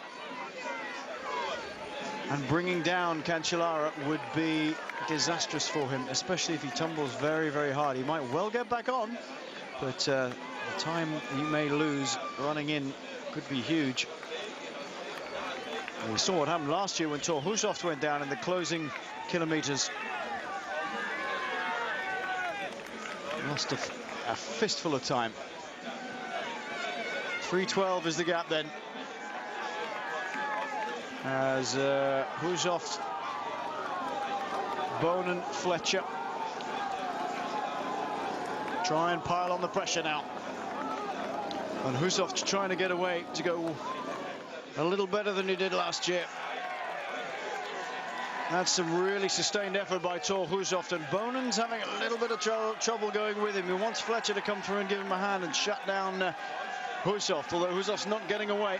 and bringing down Cancellara would be disastrous for him, especially if he tumbles very hard. He might well get back on, but the time you may lose running in could be huge. And we saw what happened last year when Thor Hushovd went down in the closing kilometers. Lost a fistful of time. 3:12 is the gap then, as Hushovd, Bonin, Fletcher try and pile on the pressure now. And Hushovd trying to get away to go a little better than he did last year. That's some really sustained effort by Thor Hushovd, and Bonin's having a little bit of trouble going with him. He wants Fletcher to come through and give him a hand and shut down Hushovd, although Hushovd's not getting away.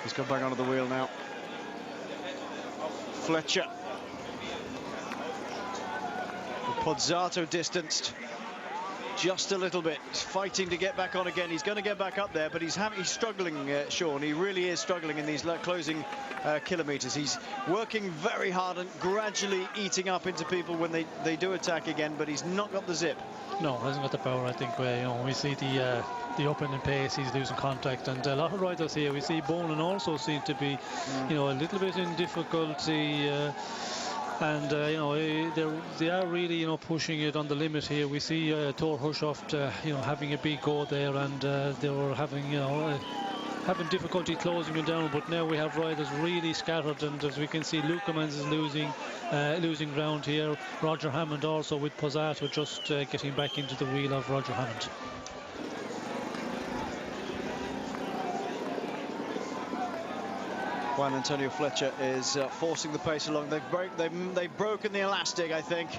He's got back onto the wheel now. Fletcher. Pozzato distanced just a little bit. He's fighting to get back on again. He's going to get back up there, but he's struggling, Sean. He really is struggling in these closing kilometers. He's working very hard and gradually eating up into people when they do attack again, but he's not got the zip. No, hasn't got the power. I think we see the opening pace, he's losing contact, and a lot of riders here. We see Bonin also seem to be, a little bit in difficulty. And they are really pushing it on the limit here. We see Thor Hushovd having a big go there, and they were having having difficulty closing it down. But now we have riders really scattered, and as we can see, Leukemans is losing ground here. Roger Hammond also with Pozzato just getting back into the wheel of Roger Hammond. Juan Antonio Fletcher is forcing the pace along. They've broken the elastic, I think.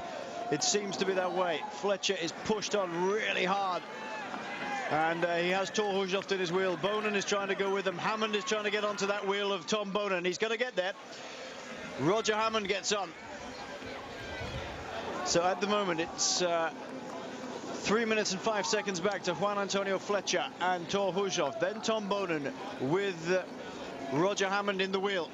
It seems to be that way. Fletcher is pushed on really hard, and he has Thor Hushovd in his wheel. Bonin is trying to go with him. Hammond is trying to get onto that wheel of Tom Bonin. He's going to get there. Roger Hammond gets on. So at the moment it's 3 minutes and 5 seconds back to Juan Antonio Fletcher and Thor Hushovd. Then Tom Bonin with Roger Hammond in the wheel.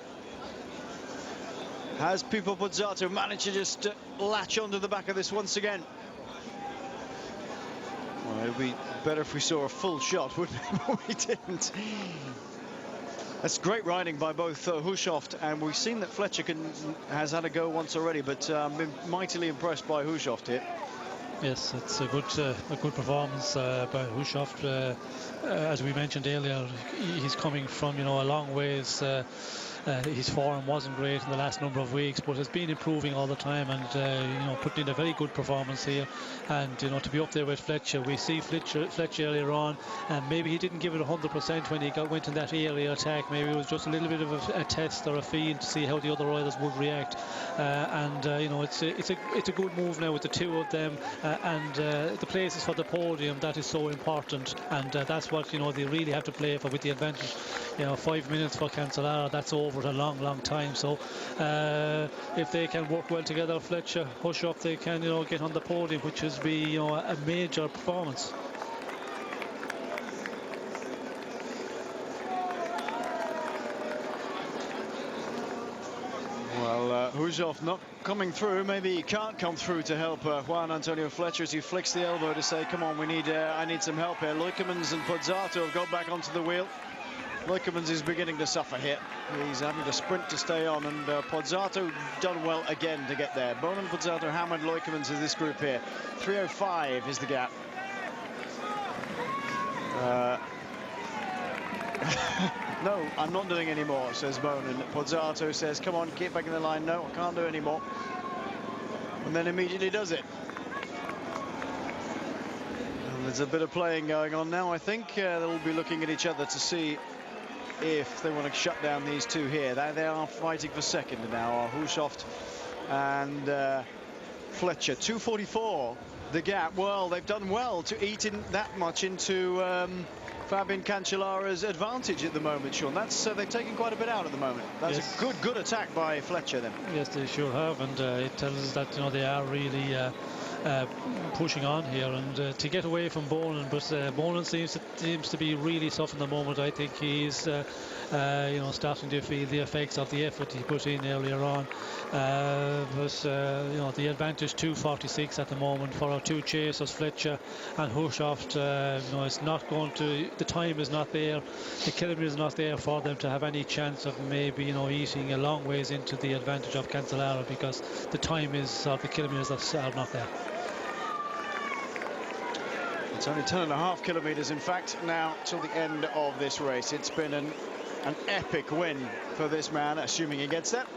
Has Pippo Pozzato managed to just latch onto the back of this once again? Well, it would be better if we saw a full shot, wouldn't it? But we didn't. That's great riding by both Hushoft, and we've seen that Fletcher has had a go once already, but been mightily impressed by Hushoft here. Yes, it's a good performance by Hushoft. As we mentioned earlier, he's coming from a long ways. His form wasn't great in the last number of weeks, but has been improving all the time, and putting in a very good performance here. And to be up there with Fletcher, we see Fletcher earlier on, and maybe he didn't give it 100% when he went in that early attack. Maybe it was just a little bit of a test or a feel to see how the other riders would react. It's a good move now with the two of them, and the places for the podium, that is so important, and that's what they really have to play for with the advantage. 5 minutes for Cancellara, that's over a long time. So if they can work well together, Fletcher, Hushoft, they can get on the podium, which is be a major performance. Well, Hushoft not coming through. Maybe he can't come through to help Juan Antonio Fletcher as he flicks the elbow to say, come on, I need some help here. Leukemans and Pozzato have got back onto the wheel. Leukemans is beginning to suffer here. He's having to sprint to stay on, and Pozzato done well again to get there. Bonin, Pozzato hammered Leukemans in this group here. 3:05 is the gap. No, I'm not doing any more, says Bonin. Pozzato says, come on, get back in the line. No, I can't do any more. And then immediately does it. And there's a bit of playing going on now, I think. They'll be looking at each other to see if they want to shut down these two here. They are fighting for second now, Hushoft and Fletcher. 2:44 the gap. Well, they've done well to eat in that much into Fabian Cancellara's advantage at the moment, Sean. That's they've taken quite a bit out at the moment. That's a good attack by Fletcher then. Yes, they sure have, and it tells us that they are really pushing on here, and to get away from Bonin, but Bonin seems to be really tough in the moment. I think he's starting to feel the effects of the effort he put in earlier on. The advantage 2:46 at the moment for our two chasers, Fletcher and Hushoft. It's not going to. The time is not there. The kilometre is not there for them to have any chance of maybe eating a long ways into the advantage of Cancellara, because the time is the kilometres are not there. It's only 10.5 kilometres, in fact, now till the end of this race. It's been an epic win for this man, assuming he gets that.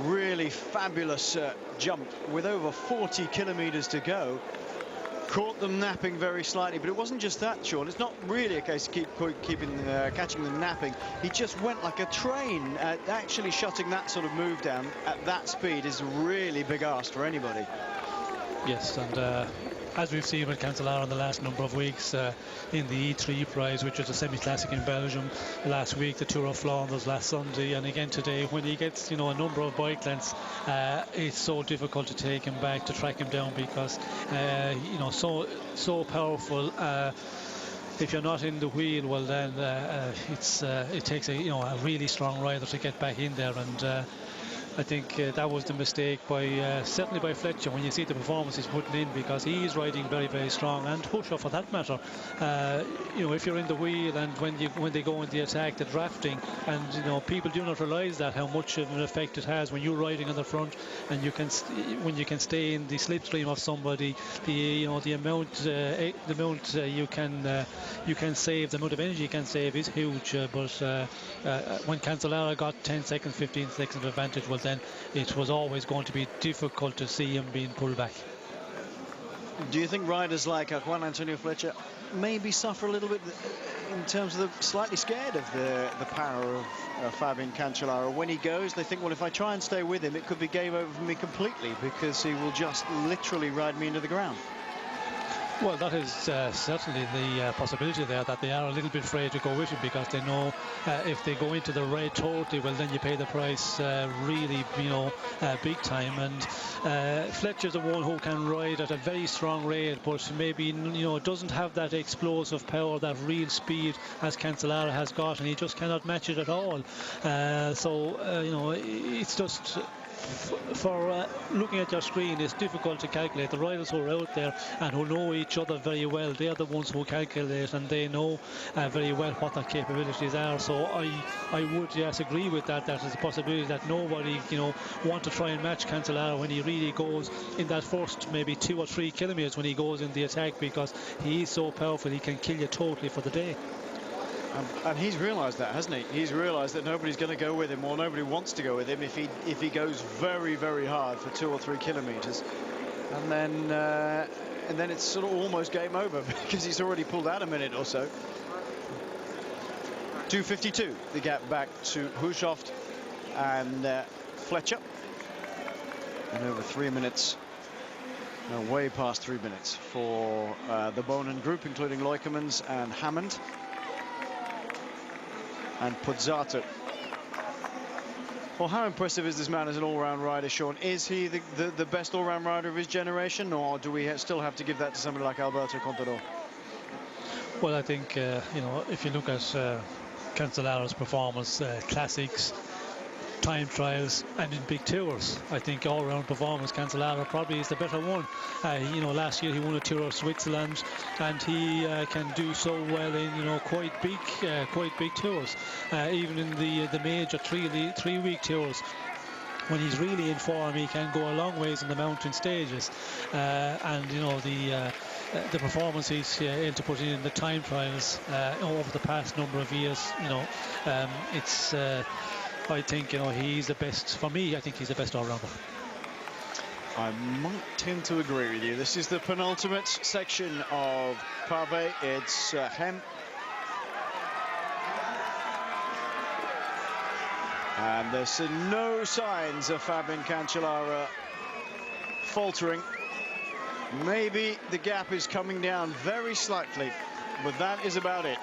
Really fabulous jump with over 40 kilometres to go. Caught them napping very slightly, but it wasn't just that, Sean. It's not really a case of catching them napping. He just went like a train. Actually shutting that sort of move down at that speed is a really big ask for anybody. Yes, and as we've seen with Cancellara in the last number of weeks, in the E3 prize, which was a semi-classic in Belgium last week, the Tour of Flanders last Sunday, and again today, when he gets a number of bike lengths, it's so difficult to take him back, to track him down, because so powerful. If you're not in the wheel, well then it takes a really strong rider to get back in there, and I think that was the mistake by certainly by Fletcher, when you see the performance he's putting in, because he's riding very strong, and Hushoft for that matter. If you're in the wheel, and when they go in the attack, the drafting, and people do not realise that how much of an effect it has when you're riding on the front, and when you can stay in the slipstream of somebody, the amount you can save, the amount of energy you can save is huge. But when Cancellara got 10 seconds, 15 seconds of advantage, well, then it was always going to be difficult to see him being pulled back. Do you think riders like Juan Antonio Fletcher maybe suffer a little bit in terms of slightly scared of the power of Fabian Cancellara? When he goes, they think, well, if I try and stay with him, it could be game over for me completely, because he will just literally ride me into the ground. Well, that is certainly the possibility there, that they are a little bit afraid to go with him, because they know if they go into the red totally, well, then you pay the price really, big time. And Fletcher's the one who can ride at a very strong rate, but maybe, doesn't have that explosive power, that real speed as Cancellara has got, and he just cannot match it at all. It's just for looking at your screen, it's difficult to calculate. The riders who are out there and who know each other very well, they're the ones who calculate, and they know very well what their capabilities are. So I would, yes, agree with that. That is a possibility that nobody, want to try and match Cancellara when he really goes in that first maybe 2 or 3 kilometres when he goes in the attack, because he is so powerful. He can kill you totally for the day. And he's realised that, hasn't he? He's realised that nobody's going to go with him, or nobody wants to go with him if he goes very, very hard for 2 or 3 kilometres, and then it's sort of almost game over because he's already pulled out a minute or so. 2:52, the gap back to Hushoft and Fletcher, and over 3 minutes. Way past 3 minutes for the Bonin group, including Leukermans and Hammond and Pozzato. Well, how impressive is this man as an all-round rider, Sean? Is he the best all-round rider of his generation, or do we still have to give that to somebody like Alberto Contador? Well, I think, if you look at Cancellara's performance, classics, time trials and in big tours, I think all-round performance, Cancellara probably is the better one. Last year he won a Tour of Switzerland, and he can do so well in quite big tours, even in the major 3-week tours. When he's really in form, he can go a long ways in the mountain stages, and the performance he's able to put in the time trials over the past number of years, it's I think he's the best. For me, I think he's the best all-rounder. I might tend to agree with you. This is the penultimate section of Pavé. It's Hem. And there's no signs of Fabian Cancellara faltering. Maybe the gap is coming down very slightly, but that is about it.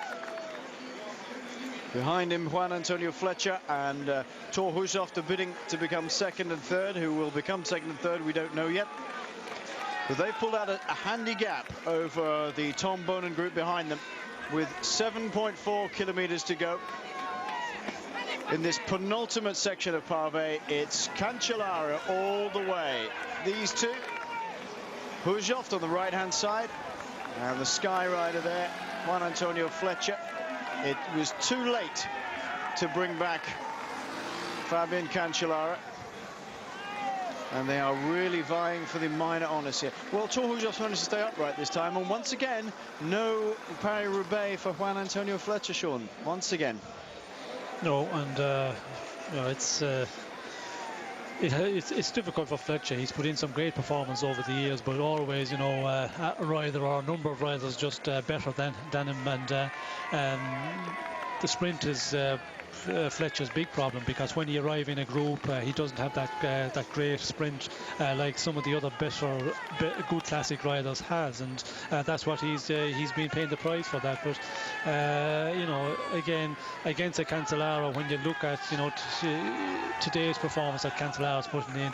Behind him, Juan Antonio Fletcher and Thor Hushoft are bidding to become second and third. Who will become second and third, we don't know yet. But they've pulled out a handy gap over the Tom Bonin group behind them, with 7.4 kilometres to go. In this penultimate section of Pavé, it's Cancellara all the way. These two, Hushoft on the right-hand side, and the Sky Rider there, Juan Antonio Fletcher. It was too late to bring back Fabian Cancellara, and they are really vying for the minor honours here. Well, Thor Hushoft managed to stay upright this time, and once again, no Paris-Roubaix for Juan Antonio Fletcher, Sean. Once again. No, and it's difficult for Fletcher. He's put in some great performance over the years, but always, a rider or a number of riders just better than him. And the sprint is Fletcher's big problem, because when he arrives in a group, he doesn't have that great sprint like some of the other good classic riders has, and that's what he's been paying the price for that. But again, against a Cancellara, when you look at today's performance that Cancellara's putting in,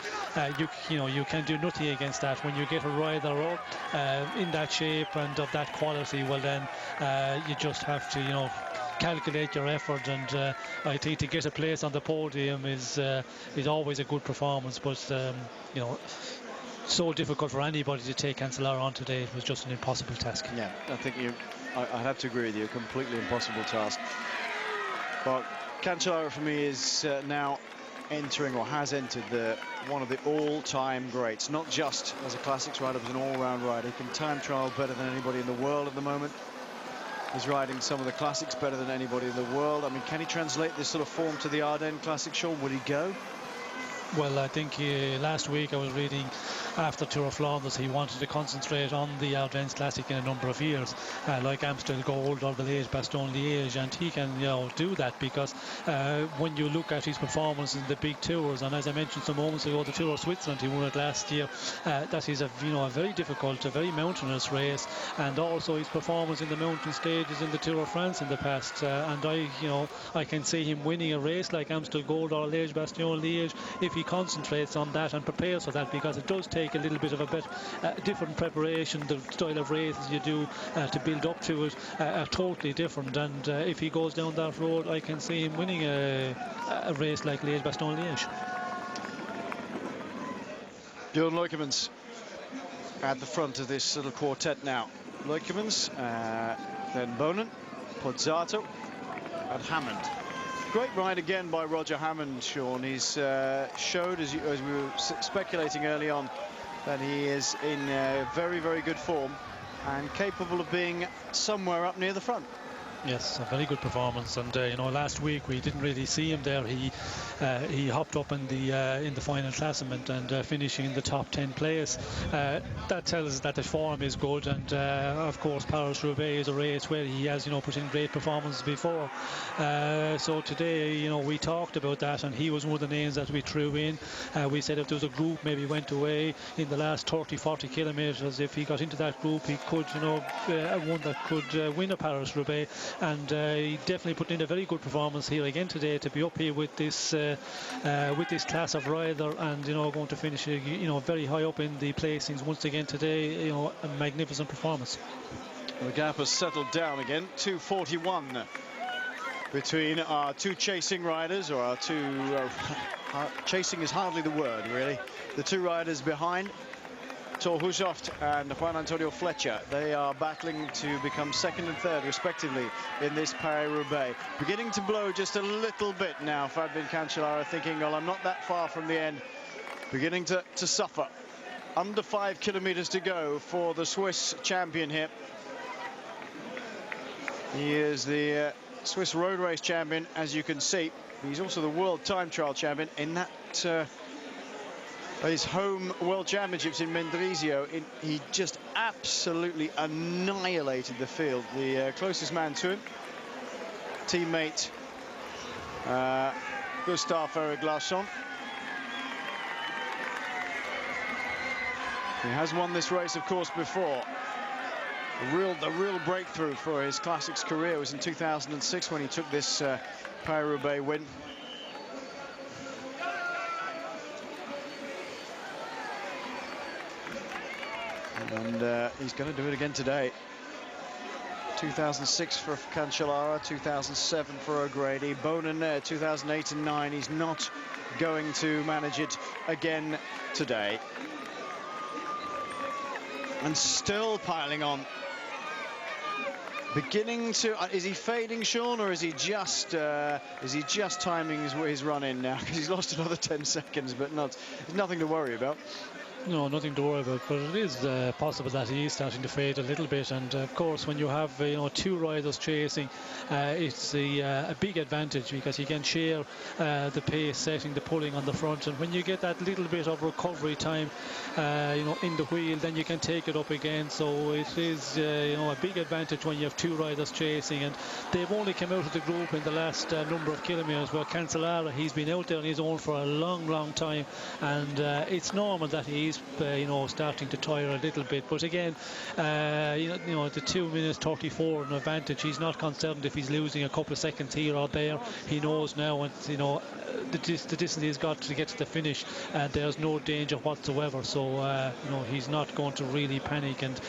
you can do nothing against that. When you get a rider in that shape and of that quality, well then you just have to calculate your effort, and I think to get a place on the podium is always a good performance, but so difficult for anybody to take Cancellara on today. It was just an impossible task. Yeah, I think I'd have to agree with you, a completely impossible task. But Cancellara for me is now entering, or has entered, one of the all-time greats, not just as a classics rider, but as an all-round rider. He can time trial better than anybody in the world at the moment. He's riding some of the classics better than anybody in the world. I mean, can he translate this sort of form to the Ardennes Classic, Sean? Would he go? Well, I think last week I was reading after Tour of Flanders he wanted to concentrate on the Ardennes Classic in a number of years, like Amstel Gold or the Liège-Bastogne-Liège, and he can do that, because when you look at his performance in the big tours, and as I mentioned some moments ago, the Tour of Switzerland, he won it last year, that is a very difficult, a very mountainous race, and also his performance in the mountain stages in the Tour of France in the past, and I can see him winning a race like Amstel Gold or Liège-Bastogne-Liège if he concentrates on that and prepares for that, because it does take a little bit of a different preparation. The style of races you do to build up to it are totally different, and if he goes down that road, I can see him winning a race like Liège-Bastogne-Liège. Bjorn Leukemans at the front of this little quartet now. Leukemans, then Bonin, Pozzato, and Hammond. Great ride again by Roger Hammond, Sean. He's showed, as we were speculating early on, that he is in very, very good form and capable of being somewhere up near the front. Yes, a very good performance, and you know, last week we didn't really see him there. He hopped up in the final classement and finishing in the top 10 place. That tells us that the form is good, and of course Paris-Roubaix is a race where he has, you know, put in great performances before. So today, you know, we talked about that, and he was one of the names that we threw in. We said if there was a group maybe went away in the last 30-40 kilometres, if he got into that group, he could, you know, one that could win a Paris-Roubaix. And he definitely put in a very good performance here again today to be up here with this class of rider, and you know, going to finish, you know, very high up in the placings once again today. You know, a magnificent performance. The gap has settled down again. 2:41 between our two chasing riders, or our two chasing is hardly the word, really. The two riders behind, Thor Hushovd and Juan Antonio Fletcher. They are battling to become second and third respectively in this Paris-Roubaix. Beginning to blow just a little bit now. Fabian Cancellara thinking, well, I'm not that far from the end. Beginning to suffer. Under 5 kilometers to go for the Swiss champion here. He is the Swiss road race champion, as you can see. He's also the world time trial champion in that his home World Championships in Mendrisio. He just absolutely annihilated the field. The closest man to him, teammate Gustave Eric-Larsson. He has won this race, of course, before. The real breakthrough for his Classics career was in 2006 when he took this Paris-Roubaix win. And he's going to do it again today. 2006 for Cancellara, 2007 for O'Grady, Bonin 2008 and 9. He's not going to manage it again today. And still piling on. Beginning to, is he fading, Sean, or is he just timing his run in now? Because he's lost another 10 seconds, but there's nothing to worry about. No, nothing to worry about, but it is possible that he is starting to fade a little bit. And of course, when you have two riders chasing, it's a big advantage because you can share the pace setting, the pulling on the front, and when you get that little bit of recovery time, in the wheel, then you can take it up again. So it is a big advantage when you have two riders chasing, and they've only come out of the group in the last number of kilometres. Where Cancellara, he's been out there on his own for a long time, and it's normal that he's starting to tire a little bit. But again, the 2 minutes 34 an advantage. He's not concerned if he's losing a couple of seconds here or there. He knows now, and the distance he's got to get to the finish, and there's no danger whatsoever. So he's not going to really panic, and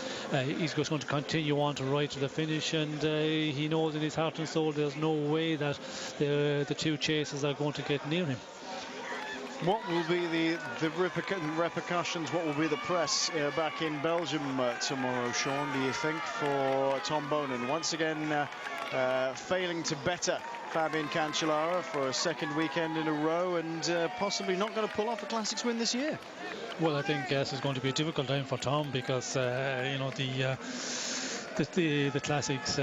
he's just going to continue on to ride to the finish. And he knows in his heart and soul there's no way that the two chasers are going to get near him. What will be the repercussions? What will be the press back in Belgium tomorrow, Sean, do you think, for Tom Bonin? Once again, failing to better Fabian Cancellara for a second weekend in a row, and possibly not going to pull off a Classics win this year. Well, I think this is going to be a difficult time for Tom because, the Classics...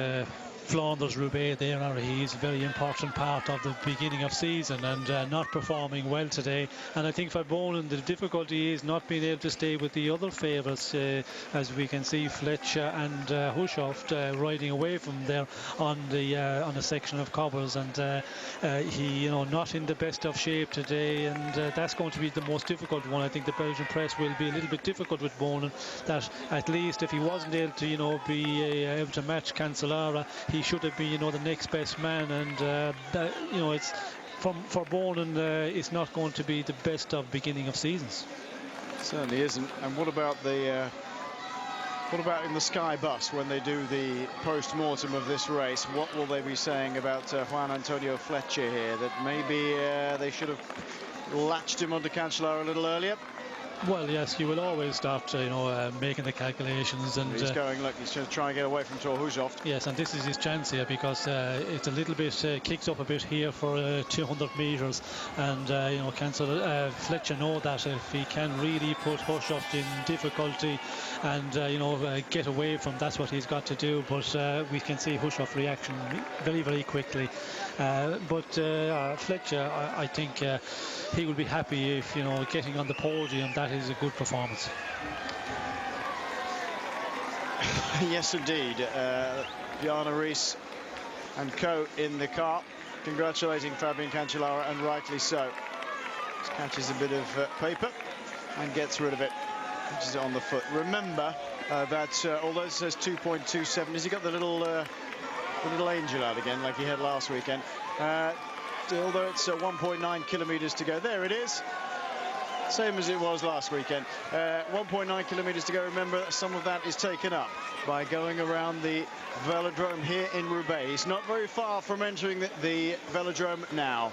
Flanders-Roubaix there, he's a very important part of the beginning of season, and not performing well today. And I think for Bonin, the difficulty is not being able to stay with the other favourites, as we can see Fletcher and Hushovd riding away from there on a section of cobbles, and he not in the best of shape today, and that's going to be the most difficult one. I think the Belgian press will be a little bit difficult with Bonin, that at least if he wasn't able to be able to match Cancellara, he should have been, the next best man, and it's for Bonin. It's not going to be the best of beginning of seasons. Certainly isn't. And what about in the Sky Bus when they do the post-mortem of this race? What will they be saying about Juan Antonio Fletcher here? That maybe they should have latched him onto Cancellara a little earlier. Well, yes, you will always start, making the calculations. And he's going, look, he's going to try and get away from Torhuzov. yes, and this is his chance here, because it's a little bit, kicks up a bit here for 200 metres. And, Fletcher know that if he can really put Hushoff in difficulty and, get away from, that's what he's got to do. But we can see Hushoff reaction very, very quickly. But Fletcher, I think he will be happy if, getting on the podium, that is a good performance. Yes, indeed. Bjarne Riis and co in the car, congratulating Fabian Cancellara, and rightly so. Just catches a bit of paper and gets rid of it. Catches it on the foot. Remember that although it says 2.27, has he got the little angel out again like he had last weekend? Although it's 1.9 kilometers to go. There it is. Same as it was last weekend. 1.9 kilometers to go. Remember, some of that is taken up by going around the velodrome here in Roubaix. He's not very far from entering the velodrome now.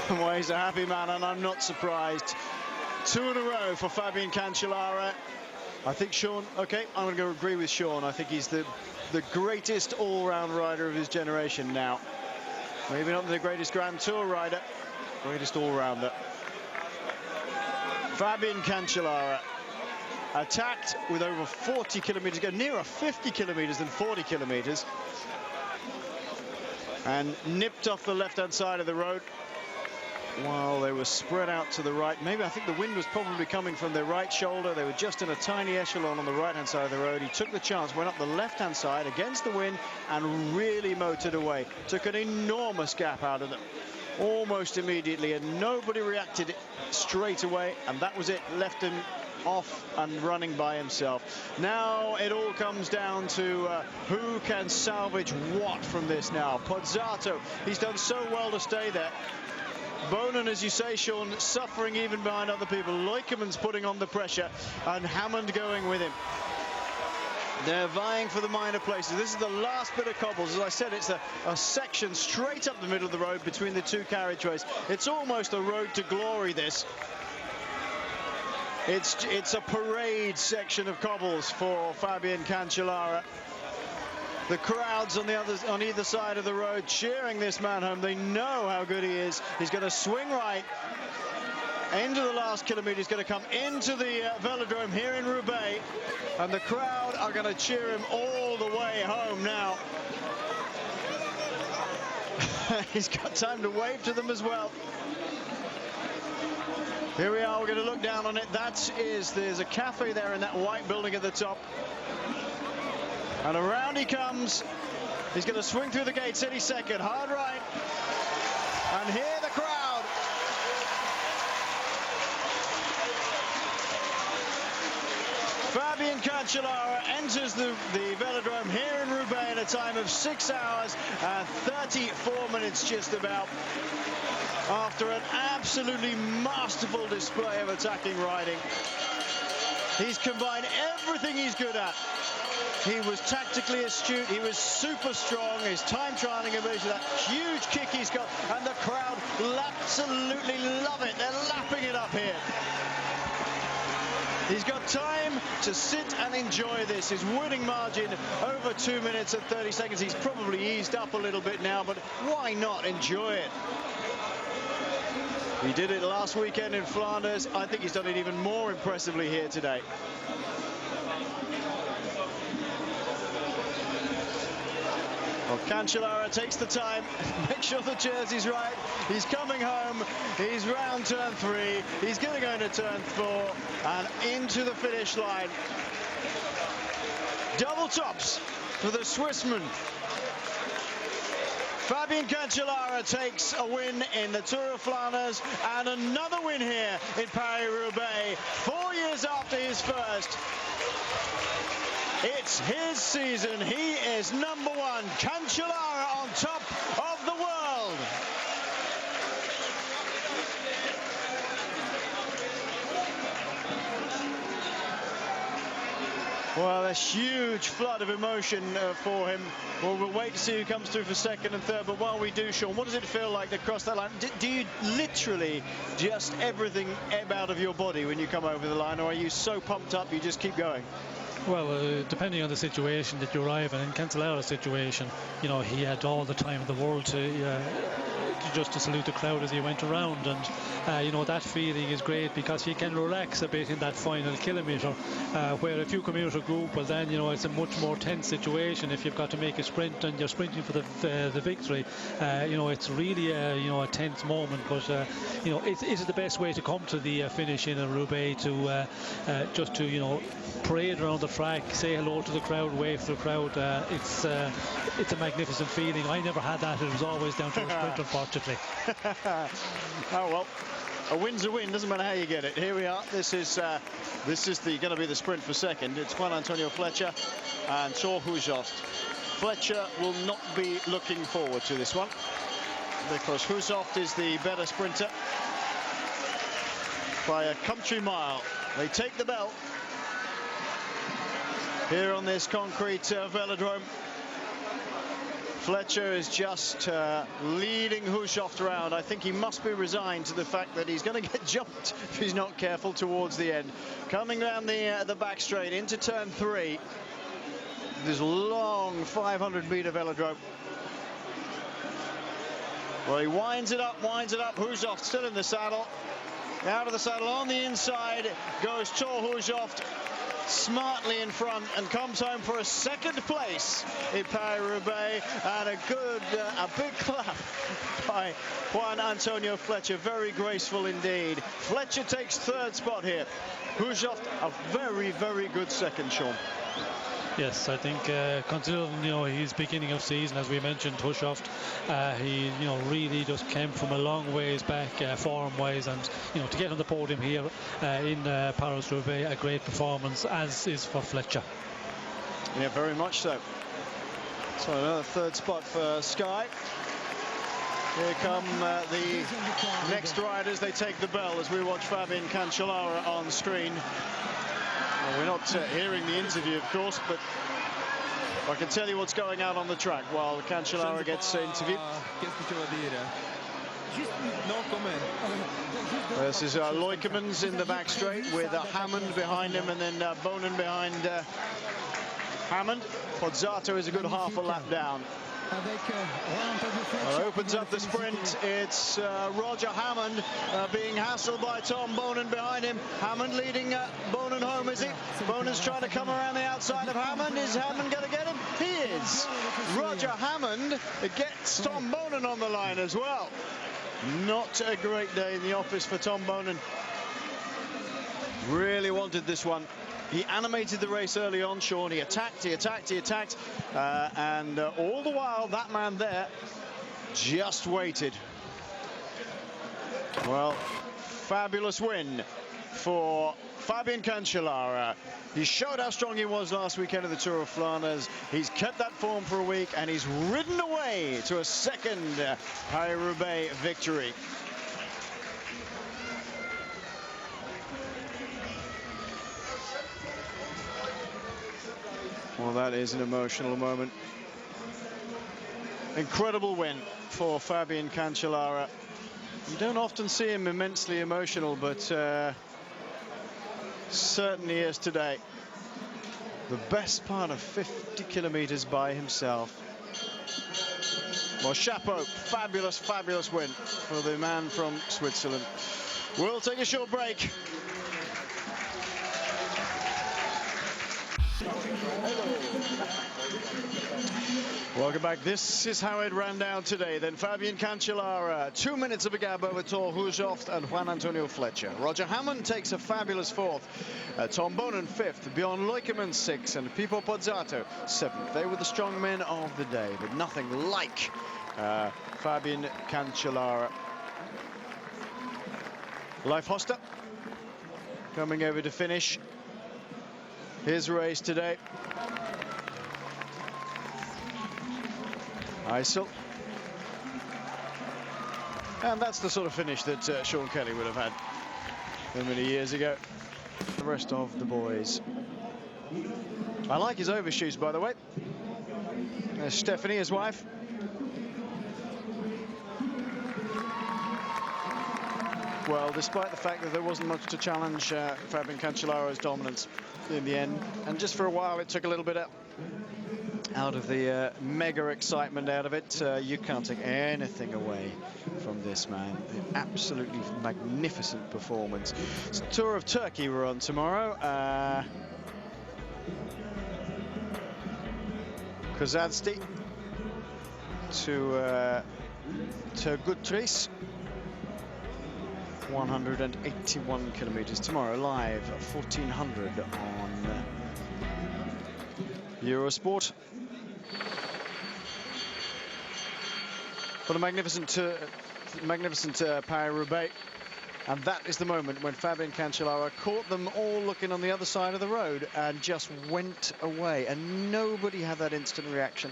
Well, he's a happy man, and I'm not surprised. 2 in a row for Fabian Cancellara. I think Sean, okay, I'm going to agree with Sean. I think he's the greatest all-round rider of his generation now. Maybe not the greatest Grand Tour rider, greatest all-rounder. Fabian Cancellara, attacked with over 40 kilometers to go, nearer 50 kilometers than 40 kilometers, and nipped off the left-hand side of the road while they were spread out to the right. Maybe, I think the wind was probably coming from their right shoulder. They were just in a tiny echelon on the right-hand side of the road. He took the chance, went up the left-hand side against the wind and really motored away. Took an enormous gap out of them almost immediately, and nobody reacted straight away, and that was it. Left him off and running by himself. Now it all comes down to who can salvage what from this now. Pozzato, he's done so well to stay there. Bonan, as you say, Sean, suffering even behind other people. Leukeman's putting on the pressure, and Hammond going with him. They're vying for the minor places. This is the last bit of cobbles. As I said, it's a section straight up the middle of the road between the two carriageways. It's almost a road to glory, this. It's a parade section of cobbles for Fabian Cancellara. The crowds on either side of the road cheering this man home. They know how good he is. He's going to swing right into the last kilometre. He's going to come into the velodrome here in Roubaix, and the crowd are going to cheer him all the way home now. He's got time to wave to them as well. Here we are. We're going to look down on it. There's a cafe there in that white building at the top. And around he comes. He's going to swing through the gates any second. Hard right. And hear the crowd. Fabian Cancellara enters the velodrome here in Roubaix in a time of 6 hours and 34 minutes just about. After an absolutely masterful display of attacking riding. He's combined everything he's good at. He was tactically astute, he was super strong, his time trialing ability, that huge kick he's got, and the crowd absolutely love it. They're lapping it up here. He's got time to sit and enjoy this. His winning margin over 2 minutes and 30 seconds. He's probably eased up a little bit now, but why not enjoy it? He did it last weekend in Flanders. I think he's done it even more impressively here today. Well, Cancellara takes the time, make sure the jersey's right. He's coming home. He's round turn 3. He's going to go into turn 4 and into the finish line. Double tops for the Swissman. Fabian Cancellara takes a win in the Tour of Flanders and another win here in Paris-Roubaix, 4 years after his first. It's his season. He is number one. Cancellara on top of the world. Well, a huge flood of emotion for him. Well, we'll wait to see who comes through for second and third. But while we do, Sean, what does it feel like to cross that line? Do you literally just everything ebb out of your body when you come over the line, or are you so pumped up you just keep going? Well, depending on the situation that you arrive in Cancellara's situation, you know, he had all the time in the world to just to salute the crowd as he went around, and you know, that feeling is great because he can relax a bit in that final kilometre, where if you come out a group, well then, you know, it's a much more tense situation if you've got to make a sprint and you're sprinting for the victory. You know, it's really you know, a tense moment, but you know, it is the best way to come to the finish in a Roubaix, to just to, you know, parade around the track, say hello to the crowd, wave to the crowd. It's a magnificent feeling. I never had that. It was always down to a sprint, unfortunately. Oh well, a win's a win, doesn't matter how you get it. Here we are. This is going to be the sprint for second. It's Juan Antonio Flecha and Thor Hushovd. Flecha will not be looking forward to this one because Hushovd is the better sprinter by a country mile. They take the bell here on this concrete velodrome. Flecha is just leading Hushovd around. I think he must be resigned to the fact that he's going to get jumped if he's not careful towards the end. Coming down the back straight into turn 3. This long 500-meter velodrome. Well, he winds it up. Hushovd still in the saddle. Out of the saddle on the inside goes Thor Hushovd, smartly in front, and comes home for a second place in Paris-Roubaix, and a big clap by Juan Antonio Flecha. Very graceful indeed. Flecha takes third spot here. Hushovd a very, very good second, Sean. Yes, I think considering, you know, his beginning of season, as we mentioned, Hushovd, he, you know, really just came from a long ways back form-wise, and, you know, to get on the podium here in Paris-Roubaix, a great performance, as is for Flecha. Yeah, very much so. So another third spot for Sky. Here come the next riders. They take the bell as we watch Fabian Cancellara on screen. Well, we're not hearing the interview, of course, but I can tell you what's going out on the track while Cancellara gets interviewed. This is Loikemans in the back straight with Hammond behind him, and then Bonen behind Hammond. Pozzato is a good half a lap down. Opens up the sprint. It's Roger Hammond being hassled by Tom Bonen behind him. Hammond leading Bonen home, is he? Bonen's trying to come around the outside of Hammond. Is Hammond going to get him? He is. Roger Hammond gets Tom Bonen on the line as well. Not a great day in the office for Tom Bonen. Really wanted this one. He animated the race early on, Sean. He attacked. And all the while, that man there just waited. Well, fabulous win for Fabian Cancellara. He showed how strong he was last weekend at the Tour of Flanders. He's kept that form for a week, and he's ridden away to a second Paris-Roubaix victory. Well, that is an emotional moment. Incredible win for Fabian Cancellara. You don't often see him immensely emotional, but certainly is today. The best part of 50 kilometers by himself. Well, chapeau, fabulous, fabulous win for the man from Switzerland. We'll take a short break. Welcome back. This is how it ran down today. Then Fabian Cancellara, 2 minutes of a gap over Thor Hushovd and Juan Antonio Flecha. Roger Hammond takes a fabulous fourth. Tom Bonen fifth. Bjorn Loikeman sixth, and Pipo Pozzato seventh. They were the strong men of the day, but nothing like Fabian Cancellara. Leif Hoster coming over to finish his race today. ISIL. And that's the sort of finish that Sean Kelly would have had many years ago. The rest of the boys. I like his overshoes, by the way. There's Stephanie, his wife. Well, despite the fact that there wasn't much to challenge Fabian Cancellara's dominance in the end, and just for a while it took a little bit out of the mega excitement out of it. You can't take anything away from this man. An absolutely magnificent performance. It's the Tour of Turkey we're on tomorrow. Kozadski to Gutris. 181 kilometers tomorrow, live at 1400 on Eurosport. What a magnificent Paris-Roubaix. And that is the moment when Fabian Cancellara caught them all looking on the other side of the road and just went away. And nobody had that instant reaction.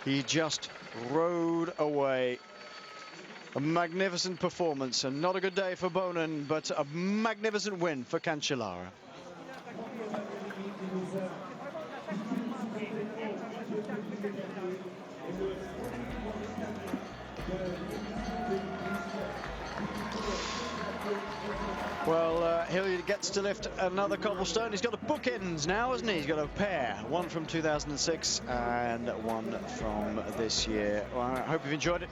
He just rode away. A magnificent performance, and not a good day for Bonen, but a magnificent win for Cancellara. Well, he gets to lift another cobblestone. He's got a bookends now, hasn't he? He's got a pair, one from 2006 and one from this year. Well, I hope you've enjoyed it.